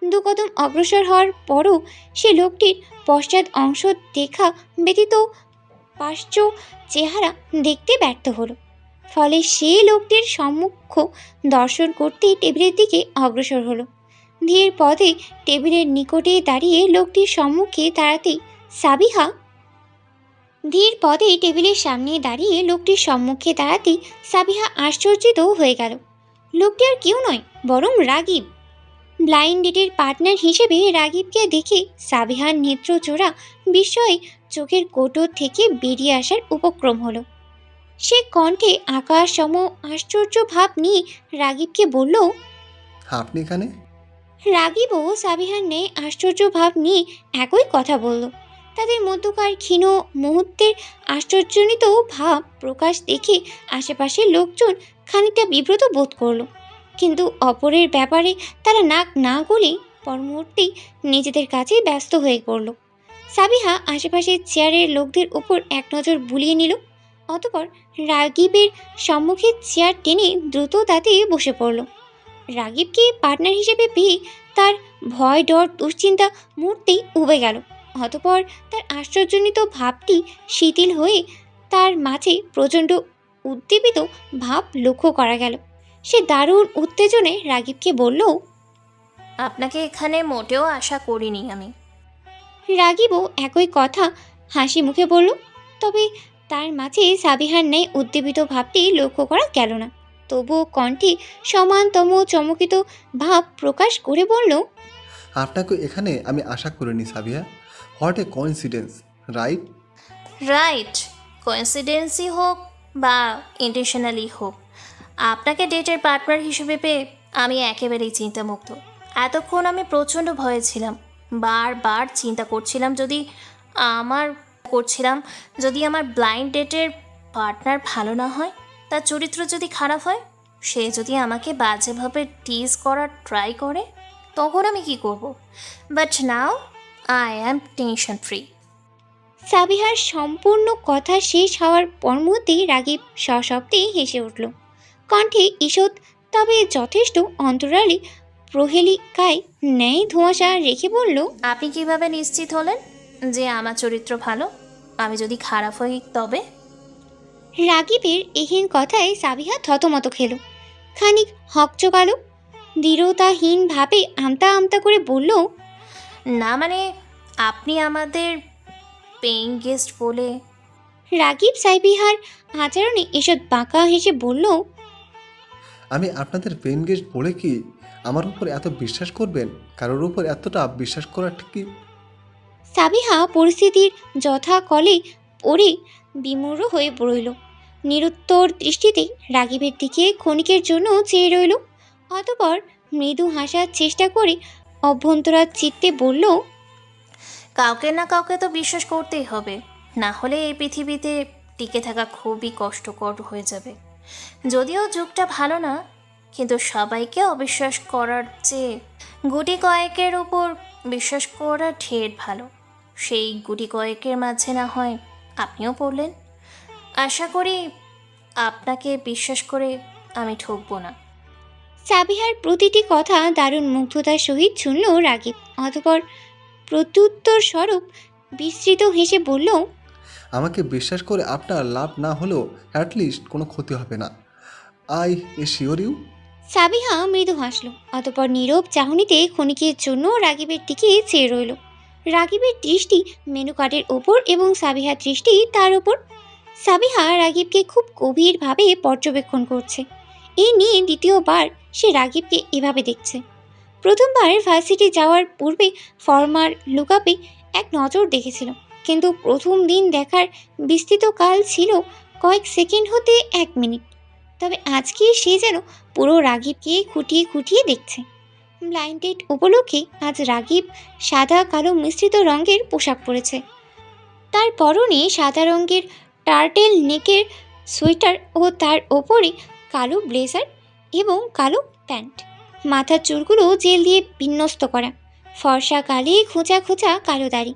দু কদম অগ্রসর হওয়ার পরও সে লোকটির পশ্চাৎ অংশ দেখা ব্যতীত পার্শ্ব চেহারা দেখতে ব্যর্থ হলো। ফলে সে লোকটির সম্মুখ দর্শন করতেই টেবিলের দিকে অগ্রসর হলো। ধীর পদে টেবিলের নিকটে দাঁড়িয়ে লোকটির সম্মুখে দাঁড়াতেই সাবিহা ধীর পদে টেবিলের সামনে দাঁড়িয়ে লোকটির সম্মুখে দাঁড়াতেই সাবিহা আশ্চর্যিত হয়ে গেল। লোকটি আর কেউ নয়, বরং রাগিব। ব্লাইন্ড ডেটের পার্টনার হিসেবে রাগিবকে দেখে সাবিহার নেত্রজোড়া বিস্ময়ে চোখের কোটর থেকে বেরিয়ে আসার উপক্রম হলো। সে কণ্ঠে আকাশ সম আশ্চর্য ভাব নিয়ে রাগিবকে বলল, আপনি এখানে? রাগিবও সাবিহার ন্যায় আশ্চর্য ভাব নিয়ে একই কথা বলল। তাদের মধ্যকার ক্ষীণ মুহূর্তের আশ্চর্যজনিত ভাব প্রকাশ দেখে আশেপাশের লোকজন খানিকটা বিব্রত বোধ করল, কিন্তু অপরের ব্যাপারে তারা নাক না গলে পর মুহূর্তেই নিজেদের কাছে ব্যস্ত হয়ে পড়ল। সাবিহা আশেপাশের চেয়ারের লোকদের উপর এক নজর বুলিয়ে নিল, অতপর রাগিবের সম্মুখে চেয়ার টেনে দ্রুত তাতে বসে পড়ল। রাগিবকে পার্টনার হিসেবে পেয়ে তার ভয়, ডর, দুশ্চিন্তা মুহূর্তেই উবে গেল। অতপর তার আশ্চর্যজনিত ভাবটি শিথিল হয়ে তার মাঝে প্রচণ্ড উদ্দীপিত ভাব লক্ষ্য করা গেল। সে দারুণ উত্তেজনায় রাগিবকে বলল, আপনাকে এখানে মোটেও আশা করিনি আমি। রাগিবও একই কথা হাসি মুখে বলল। তবে তার মাঝে সাবিহার ন্যায় উদ্দীপিত ভাবটি লক্ষ্য করা গেল না। তবুও কণ্ঠে সমানতম চমকিত ভাব প্রকাশ করে বলল, আপনাকে এখানে আমি আশা করিনি Sabia. What a coincidence, right? Right, কোইন্সিডেন্সই হোক বা ইন্টেনশনালি হোক, আপনাকে ডেটের পার্টনার হিসেবে পেয়ে আমি একেবারেই চিন্তামুক্ত। এতক্ষণ আমি প্রচণ্ড ভয়ে ছিলাম, বারবার চিন্তা করছিলাম যদি আমার ব্লাইন্ড ডেটের পার্টনার ভালো না হয়, তার চরিত্র যদি খারাপ হয়, সে যদি আমাকে বাজেভাবে টিজ করার ট্রাই করে, তখন আমি কি করব? But now I am tension free. সাবিহার সম্পূর্ণ কথা শেষ হওয়ার পর মুহূর্তেই রাগিব সশব্দে হেসে উঠল। কণ্ঠে ঈষৎ তবে যথেষ্ট অন্তরালে প্রহেলিকায় ন্যায় ধোঁয়াশা রেখে বলল, আপনি কিভাবে নিশ্চিত হলেন যে আমার চরিত্র ভালো? আমি যদি খারাপ হই তবে? রাগিবের এহেন কথায় সাবিহা থতমত খেল, খানিক হকচকালো, দৃঢ়তাহীন ভাবে আমতা আমতা করে বলল, না মানে আপনি আমাদের পেইং গেস্ট বলে। রাগিব সাবিহার আচরণে এসব বাঁকা হেসে বলল, আমি আপনাদের পেন গেস্ট বলে কি আমার উপর এত বিশ্বাস করবেন? কারোর উপর এতটা বিশ্বাস করা ঠিকই। সাবিহা পরিস্থিতির যথাকলে পড়ে বিমূঢ় হয়ে রইল। নিরুত্তর দৃষ্টিতে রাগিবের দিকে ক্ষণিকের জন্য চেয়ে রইল। অতঃপর মৃদু হাসার চেষ্টা করে অভ্যন্তরা চিত্তে বলল, কাউকে না কাউকে তো বিশ্বাস করতেই হবে, না হলে এই পৃথিবীতে টিকে থাকা খুবই কষ্টকর হয়ে যাবে। যদিও যুগটা ভালো না, কিন্তু সবাইকে অবিশ্বাস করার চেয়ে গুটি কয়েকের উপর বিশ্বাস করা ঢের ভালো। সেই গুটি কয়েকের মাঝে না হয় আপনিও পড়লেন। আশা করি আপনাকে বিশ্বাস করে আমি ঠকবো না। সাবিহার প্রতিটি কথা দারুণ মুগ্ধতার সহিত শুনল রাগিব। অতঃপর প্রত্যুত্তর স্বরূপ বিস্তৃত হেসে বলল, আমাকে বিশ্বাস করে আপনার লাভ না হলেও অ্যাটলিস্ট কোনো ক্ষতি হবে না। I assure you. সাবিহা মৃদু হাসল। অতঃপর নীরব চাহনিতে ক্ষণিকের জন্য রাগিবের দিকে চেয়ে রইল। রাগিবের দৃষ্টি মেনু কার্ডের ওপর এবং সাবিহার দৃষ্টি তার ওপর। সাবিহা রাগিবকে খুব গভীরভাবে পর্যবেক্ষণ করছে। এই নিয়ে দ্বিতীয়বার সে রাগিবকে এভাবে দেখছে। প্রথমবার ভার্সিটি যাওয়ার পূর্বে ফর্মার লুকআপে এক নজর দেখেছিল, কিন্তু প্রথম দিন দেখার বিস্তৃত কাল ছিল কয়েক সেকেন্ড হতে 1 মিনিট। তবে আজকে সে যেন পুরো রাগিবকে খুঁটিয়ে খুঁটিয়ে দেখছে। ব্লাইন্ড ডেট উপলক্ষে আজ রাগিব সাদা কালো মিশ্রিত রঙের পোশাক পরেছে। তার পরনে সাদা রঙের টার্টেল নেকের সোয়েটার ও তার ওপরে কালো ব্লেজার এবং কালো প্যান্ট। মাথার চুলগুলো জেল দিয়ে বিন্যস্ত করা, ফর্সা গালে খোঁচা খোঁচা কালো দাড়ি।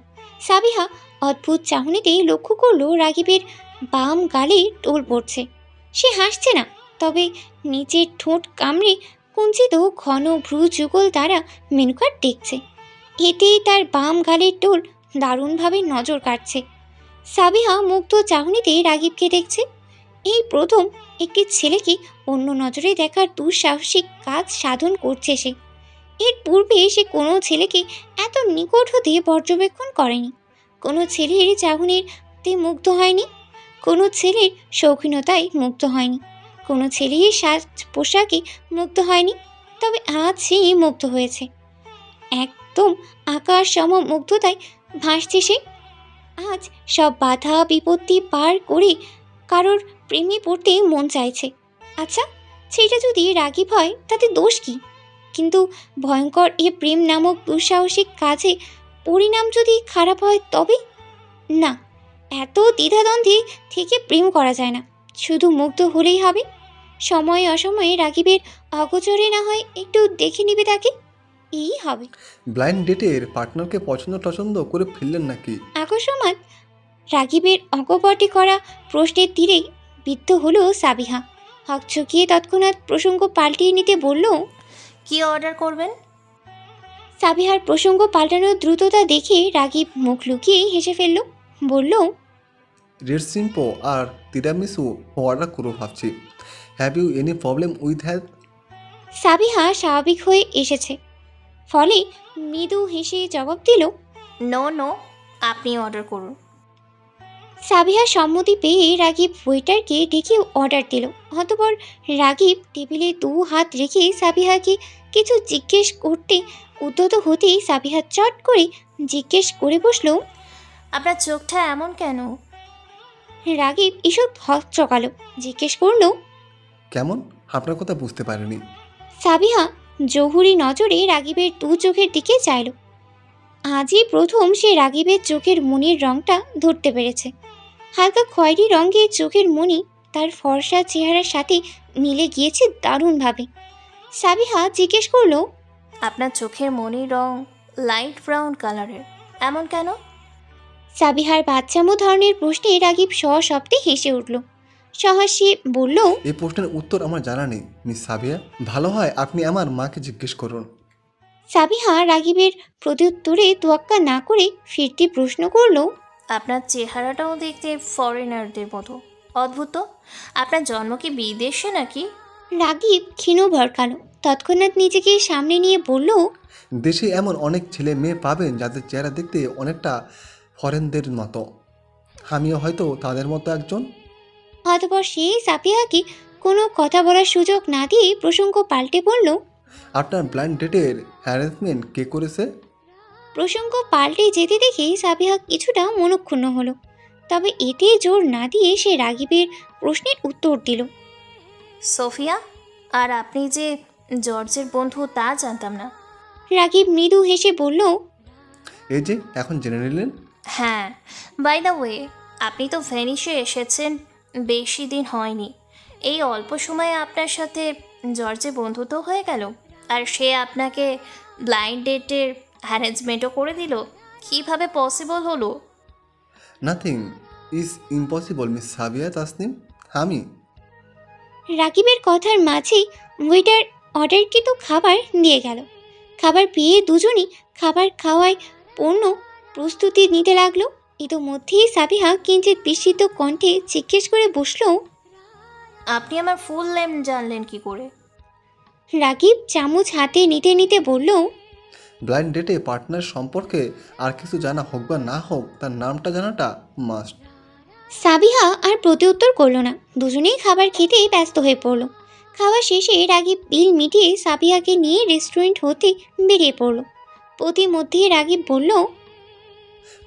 সাবিহা অদ্ভুত চাহনিতে লক্ষ্য করল রাগিবের বাম গালে টোল পড়ছে। সে হাসছে না, তবে নিচের ঠোঁট কামড়ে কুঞ্চিত ঘন ভ্রু যুগল দ্বারা মেনু কার্ড দেখছে। এতেই তার বাম গালের টোল দারুণভাবে নজর কাটছে। সাবিহা মুগ্ধ চাহনিতে রাগিবকে দেখছে। এই প্রথম একটি ছেলেকে অন্য নজরে দেখার দুঃসাহসিক কাজ সাধন করছে সে। এর পূর্বে সে কোনো ছেলেকে এত নিকট হতে পর্যবেক্ষণ করেনি, কোনো ছেলের চাহনিতে মুগ্ধ হয়নি, কোনো ছেলের শৌখিনতায় মুগ্ধ হয়নি, কোনো ছেলের সাজ পোশাকে মুগ্ধ হয়নি। তবে আজ সে মুগ্ধ হয়েছে। একদম আকাশ সম মুগ্ধতায় ভাসছে সে। আজ সব বাধা বিপত্তি পার করে কারোর প্রেমে পড়তে মন চাইছে। আচ্ছা, সেটা যদি রাগিব হয় তাতে দোষ কি? কিন্তু ভয়ঙ্কর এ প্রেম নামক দুঃসাহসিক কাজে পরিণাম যদি খারাপ হয় তবে? না, এত দ্বিধাদ্বন্দ্বে থেকে প্রেম করা যায় না। শুধু মুগ্ধ হলেই হবে? সময়ে অসময়ে রাগিবের অগোচরে না হয় একটু দেখে নিবে তাকে, এই হবে। ব্লাইন্ড ডেটের পার্টনারকে পছন্দ টছন্দ করে ফেললেন নাকি? আকস্মাৎ রাগিবের অকপটে করা প্রশ্নের তীরে বিদ্ধ হলো সাবিহা। হকচকিয়ে তৎক্ষণাৎ প্রসঙ্গ পাল্টিয়ে নিতে বলল, কি অর্ডার করবেন? সাবিহার প্রসঙ্গ পাল্টানোর দ্রুততা দেখে রাগিব মুখ লুকিয়ে হেসে ফেলল। বলল, রেড সিম্পো আর তিরামিসু অর্ডার করবো ভাবছি। Have you any problem with have? Sabiha স্বাভাবিক হয়ে এসেছে, ফলে মৃদু হেসে জবাব দিল, নো নো, আপনি অর্ডার করুন। সাবিহা সম্মতি পেয়ে রাগিব ওয়েটারকে ডেকে অর্ডার দিল। অতঃপর রাগিব টেবিলে 2 হাত রেখে সাবিহাকে কিছু জিজ্ঞেস করতে উদ্যত হতেই সাবিহা চট করে জিজ্ঞেস করে বসলো। আপনার চোখটা এমন কেন? রাগিব এসব চকালো, জিজ্ঞেস করলো। কেমন? আপনার কথা বুঝতে পারিনি। সাবিহা জহুরি নজরে রাগিবের 2 চোখের দিকে চাইল। আজই প্রথম সে রাগিবের চোখের মনির রংটা ধরতে পেরেছে। হালকা খয়েরি রঙের চোখের মনি তার ফর্সা চেহারার সাথে মিলে গিয়েছে দারুণভাবে। সাবিহা জিজ্ঞেস করলো। আপনার চোখের মনির রং লাইট ব্রাউন কালারের, এমন কেন? সাবিহার বাচ্চামো ধরনের প্রশ্নে রাগিব সশব্দে হেসে উঠল। সহাস্যে বলল। এই প্রশ্নের উত্তর আমার জানা নেই মিস সাবিয়া। ভালো হয় আপনি আমার মাকে জিজ্ঞেস করুন। সাবিহা রাগিবের প্রত্যুত্তরে তোয়াক্কা না করে ফিরতি প্রশ্ন করলো। আপনার চেহারাটাও দেখতে ফরেনারদের মতো, অদ্ভুত তো। আপনার জন্ম কি বিদেশে নাকি? রাগিব ক্ষীণ ভরকালো, তৎক্ষণাৎ নিজেকে সামনে নিয়ে বলল। দেশে এমন অনেক ছেলে মেয়ে পাবেন যাদের চেহারা দেখতে অনেকটা ফরেনদের মতো। আমিও হয়তো তাদের মতো একজন। অতঃপর সেই সাবিহাকে কোনো কথা বলার সুযোগ না দিয়ে প্রসঙ্গ পাল্টে বলল। আপনার ব্লাইন্ড ডেটের অ্যারেঞ্জমেন্ট কে করেছে? প্রসঙ্গ পাল্টে যেতে দেখে সাবিহা কিছুটা মনক্ষুণ্ণ হলো, তবে এতে জোর না দিয়ে সে রাগিবের প্রশ্নের উত্তর দিল। সোফিয়া। আর আপনি যে জর্জের বন্ধু তা জানতাম না। রাগিব মৃদু হেসে বলল। এই যে এখন জেনে নিলেন। হ্যাঁ, বাই দ্য ওয়ে, আপনি তো ভেনিসে এসেছেন বেশি দিন হয়নি। এই অল্প সময়ে আপনার সাথে জর্জে বন্ধুত্ব হয়ে গেল, আর সে আপনাকে ব্লাইন্ড ডেটের অ্যারেঞ্জমেন্টও করে দিল। কিভাবে পসিবল হলো? Nothing is impossible miss Sabiya Tasnim. আমি রাগিবের কথার মাঝেই ওয়েটার অর্ডারকৃত খাবার দিয়ে গেল। খাবার পেয়ে দুজনই খাবার খাওয়ায় পূর্ণ প্রস্তুতি নিতে লাগলো। ইতোমধ্যেই সাবিহা কিঞ্চিত বিস্মিত কণ্ঠে জিজ্ঞেস করে বসলো। আপনি আমার ফুল নেম জানলেন কি করে? রাগিব চামচ হাতে নিতে নিতে বলল। ব্লাইন্ড ডেটে পার্টনার সম্পর্কে আর কিছু জানা হোক বা না হোক তার নামটা জানাটা মাস্ট। সাবিহা আর প্রত্যুত্তর করলো না, দুজনেই খাবার খেতে ব্যস্ত হয়ে পড়ল। খাওয়া শেষে রাগিব বিল মিটিয়ে সাবিহাকে নিয়ে রেস্টুরেন্ট হতে বেরিয়ে পড়ল। প্রতিমধ্যে রাগিব বলল।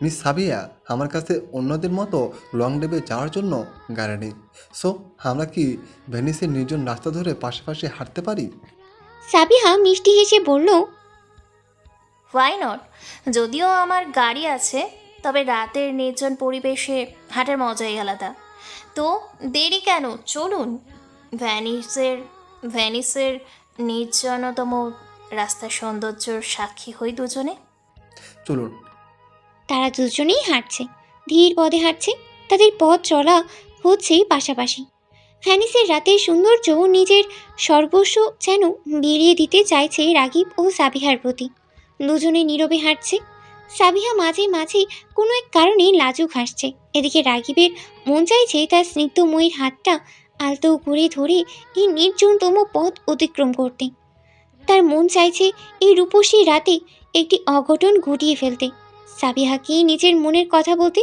মিস সাবিয়া, আমার কাছে অন্যদের মতো লং ড্রাইভে যাওয়ার জন্য গাড়ি নেই। সো আমরা কি ভেনিসের নির্জন রাস্তা ধরে পাশাপাশি হাঁটতে পারি? সাবিহা মিষ্টি হেসে বলল। Why not. যদিও আমার গাড়ি আছে, তবে রাতের নির্জন পরিবেশে হাঁটার মজাই আলাদা। তো দেরি কেন, চলুন। ভ্যানিসের নির্জনতম রাস্তার সৌন্দর্যর সাক্ষী হই দুজনে। চলুন। তারা দুজনেই হাঁটছে, ধীর পদে হাঁটছে। তাদের পথ চলা হচ্ছে পাশাপাশি। ভ্যানিসের রাতের সৌন্দর্য নিজের সর্বস্ব যেন বিলিয়ে দিতে চাইছে রাগিব ও সাবিহার প্রতি। দুজনে নীরবে হাঁটছে। সাবিহা মাঝে মাঝে কোনো এক কারণে লাজুক হাসছে। এদিকে রাগিবের মন চাইছে তার স্নিগ্ধময়ীর হাতটা আলতো করে ধরে এই নির্জনতম পথ অতিক্রম করতে। তার মন চাইছে এই রূপসী রাতে একটি অঘটন ঘটিয়ে ফেলতে, সাবিহাকে নিজের মনের কথা বলতে।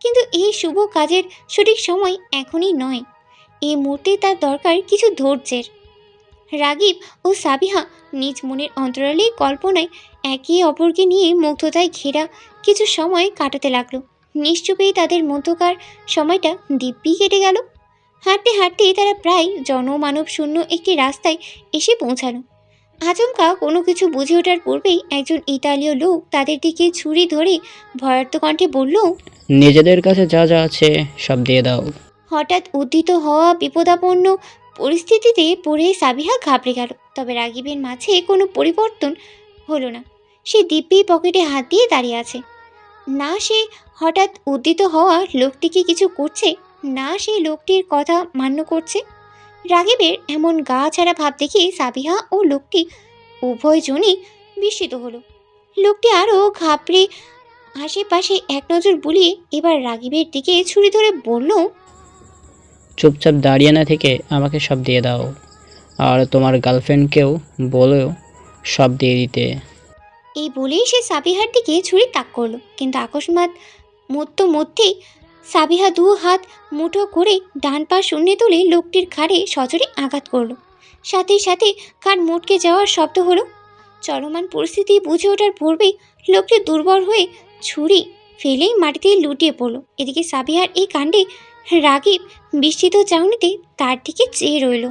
কিন্তু এই শুভ কাজের সঠিক সময় এখনই নয়। এই মুহূর্তে তার দরকার কিছু ধৈর্যের। রাগিব ও সাবিহা নিজ মনের অন্তরালে কল্পনায় একে অপরকে নিয়ে মুগ্ধতায় ঘেরা কিছু সময় কাটাতে লাগলো। নিশ্চুপেই তাদের মধ্যকার সময়টা দিব্যি কেটে গেল। হাঁটতে হাঁটতে তারা প্রায় জনমানব শূন্য একটি রাস্তায় এসে পৌঁছালো। আচমকা কোনো কিছু বুঝে ওঠার পূর্বেই একজন ইতালীয় লোক তাদের দিকে ছুরি ধরে ভয়ার্থ কণ্ঠে বলল। নিজেদের কাছে যা যা আছে সব দিয়ে দাও। হঠাৎ উদ্ধৃত হওয়া বিপদাপন্ন পরিস্থিতিতে পড়ে সাবিহা ঘাবড়ে গেল। তবে রাগিবের মাঝে কোনো পরিবর্তন হলো না। সে দিব্যি পকেটে হাত দিয়ে দাঁড়িয়ে আছে। না সে হঠাৎ উদ্ধৃত হওয়া লোকটিকে কিছু করছে, না সে লোকটির কথা মান্য করছে। রাগিবের এমন গা ছাড়া ভাব দেখে সাবিহা ও লোকটি উভয়জনই বিস্মিত হলো। লোকটি আরও ঘাবড়ে আশেপাশে এক নজর বুলিয়ে এবার রাগিবের দিকে ছুরি ধরে বলল। চুপচাপ দাঁড়িয়ে না থেকে আমাকে সব দিয়ে দাও, আর তোমার গার্লফ্রেন্ডকেও বলো সব দিয়ে দিতে। এই বলেই সে সাবিহার দিকে ছুরি তাক করলো, কিন্তু আকস্মাৎ মধ্যেই সাবিহা দু হাত মুঠো করে ডান পা শূন্যে তুলে লোকটির ঘাড়ে সজোরে আঘাত করলো। সাথে সাথে ঘাড় মুটকে যাওয়ার শব্দ হলো। চলমান পরিস্থিতি বুঝে ওঠার পূর্বেই লোকটি দুর্বল হয়ে ছুরি ফেলেই মাটিতে লুটিয়ে পড়লো। এদিকে সাবিহার এই কাণ্ডে রাগীব বিস্মিত চাহনিতে তার দিকে চেয়ে রইল।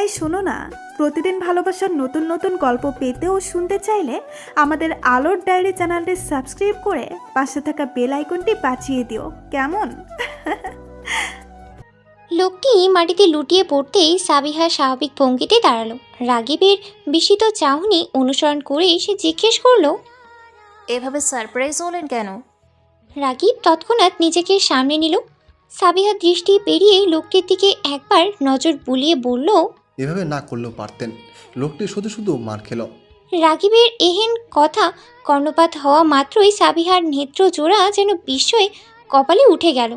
এই শোনো না, প্রতিদিন ভালোবাসার নতুন নতুন গল্প পেতে ও শুনতে চাইলে আমাদের আলোর ডায়েরি চ্যানেলটি সাবস্ক্রাইব করে পাশে থাকা বেল আইকনটি বাজিয়ে দিও, কেমন? লোকটি মাটিতে লুটিয়ে পড়তেই সাবিহা স্বাভাবিক ভঙ্গিতে দাঁড়ালো। রাগীবের বিস্মিত চাহনি অনুসরণ করে সে জিজ্ঞেস করলো, এভাবে সারপ্রাইজ হলেন কেন? রাগীব তৎক্ষণাৎ নিজেকে সামনে নিল। সাবিহা দৃষ্টি পেরিয়ে লোকটির দিকে একবার নজর বুলিয়ে বলল, এভাবে না করলেও পারতেন, লোকটি শুধু শুধু মার খেলো। রাগীবের এহেন কথা কর্ণপাত হওয়া মাত্রই সাবিহার নেত্র জোড়া যেন বিস্ময়ে কপালে উঠে গেল।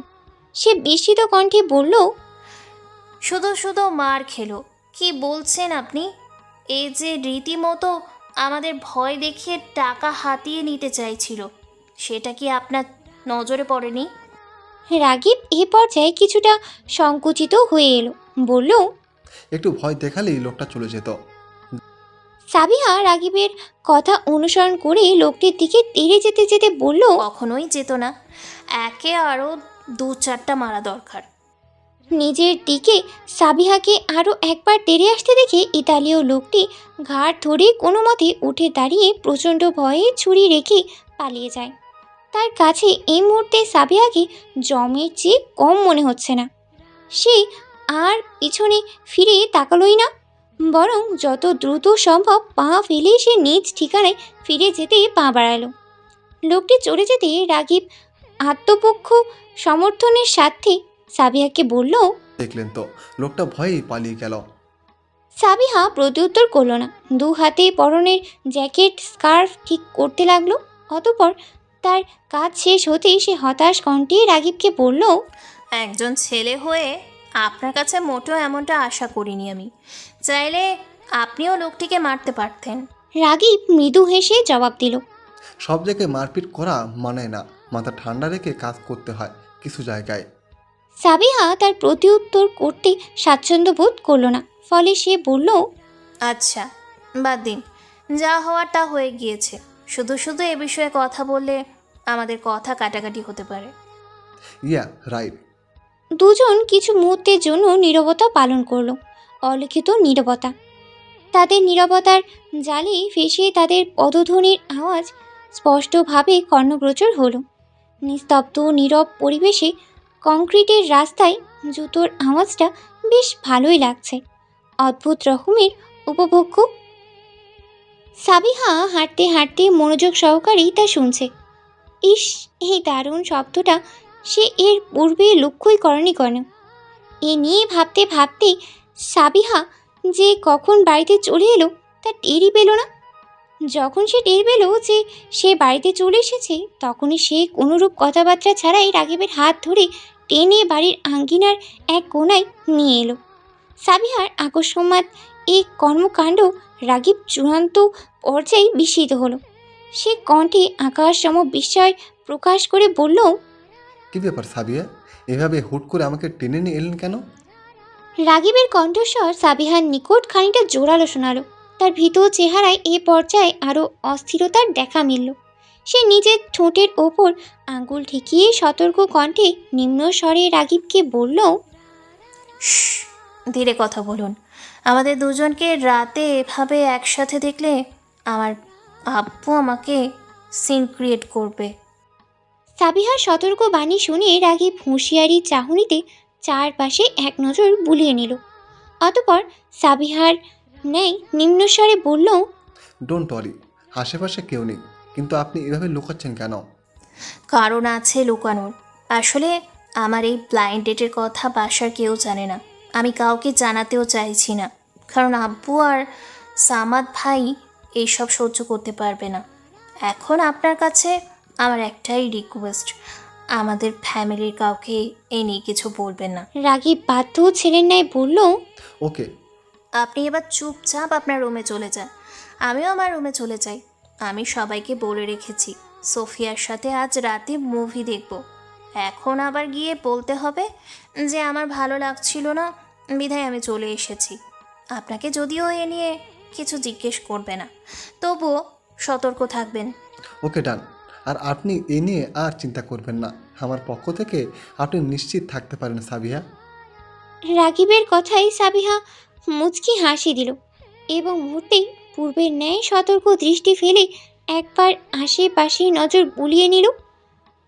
সে বিস্মিত কণ্ঠে বলল, শুধু শুধু মার খেলো? কি বলছেন আপনি? এই যে রীতিমতো আমাদের ভয় দেখিয়ে টাকা হাতিয়ে নিতে চাইছিল, সেটা কি আপনার নজরে পড়েনি? রাগীব এ পর্যায়ে কিছুটা সংকুচিত হয়ে এলো, বলল, একটু ভয় দেখালেই লোকটা চলে যেত। সাবিহা রাগীবের কথা অনুসরণ করে লোকটির দিকে তেড়ে যেতে যেতে বলল, কখনোই যেত না, একে আরও 2-4টা মারা দরকার। নিজের দিকে সাবিহাকে আরও একবার তেড়ে আসতে দেখে ইতালীয় লোকটি ঘাড় ধরে কোনো মতে উঠে দাঁড়িয়ে প্রচণ্ড ভয়ে ছুরি রেখে পালিয়ে যায়। তার কাছে এই মুহূর্তে সাবিহাকে জমের চেয়ে কম মনে হচ্ছে না। সে আর পিছনে ফিরে তাকালোই না, বরং যত দ্রুত সম্ভব পা ফেলে সে নিজ ঠিকানায় ফিরে যেতে পা বাড়ালো। লোকটি চলে যেতে রাগীব আত্মপক্ষ সমর্থনের সাথে সাবিহাকে বলল, দেখলেন তো, লোকটা ভয়েই পালিয়ে গেল। সাবিহা প্রত্যুত্তর করল না, দু হাতে পরনের জ্যাকেট স্কার্ফ ঠিক করতে লাগলো। অতঃপর তার কাজ শেষ হতেই সে হতাশ কণ্ঠে রাগীবকে বলল, একজন ছেলে হয়ে আপনার কাছে মোটেও এমনটা আশা করিনি আমি। চাইলে আপনিও লোকটিকে মারতে পারতেন। রাগীব মৃদু হেসে জবাব দিল, সব জায়গায় মারপিট করা মানে না, মাথা ঠান্ডা রেখে কাজ করতে হয় কিছু জায়গায়। সাবিহা তার প্রত্যুত্তর করতে স্বাচ্ছন্দ্য বোধ করল না, ফলে সে বলল, আচ্ছা বাদ দিন, যা হওয়ার তা হয়ে গিয়েছে। শুধু শুধু এ বিষয়ে কথা বললে আমাদের কথা কাটাকাটি হতে পারে। Yeah right. দুজন কিছু মুহূর্তের জন্য নীরবতা পালন করলো, অলিখিত নীরবতা। তাদের নীরবতার জালে ফেসে তাদের পদধ্বনির আওয়াজ স্পষ্টভাবে কর্ণগোচর হলো। নিস্তব্ধ নীরব পরিবেশে কংক্রিটের রাস্তায় জুতোর আওয়াজটা বেশ ভালোই লাগছে, অদ্ভুত রকমের উপভোগ্য। সাবিহা হাঁটতে হাঁটতে মনোযোগ সহকারেই তা শুনছে। ইস, এই দারুণ শব্দটা সে এর পূর্বে লক্ষ্যই করেনি কেন? এ নিয়ে ভাবতে ভাবতে সাবিহা যে কখন বাড়িতে চলে এলো তা টেরই পেল না। যখন সে টের পেল যে সে বাড়িতে চলে এসেছে, তখনই সে কোনোরূপ কথাবার্তা ছাড়াই রাগীবের হাত ধরে টেনে বাড়ির আঙ্গিনার এক কোণায় নিয়ে এলো। সাবিহার আকস্মাৎ এই কর্মকাণ্ড রাগীব চূড়ান্ত পর্যায়ে বিস্মিত হলো। সে কণ্ঠে আকাশ সম বিস্ময় প্রকাশ করে বলল, কি ব্যাপার সাবিয়া, এভাবে হুট করে আমাকে টেনে নিয়ে এলেন কেন? রাগীবের কণ্ঠস্বর সাবিহার নিকট খানিকটা জোরালো শোনালো। তার ভীত চেহারায় এ পর্যায়ে আরও অস্থিরতার দেখা মিলল। সে নিজের ঠোঁটের ওপর আঙুল ঠেকিয়ে সতর্ক কণ্ঠে নিম্ন স্বরে রাগীবকে বলল, ধীরে কথা বলুন। আমাদের দুজনকে রাতে এভাবে একসাথে দেখলে আমার আব্বু আমাকে সিন ক্রিয়েট করবে। সাবিহার সতর্ক বাণী শুনে রাগীব হুঁশিয়ারি চাহনিতে চারপাশে এক নজর বুলিয়ে নিল। অতঃপর সাবিহার ন্যায় নিম্নস্বরে বলল, ডোন্ট ওয়ারি, আশেপাশে কেউ নেই, কিন্তু আপনি এভাবে লুকাচ্ছেন কেন? কারণ আছে লুকানোর। আসলে আমার এই ব্লাইন্ড ডেটের কথা বাসার কেউ জানে না, আমি কাউকে জানাতেও চাইছি না, কারণ আব্বু আর সামাদ ভাই এইসব সহ্য করতে পারবে না। এখন আপনার কাছে আমার একটাই রিকোয়েস্ট, আমাদের ফ্যামিলির কাউকে এই নিয়ে কিছু বলবেন না। রাগীব বাধ্য ছেলের ন্যায় বলল, ওকে। আপনি এবার চুপচাপ আপনার রুমে চলে যান, আমিও আমার রুমে চলে যাই। আমি সবাইকে বলে রেখেছি সোফিয়ার সাথে আজ রাতে মুভি দেখব। এখন আবার গিয়ে বলতে হবে যে আমার ভালো লাগছিল না, বিধায় আমি চলে এসেছি। আপনাকে যদিও এ নিয়ে কিছু জিজ্ঞেস করবে না, তবুও সতর্ক থাকবেন। ওকে ডান। আর আপনি এ নিয়ে আর চিন্তা করবেন না, আমার পক্ষ থেকে আপনি নিশ্চিত থাকতে পারেন সাবিহা। রাগিবের কথায় সাবিহা মুচকি হাসি দিল এবং মুহূর্তেই পূর্বের ন্যায় সতর্ক দৃষ্টি ফেলে একবার আশেপাশে নজর বুলিয়ে নিল।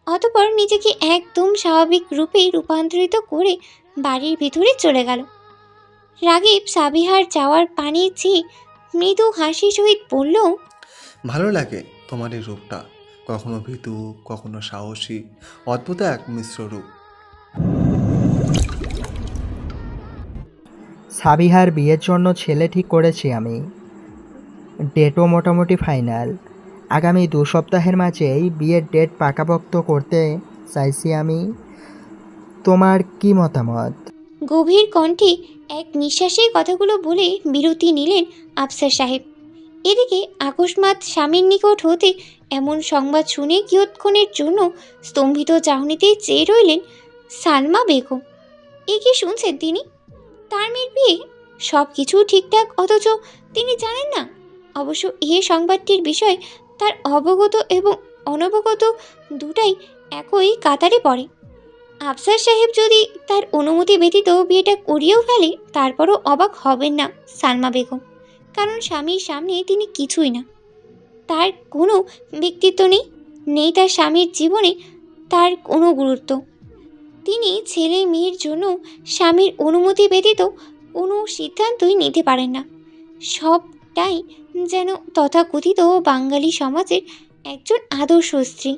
অতঃপর নিজেকে একদম স্বাভাবিক রূপে রূপান্তরিত করে বাড়ির ভিতরে চলে গেল। রাগিব সাবিহার যাওয়ার পানি চেয়ে মৃদু হাসি সহিত বলল, ভালো লাগে তোমার এই রূপটা, কখনো ভীতু কখনো সাহসী, অদ্ভুত এক মিশ্র রূপ। সাবিহার বিয়ের জন্য ছেলে ঠিক করেছি আমি। ডেটও মোটামুটি ফাইনাল। আগামী 2 সপ্তাহের মাঝেই বিয়ের ডেট পাকাপোক্ত করতে চাইছি আমি। তোমার কি মতামত? গভীর কণ্ঠে এক নিঃশ্বাসে কথাগুলো বলে বিরতি নিলেন আফসার সাহেব। এদিকে আকস্মাৎ স্বামীর নিকট হতে এমন সংবাদ শুনে কিয়ৎক্ষণের জন্য স্তম্ভিত চাহনিতে চেয়ে রইলেন সালমা বেগম। এ কি শুনছেন তিনি? তার মেয়ের বিয়ে, সব কিছু ঠিকঠাক, অথচ তিনি জানেন না। অবশ্য এই সংবাদটির বিষয় তার অবগত এবং অনবগত দুটাই একই কাতারে পড়ে। আফসার সাহেব যদি তার অনুমতি ব্যতীত বিয়েটা করিয়েও ফেলে, তারপরও অবাক হবেন না সালমা বেগম, কারণ স্বামীর সামনে তিনি কিছুই না। তার কোনো ব্যক্তিত্ব নেই, নেই তার স্বামীর জীবনে তার কোনো গুরুত্ব। তিনি ছেলে মেয়ের জন্য স্বামীর অনুমতি ব্যতীত কোনো সিদ্ধান্তই নিতে পারেন না। সবটাই যেন তথাকথিত বাঙালি সমাজের একজন আদর্শ স্ত্রী।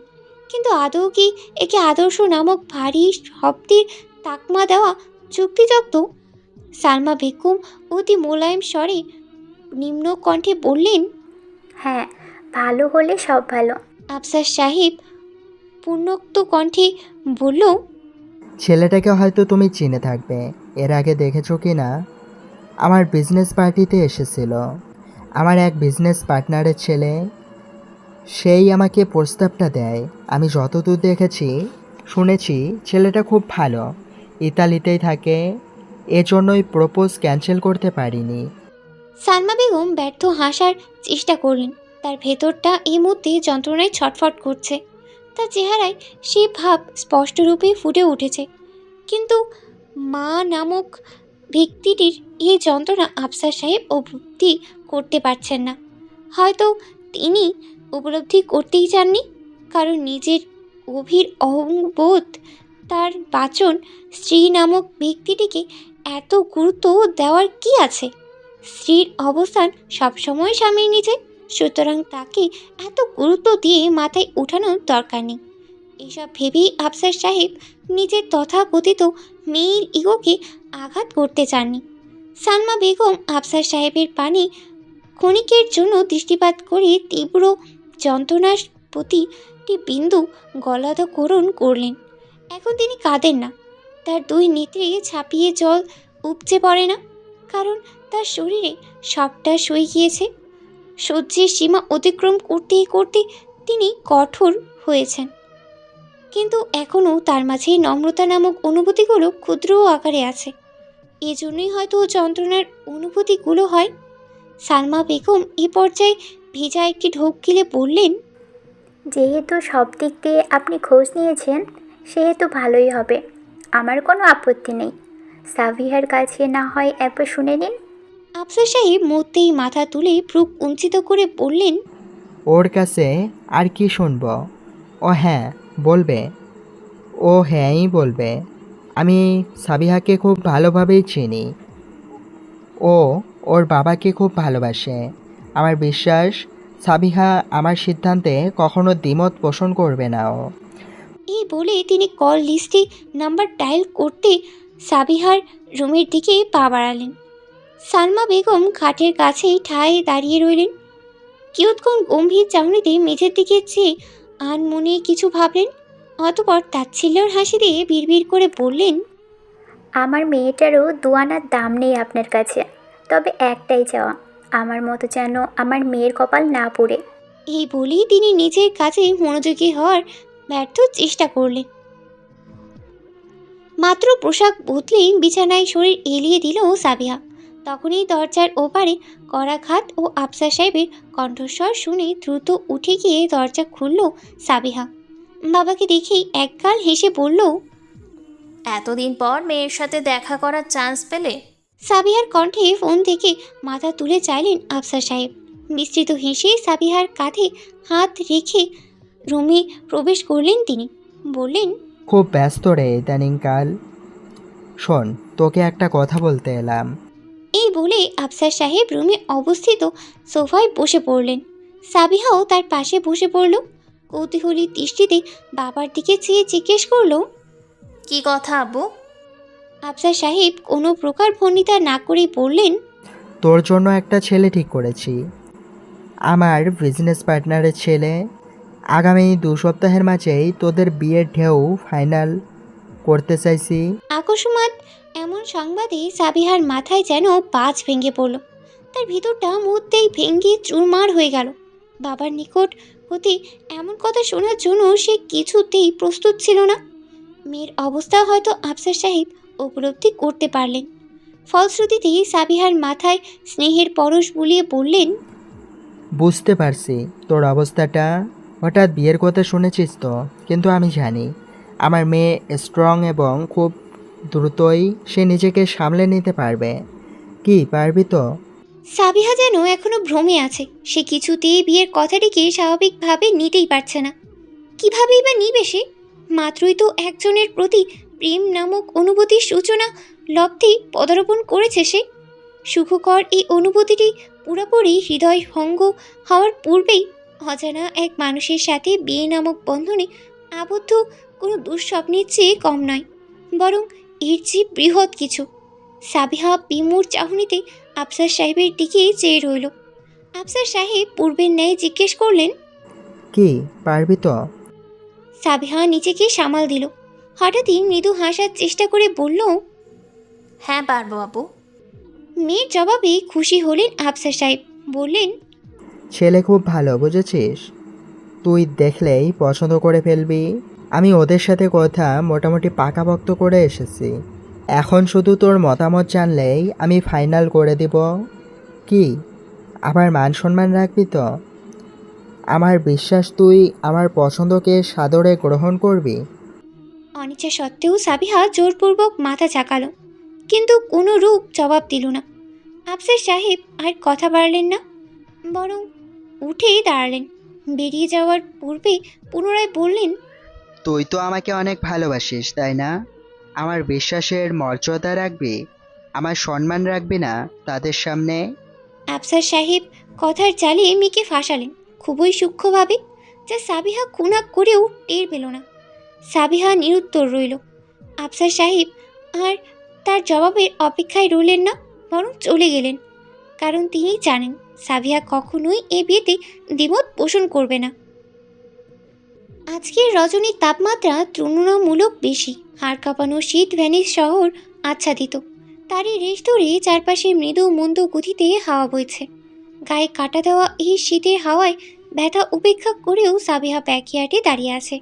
কিন্তু আদৌ কি একে আদর্শ নামক ভারী শব্দের তাকমা দেওয়া যুক্তিযুক্ত? সালমা বেগম অতি মোলায়েম স্বরে নিম্ন কণ্ঠে বললেন, হ্যাঁ, ভালো হলে সব ভালো। আফসার সাহেব পূর্ণোক্ত কণ্ঠে বলল, ছেলেটাকে হয়তো তুমি চিনে থাকবে। এর আগে দেখেছো কি না, আমার বিজনেস পার্টিতে এসেছিল। আমার এক বিজনেস পার্টনারের ছেলে, সেই আমাকে প্রস্তাবটা দেয়। আমি যতদূর দেখেছি শুনেছি ছেলেটা খুব ভালো, ইতালিতেই থাকে, এজন্যই প্রপোজ ক্যান্সেল করতে পারিনি। সালমা বেগম ব্যর্থ হাসার চেষ্টা করলেন। তার ভেতরটা এই মুহূর্তে যন্ত্রণায় ছটফট করছে। তার চেহারায় সে ভাব স্পষ্টরূপে ফুটে উঠেছে, কিন্তু মা নামক ব্যক্তিটির এই যন্ত্রণা আফসার সাহেব উপলব্ধি করতে পারছেন না। হয়তো তিনি উপলব্ধি করতেই চাননি, কারণ নিজের গভীর অহংবোধ তার বাচন স্ত্রী নামক ব্যক্তিটিকে এত গুরুত্ব দেওয়ার কি আছে। স্ত্রীর অবস্থান সবসময় স্বামীর নিচে, সুতরাং তাকে এত গুরুত্ব দিয়ে মাথায় উঠানোর দরকার নেই। এসব ভেবেই আফসার সাহেব নিজের তথাকথিত মেয়ের ইগোকে আঘাত করতে চাননি। সালমা বেগম আফসার সাহেবের পানে ক্ষণিকের জন্য দৃষ্টিপাত করে তীব্র যন্ত্রণার প্রতিটি বিন্দু গলাধকরণ করলেন। এখন তিনি কাঁদেন না, তার 2 নেত্রে ছাপিয়ে জল উপচে পড়ে না, কারণ তার শরীরে সবটা সয়ে গিয়েছে। সহ্যের সীমা অতিক্রম করতে করতে তিনি কঠোর হয়েছেন, কিন্তু এখনও তার মাঝে নম্রতা নামক অনুভূতিগুলো ক্ষুদ্র আকারে আছে। এজন্যই হয়তো যন্ত্রণার অনুভূতিগুলো হয়। সালমা বেগম এ পর্যায়ে ভেজা একটি ঢোক গিলে বললেন, যেহেতু সব দিক দিয়ে আপনি খোঁজ নিয়েছেন, সেহেতু ভালোই হবে। আমার কোনো আপত্তি নেই। সাবিহার কাছে না হয় একবার শুনে নিন। আফসার সাহেব মধ্যেই মাথা তুলে ভ্রু কুঞ্চিত করে বললেন, ওর কাছে আর কি শুনব? ও হ্যাঁ বলবে, ও হ্যাঁই বলবে। আমি সাবিহাকে খুব ভালোভাবেই চিনি। ও ওর বাবাকে খুব ভালোবাসে। আমার বিশ্বাস সাবিহা আমার সিদ্ধান্তে কখনো দ্বিমত পোষণ করবে না। ও এই বলে তিনি কল লিস্টে নাম্বার ডায়াল করতে সাবিহার রুমের দিকে পা বাড়ালেন। সালমা বেগম খাটের কাছেই ঠায় দাঁড়িয়ে রইলেন। কিয়ৎক্ষণ গম্ভীর চাহনিতে মেঝের দিকে চেয়ে আনমনে কিছু ভাবলেন। অতপর তাচ্ছিল্যর হাসি দিয়ে বিড়বিড় করে বললেন, আমার মেয়েটারও 2 আনার দাম নেই আপনার কাছে। তবে একটাই চাওয়া, আমার মতো যেন আমার মেয়ের কপাল না পড়ে। এই বলেই তিনি নিজের কাজে মনোযোগী হওয়ার ব্যর্থ চেষ্টা করলেন। মাত্র পোশাক বদলেই বিছানায় শরীর এলিয়ে দিল সাবিহা। তখনই দরজার ওপারে করাঘাত ও আফসার সাহেবের কণ্ঠস্বর শুনে দ্রুত উঠে গিয়ে দরজা খুলল সাবিহা। বাবাকে দেখেই একগাল হেসে বলল, এতদিন পর মেয়ের সাথে দেখা করার চান্স পেলে? সাবিহার কণ্ঠে ফোন থেকে মাথা তুলে চাইলেন আফসার সাহেব। বিস্তৃত হেসে সাবিহার কাঁধে হাত রেখে রুমে প্রবেশ করলেন তিনি। বললেন, খুব ব্যস্ত রে ইদানিংকাল। শোন, তোকে একটা কথা বলতে এলাম। এই বলে আফসার সাহেব রুমে অবস্থিত সোফায় বসে পড়লেন। সাবিহাও তার পাশে বসে পড়ল। কৌতূহলী দৃষ্টিতে বাবার দিকে চেয়ে জিজ্ঞেস করলো, কি কথা আব্বু? আফসার সাহেব কোনো প্রকার ভন্ডিতা না করেই বললেন, তোর জন্য একটা ছেলে ঠিক করেছি, আমার বিজনেস পার্টনারের ছেলে। আগামী 2 সপ্তাহের মাঝেই তোদের বিয়ের ঢেউ ফাইনাল করতে চাইছি। আকস্মাৎ এমন সংবাদে সাবিহার মাথায় যেন বাজ ভেঙে পড়ল। তার ভিতরটা মুহূর্তেই ভেঙে চুরমার হয়ে গেল। বাবার নিকট হতে এমন কথা শোনার জন্য সে কিছুতেই প্রস্তুত ছিল না। মেয়ের অবস্থা হয়তো আফসার সাহেব উপলব্ধি করতে পারলেন। ফলশ্রুতিতে সাবিহার মাথায় স্নেহের পরশ বুলিয়ে বললেন, বুঝতে পারছি তোর অবস্থাটা। হঠাৎ বিয়ের কথা শুনেছিস তো, কিন্তু আমি জানি আমার মেয়ে স্ট্রং এবং খুব দ্রুতই সে নিজেকে সামলে নিতে পারবে। কি পারবি তো? সাবিহা যেন এখনো ভ্রমে আছে। সে কিছুতেই বিয়ের কথাটিকে স্বাভাবিকভাবে নিতেই পারছে না। কিভাবেই বা নিবে সে? মাত্রই তো একজনের প্রতি প্রেম নামক অনুভূতির সূচনা লব্ধি পদার্পণ করেছে সে। সুখকর এই অনুভূতিটি পুরোপুরি হৃদয় ভঙ্গ হওয়ার পূর্বেই অজানা এক মানুষের সাথে বিয়ে নামক বন্ধনে আবদ্ধ কোনো দুঃস্বপ্নের চেয়ে কম নয়, বরং এর চেয়ে বৃহৎ কিছু। সাবিহা বিমূর চাহনিতে আফসার সাহেবের দিকে চেয়ে রইল। আফসার সাহেব পূর্বের ন্যায় জিজ্ঞেস করলেন, কি পারবি তো? সাবিহা নিজেকে সামাল দিল। হঠাৎই মৃদু হাসার চেষ্টা করে বলল, হ্যাঁ পারবো আব্বু। মেয়ের জবাবে খুশি হলেন আফসার সাহেব। বললেন, ছেলে খুব ভালো, বুঝেছিস? তুই দেখলেই পছন্দ করে ফেলবি। আমি ওদের সাথে কথা মোটামুটি পাকাপোক্ত করে এসেছি। এখন শুধু তোর মতামত জানলেই আমি ফাইনাল করে দিব। কি আবার মান সম্মান রাখবি তো? আমার বিশ্বাস তুই আমার পছন্দকে সাদরে গ্রহণ করবি। অনিচ্ছা সত্ত্বেও সাবিহা জোরপূর্বক মাথা ঝাঁকালো, কিন্তু কোনো রূপ জবাব দিল না। আফসার সাহেব আর কথা বাড়লেন না, বরং উঠেই দাঁড়ালেন। বেরিয়ে যাওয়ার পূর্বে পুনরায় বললেন, তুই তো আমাকে অনেক ভালোবাসিস, তাই না? আমার বিশ্বাসের মর্যাদা রাখবি, আমার সম্মান রাখবি না তাদের সামনে? আফসার সাহেব কথার জালে মেয়েকে ফাঁসালেন খুবই সূক্ষ্মভাবে, যা সাবিহা খুনাক করেও টের পেল না। সাবিহা নিরুত্তর রইল। আফসার সাহেব আর তার জবাবের অপেক্ষায় রইলেন না, বরং চলে গেলেন। কারণ তিনি জানেন সাবিহা কখনোই এ বিয়েতে দ্বিমত পোষণ করবে না। আজকের রজনীর তাপমাত্রা তুলনামূলক বেশি। হাড় কাঁপানো শীত ভ্যানিস শহর আচ্ছাদিত। তারই রেশ ধরে চারপাশে মৃদু মন্দ গতিতে হাওয়া বইছে। গায়ে কাটা দেওয়া এই শীতের হাওয়ায় ব্যথা উপেক্ষা করেও সাবিহা ব্যাকইয়ার্ডে দাঁড়িয়ে আছে।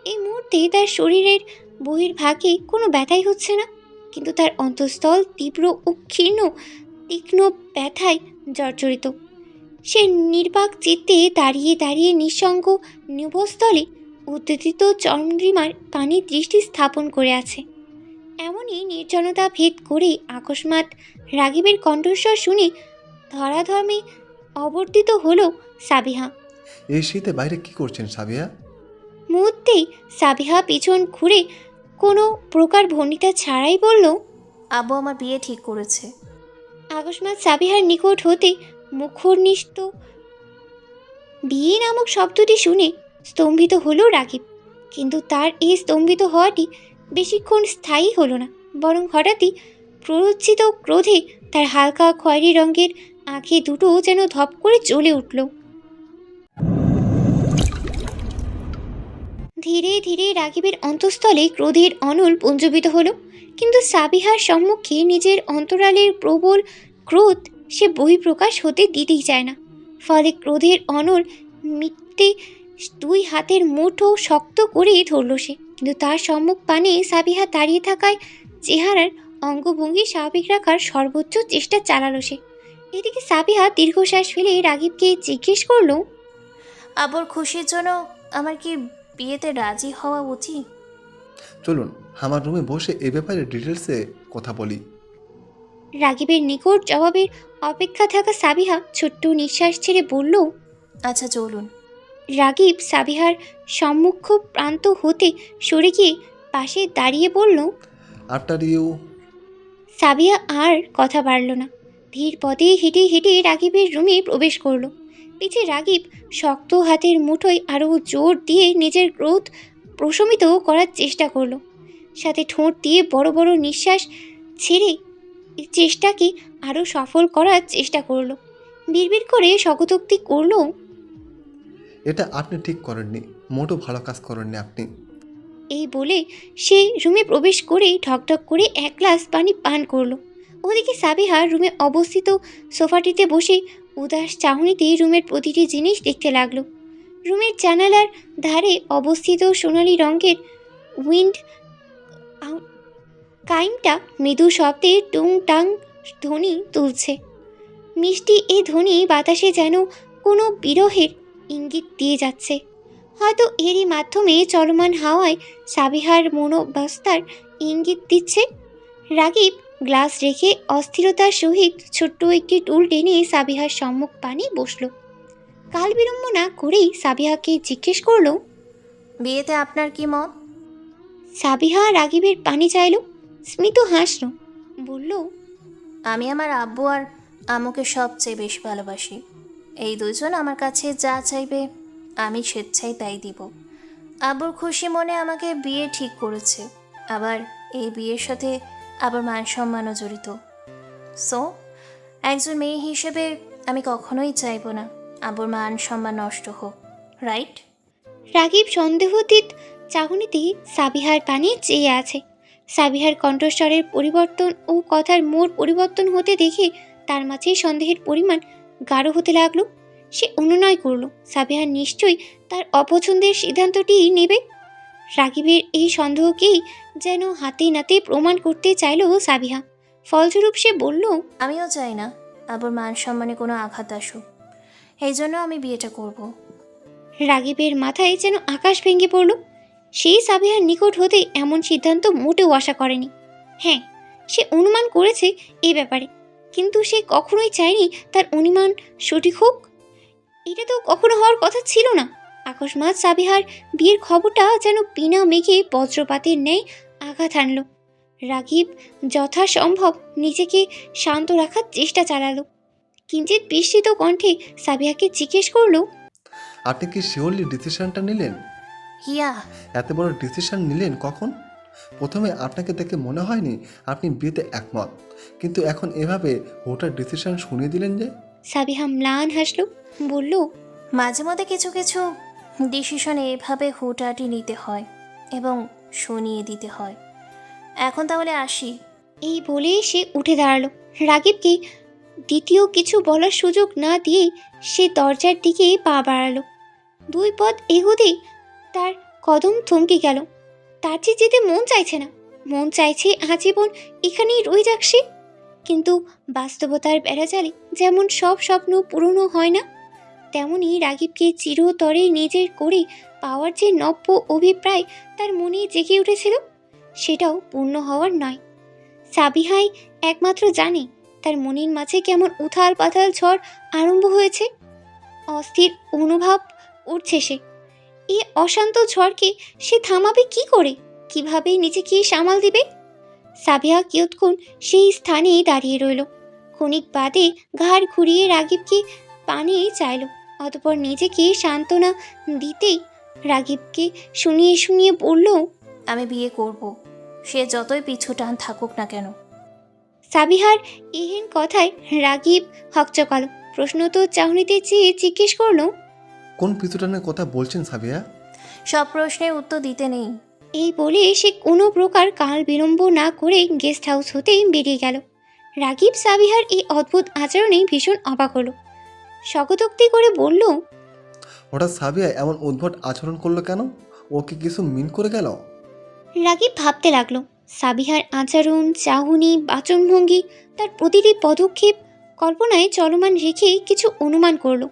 এই মুহূর্তে তার শরীরের বহির্ভাগে কোনো ব্যথাই হচ্ছে না, কিন্তু তার অন্তঃস্থল তীব্র ও তীক্ষ্ণ ব্যথায় জর্জরিত। সে নির্বাক চিত্তে দাঁড়িয়ে দাঁড়িয়ে নিঃসঙ্গ নিভস্থলে উদ্বেলিত চন্দ্রিমার পানি দৃষ্টি স্থাপন করে আছে। এমনই নির্জনতা ভেদ করে আকস্মাৎ রাগীবের কণ্ঠস্বর শুনে ধরাধমে অবর্তিত হলো সাবিহা। এই শীতে বাইরে কি করছেন সাবিয়া? মুহূর্তেই সাবিহা পিছন ঘুরে কোনো প্রকার ভনিতা ছাড়াই বলল, আব্বু আমার বিয়ে ঠিক করেছে। আকস্মাৎ সাবিহার নিকট হতে মুখনিষ্ঠ বিয়ে নামক শব্দটি শুনে স্তম্ভিত হলো রাগীব। কিন্তু তার এই স্তম্ভিত হওয়াটি বেশিক্ষণ স্থায়ী হলো না, বরং হঠাৎই প্ররোচিত ক্রোধে তার হালকা খয়েরি রঙের আঁখি দুটো যেন ধপ করে জ্বলে উঠল। ধীরে ধীরে রাগীবের অন্তঃস্থলে ক্রোধের অনল পুঞ্জীবিত হলো, কিন্তু সাবিহার সম্মুখে নিজের অন্তরালের প্রবল ক্রোধ সে বহিঃপ্রকাশ হতে দিতেই চায় না। ফলে ক্রোধের অনল মিথ্যে দুই হাতের মুঠো শক্ত করে ধরল সে, কিন্তু তার সম্মুখ পানে সাবিহা দাঁড়িয়ে থাকায় চেহারার অঙ্গভঙ্গি স্বাভাবিক রাখার সর্বোচ্চ চেষ্টা চালালো সে। এদিকে সাবিহা দীর্ঘশ্বাস ফেলে রাগিবকে জিজ্ঞেস করলো, আবুর খুশির জন্য আমার কি বিয়েতে রাজি হওয়া উচিত? চলুন আমার রুমে বসে এ ব্যাপারে ডিটেলসে কথা বলি। রাগিবের নিকট জবাবের অপেক্ষা থাকা সাবিহা ছোট্ট নিঃশ্বাস ছেড়ে বলল, আচ্ছা চলুন। রাগিব সাবিহার সম্মুখ প্রান্ত হতে সরে গিয়ে পাশে দাঁড়িয়ে বলল, আফটার ইউ। সাবিহা আর কথা বাড়ল না, ধীর পদে হেঁটে হেঁটে রাগিবের রুমে প্রবেশ করলো। পিছে রাগিব শক্ত হাতের মুঠোয় আরও জোর দিয়ে নিজের ক্রোধ প্রশমিত করার চেষ্টা করলো, সাথে ঠোঁট দিয়ে বড় বড় নিঃশ্বাস ছেড়ে চেষ্টাকে আরও সফল করার চেষ্টা করলো। বিড়বিড় করে স্বগতোক্তি করলো, এটা আপনি ঠিক করেননি, মোটো ভালো কাজ করেননি আপনি। এই বলে সে রুমে প্রবেশ করে ঢকঢক করে এক গ্লাস পানি পান করলো। ওদিকে সাবিহা রুমে অবস্থিত সোফাটিতে বসে উদাস চাহনিতে রুমের প্রতিটি জিনিস দেখতে লাগলো। রুমের জানালার ধারে অবস্থিত সোনালি রঙের উইন্ড কাইমটা মৃদু শব্দে টুং টাং ধ্বনি তুলছে। মিষ্টি এই ধ্বনি বাতাসে যেন কোনো বিরহের ইঙ্গিত দিয়ে যাচ্ছে। হয়তো এরই মাধ্যমে চলমান হাওয়ায় সাবিহার মনোবস্থার ইঙ্গিত দিচ্ছে। রাগিব গ্লাস রেখে অস্থিরতার সহিত ছোট্ট একটি টুল টেনে সাবিহার সম্মুখ পানে বসল। কাল বিলম্ব না করেই সাবিহাকে জিজ্ঞেস করলো, বিয়েতে আপনার কি মত? সাবিহা রাগিবের পানি চাইল, স্মিত হাসল, বলল, আমি আমার আব্বু আর আম্মুকে সবচেয়ে বেশি ভালোবাসি। এই দুজন আমার কাছে যা চাইবে আমি স্বেচ্ছায় তাই দিব। আব্বুর খুশি মনে আমাকে বিয়ে ঠিক করেছে, আবার এই বিয়ের সাথে আবার মান সম্মানও জড়িত। সো একজন মেয়ে হিসেবে আমি কখনোই চাইবো না আব্বুর মান সম্মান নষ্ট হোক, রাইট? রাগিব সন্দেহতীত চাহনিতে সাবিহার পানে চেয়ে আছে। সাবিহার কণ্ঠস্বরের পরিবর্তন ও কথার মোড় পরিবর্তন হতে দেখে তার মাঝে সন্দেহের পরিমাণ গাঢ় হতে লাগলো। সে অনুনয় করল সাবিহা নিশ্চয়ই তার অপছন্দের সিদ্ধান্তটি নেবে। রাগিবের এই সন্দেহকেই যেন হাতে নাতে প্রমাণ করতে চাইল সাবিহা। ফলস্বরূপ সে বলল, আমিও চাই না আব্বুর মান সম্মানে কোনো আঘাত আসুক, এই জন্য আমি বিয়েটা করব। রাগিবের মাথায় যেন আকাশ ভেঙে পড়ল। সেই সাবিহার নিকট হতে এমন সিদ্ধান্ত মোটেও আশা করেনি। হ্যাঁ, সে অনুমান করেছে এই ব্যাপারে, কিন্তু সে কখনোই চায়নি তার অনুমান সঠিক হোক। এটা তো কখনো হওয়ার কথা ছিল না। আকস্মাৎ সাবিহার বিয়ের খবরটা যেন বিনা মেঘে বজ্রপাতের ন্যায় আঘাত হানল। রাগিব যথাসম্ভব নিজেকে শান্ত রাখার চেষ্টা চালালো। কিঞ্চিত বিস্মিত কণ্ঠে সাবিহাকে জিজ্ঞেস করলো, আপনি কি শিওরলি ডিসিশনটা নিলেন? হিয়া, এত বড় ডিসিশন নিলেন কখন? প্রথমে আপনাকে দেখে মনে হয়নি আপনি বিয়েতে একমত, কিন্তু এখন এভাবে ওটার ডিসিশন শুনিয়ে দিলেন যে? সাবিহা ম্লান হাসলো, বলল, মাঝে মধ্যে কিছু কিছু ডিসিশন এভাবে হুটহাটি নিতে হয় এবং শুনিয়ে দিতে হয়। এখন তাহলে আসি। এই বলে সে উঠে দাঁড়ালো। রাগিবকে দ্বিতীয় কিছু বলার সুযোগ না দিয়েই সে দরজার দিকে পা বাড়ালো। 2 পদ এগোতেই তার কদম থমকে গেল। তার যে যেতে মন চাইছে না, মন চাইছে আজীবন এখানেই রয়ে যাক সে। কিন্তু বাস্তবতার বেড়াজালে যেমন সব স্বপ্ন পূরণও হয় না, তেমনি রাগিবকে চিরতরে নিজের করে পাওয়ার যে নব্য অভিপ্রায় তার মনে জেগে উঠেছিল, সেটাও পূর্ণ হওয়ার নয়। সাবিহাই একমাত্র জানে তার মনের মাঝে কেমন উথাল পাথাল ঝড় আরম্ভ হয়েছে। অস্থির অনুভব উঠছে সে। এই অশান্ত ঝড়কে সে থামাবে কি করে, কিভাবে নিজেকে সামাল দিবে? সাবিহা কিয়ৎক্ষণ সেই স্থানেই দাঁড়িয়ে রইল। ক্ষণিক বাদে ঘাড় ঘুরিয়ে রাগিবকে পানি চাইল। অতঃপর নিজেকে সান্ত্বনা দিতেই রাগিবকে শুনিয়ে শুনিয়ে বলল, আমি বিয়ে করব, সে যতই পিছু টান থাকুক না কেন। সাবিহার এহেন কথায় রাগিব হকচকালো। প্রশ্নত চাহনিতে চেয়ে জিজ্ঞেস করলো, কোন পিছুটানের কথা বলছেন সাবিয়া? সব প্রশ্নের উত্তর দিতে নেই। এই বলে সে কোনো প্রকার কাল বিলম্ব না করে গেস্ট হাউস হতেই বেরিয়ে গেল। রাগিব সাবিহার এই অদ্ভুত আচরণে ভীষণ অবাক হলো। স্বগতোক্তি করে বলল, হঠাৎ সাবিয়া এমন উদ্ভট আচরণ করলো কেন? ও কি কিছু মিন করে গেল? রাগিব ভাবতে লাগলো। সাবিহার আচরণ, চাহনি, বাচনভঙ্গি, তার প্রতিটি পদক্ষেপ কল্পনায় চলমান রেখে কিছু অনুমান করলো।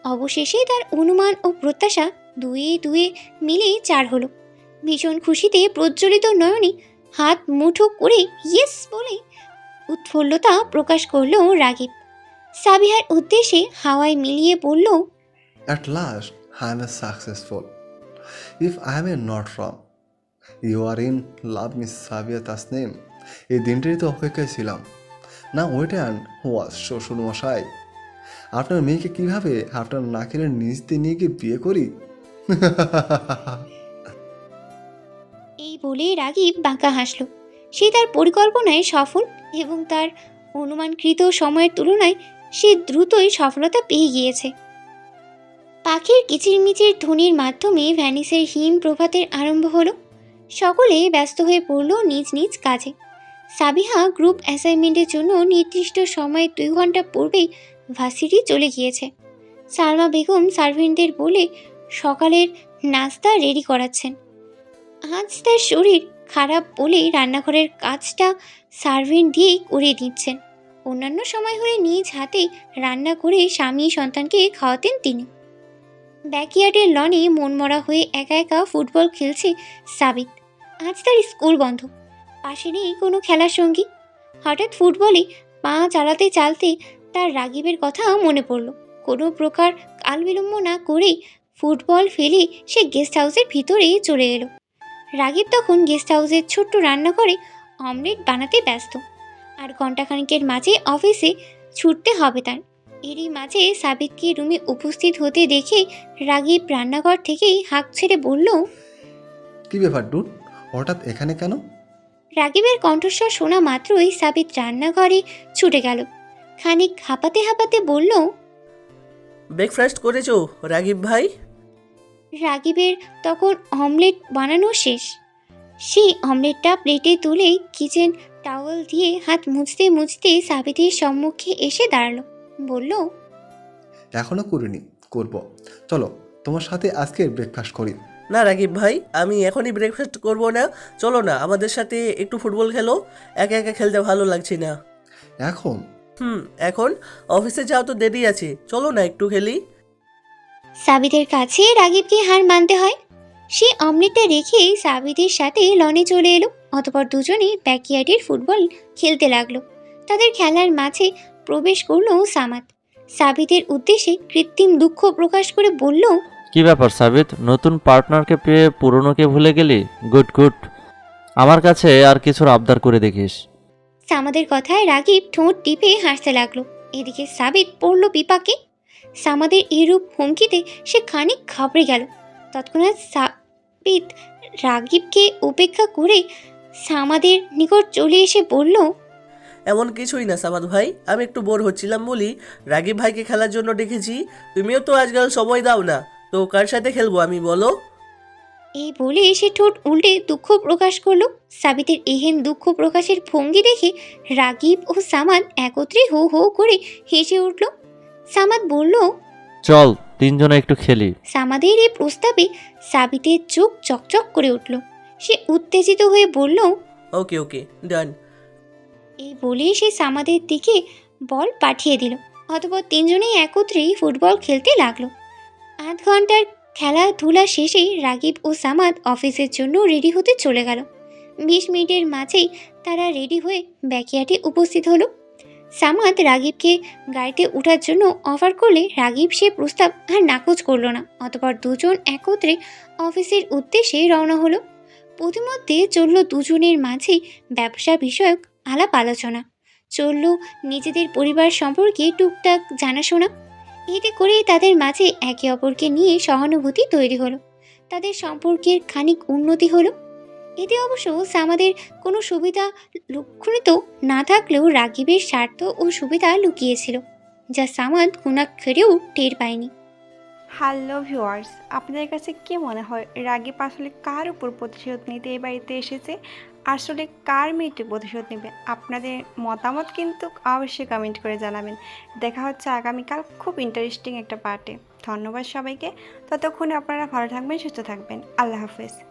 অবশেষে তার অনুমান ও প্রত্যাশা দুয়ে দুয়ে মিলে 4 হলো। ভীষণ খুশিতে প্রজ্বলিত নয়নে হাত মুঠো করে ইয়েস বলে উৎফুল্লতা প্রকাশ করলো রাগিব। সাবিহার উদ্দেশ্যে হাওয়ায় মিলিয়ে বলল, At last, I am successful. If I am not wrong, you are in love, Miss Sabia Tasnim. এই দিনটিরই তো অপেক্ষায় ছিলাম। না ওয়েট অ্যান্ড ওয়াজ শ্বশুর মশাই, আপনার মেয়েকে কিভাবে আপনার নাকের নিচ দিয়ে নিয়ে গিয়ে বিয়ে করি? এই বলে রাগিব বাঁকা হাসল। সে তার পরিকল্পনায় সফল এবং তার অনুমানকৃত সময়ের তুলনায় সে দ্রুতই সফলতা পেয়ে গিয়েছে। পাখির কিচিরমিচির ধ্বনির মাধ্যমে ভ্যানিসের হিম প্রভাতের আরম্ভ হলো। সকলে ব্যস্ত হয়ে পড়ল নিজ নিজ কাজে। সাবিহা গ্রুপ অ্যাসাইনমেন্টের জন্য নির্দিষ্ট সময়ে 2 ঘন্টা পূর্বেই ভার্সিটি চলে গিয়েছে। সালমা বেগম সার্ভেন্টদের বলে সকালের নাস্তা রেডি করাচ্ছেন। আজ তার শরীর খারাপ বলে রান্নাঘরের কাজটা সার্ভেন্ট দিয়েই করিয়ে দিচ্ছেন। অন্যান্য সময় হলে নিজ হাতেই রান্না করে স্বামী সন্তানকে খাওয়াতেন তিনি। ব্যাকইয়ার্ডের লনে মনমরা হয়ে একা একা ফুটবল খেলছে সাবিত। আজ তার স্কুল বন্ধ, পাশে নেই কোনো খেলার সঙ্গী। হঠাৎ ফুটবলে পা চালাতে চালতে তার রাগিবের কথা মনে পড়ল। কোনো প্রকার কাল বিলম্ব না করেই ফুটবল ফেলে সে গেস্ট হাউসের ভিতরে চলে এলো। রাগিব তখন গেস্ট হাউসের ছোট্ট রান্নাঘরে অমলেট বানাতে ব্যস্ত। আর ঘণ্টাখানিকের মাঝে অফিসে ছুটতে হবে তার। এরই মাঝে সাবিতকে রুমে উপস্থিত হতে দেখে রাগিব রান্নাঘর থেকেই হাঁক ছেড়ে বলল, কি ব্যাপার ডুড, হঠাৎ এখানে কেন? রাগিবের কণ্ঠস্বর শোনা মাত্রই সাবিত রান্নাঘরে ছুটে গেল। খানিক হাঁপাতে হাঁপাতে বলল, ব্রেকফাস্ট করেছো রাগিব ভাই? রাগিবের তখন অমলেট বানানো শেষ। সেই অমলেটটা প্লেটে তুলেই কিচেন টাওয়েল দিয়ে হাত মুছতে মুছতে সাবিতের সম্মুখে এসে দাঁড়ালো। বলল, এখনো করিনি, করব। চলো তোমার সাথে আজকে ব্রেকফাস্ট করি। না রাগিব ভাই, আমি এখনই ব্রেকফাস্ট করব না। চলো না আমাদের সাথে একটু ফুটবল খেলো, একা একা খেলতে ভালো লাগছে না। এখন? এখন অফিসে যাও তো দেরি আছে, চলো না একটু খেলি। সাবিতের কাছে রাগিবকে হার মানতে হয়। সে অমলেটটা রেখে সাবিতের সাথে লনে চলে এলো। অতঃপর দুজনে ব্যাকইয়ার্ডের ফুটবল খেলতে লাগলো। তাদের খেলার মাঝে প্রবেশ করলো সামাদ। সাবিতের উদ্দেশ্যে কৃত্রিম দুঃখ প্রকাশ করে বলল, কি ব্যাপার সাবিত, নতুন পার্টনারকে পেয়ে পুরনোকে ভুলে গেলি? গুড গুড, আমার কাছে আর কিছুর আবদার করে দেখিস। সামাদের কথায় রাগিব ঠোঁট টিপে হাসতে লাগলো। এদিকে সাবিত পড়ল বিপাকে। সামাদের এরূপ হুমকিতে সে খানিক ঘাবড়ে গেল। তৎক্ষণাৎ সাবিত রাগিবকে উপেক্ষা করে সামাদের নিকট চলে এসে বলল, এমন কিছুই না সামাদ ভাই, আমি একটু বোর হচ্ছিলাম বলি রাগিব ভাইকে খেলার জন্য ডেকেছি। তুমিও তো আজকাল সময় দাও না, তো কার সাথে খেলবো আমি বলো? এই বলে সে ঠোঁট উল্টে দুঃখ প্রকাশ করলো। সাবিতের এহেন দুঃখ প্রকাশের ভঙ্গি দেখে রাগিব ও সামাদ একত্রে হো হো করে হেসে উঠল। সামাদ বলল, চল তিনজনে একটু খেলি। সামাদের এই প্রস্তাবে সাবিতের চোখ চকচক করে উঠল। সে উত্তেজিত হয়ে বলল, ওকে ওকে ডান। এই বলে সে সামাদের দিকে বল পাঠিয়ে দিল। অতঃপর তিনজনেই একত্রেই ফুটবল খেলতে লাগলো। আধ ঘন্টার খেলাধুলা শেষে রাগিব ও সামাদ অফিসের জন্য রেডি হতে চলে গেল। 20 মিনিটের মাঝেই তারা রেডি হয়ে ব্যাকইয়ার্ডে উপস্থিত হলো। সামাদ রাগিবকে গাড়িতে ওঠার জন্য অফার করলে রাগিব সে প্রস্তাব আর নাকচ করলো না। অতঃপর দুজন একত্রে অফিসের উদ্দেশ্যে রওনা হলো। প্রতিমধ্যে চলল দুজনের মাঝে ব্যবসা বিষয়ক আলাপ আলোচনা। চলল নিজেদের পরিবার সম্পর্কে টুকটাক জানাশোনা। এতে করে তাদের মাঝে একে অপরকে নিয়ে সহানুভূতি তৈরি হলো। তাদের সম্পর্কের খানিক উন্নতি হলো। এতে অবশ্য সামাদের কোনো সুবিধা লক্ষণিত না থাকলেও রাগিবের স্বার্থ ও সুবিধা লুকিয়েছিল, যা সামাদ ঘুণাক্ষরেও টের পায়নি। হ্যালো ভিউয়ার্স, আপনাদের কাছে কি মনে হয় রাগিব আসলে কার উপর প্রতিশোধ নিতে এই বাড়িতে এসেছে? আসলে কার মেয়েটি প্রতিশোধ নেবে? আপনাদের মতামত কিন্তু অবশ্যই কমেন্ট করে জানাবেন। দেখা হচ্ছে আগামীকাল খুব ইন্টারেস্টিং একটা পার্টে। ধন্যবাদ সবাইকে। ততক্ষণে আপনারা ভালো থাকবেন, সুস্থ থাকবেন। আল্লাহ হাফেজ।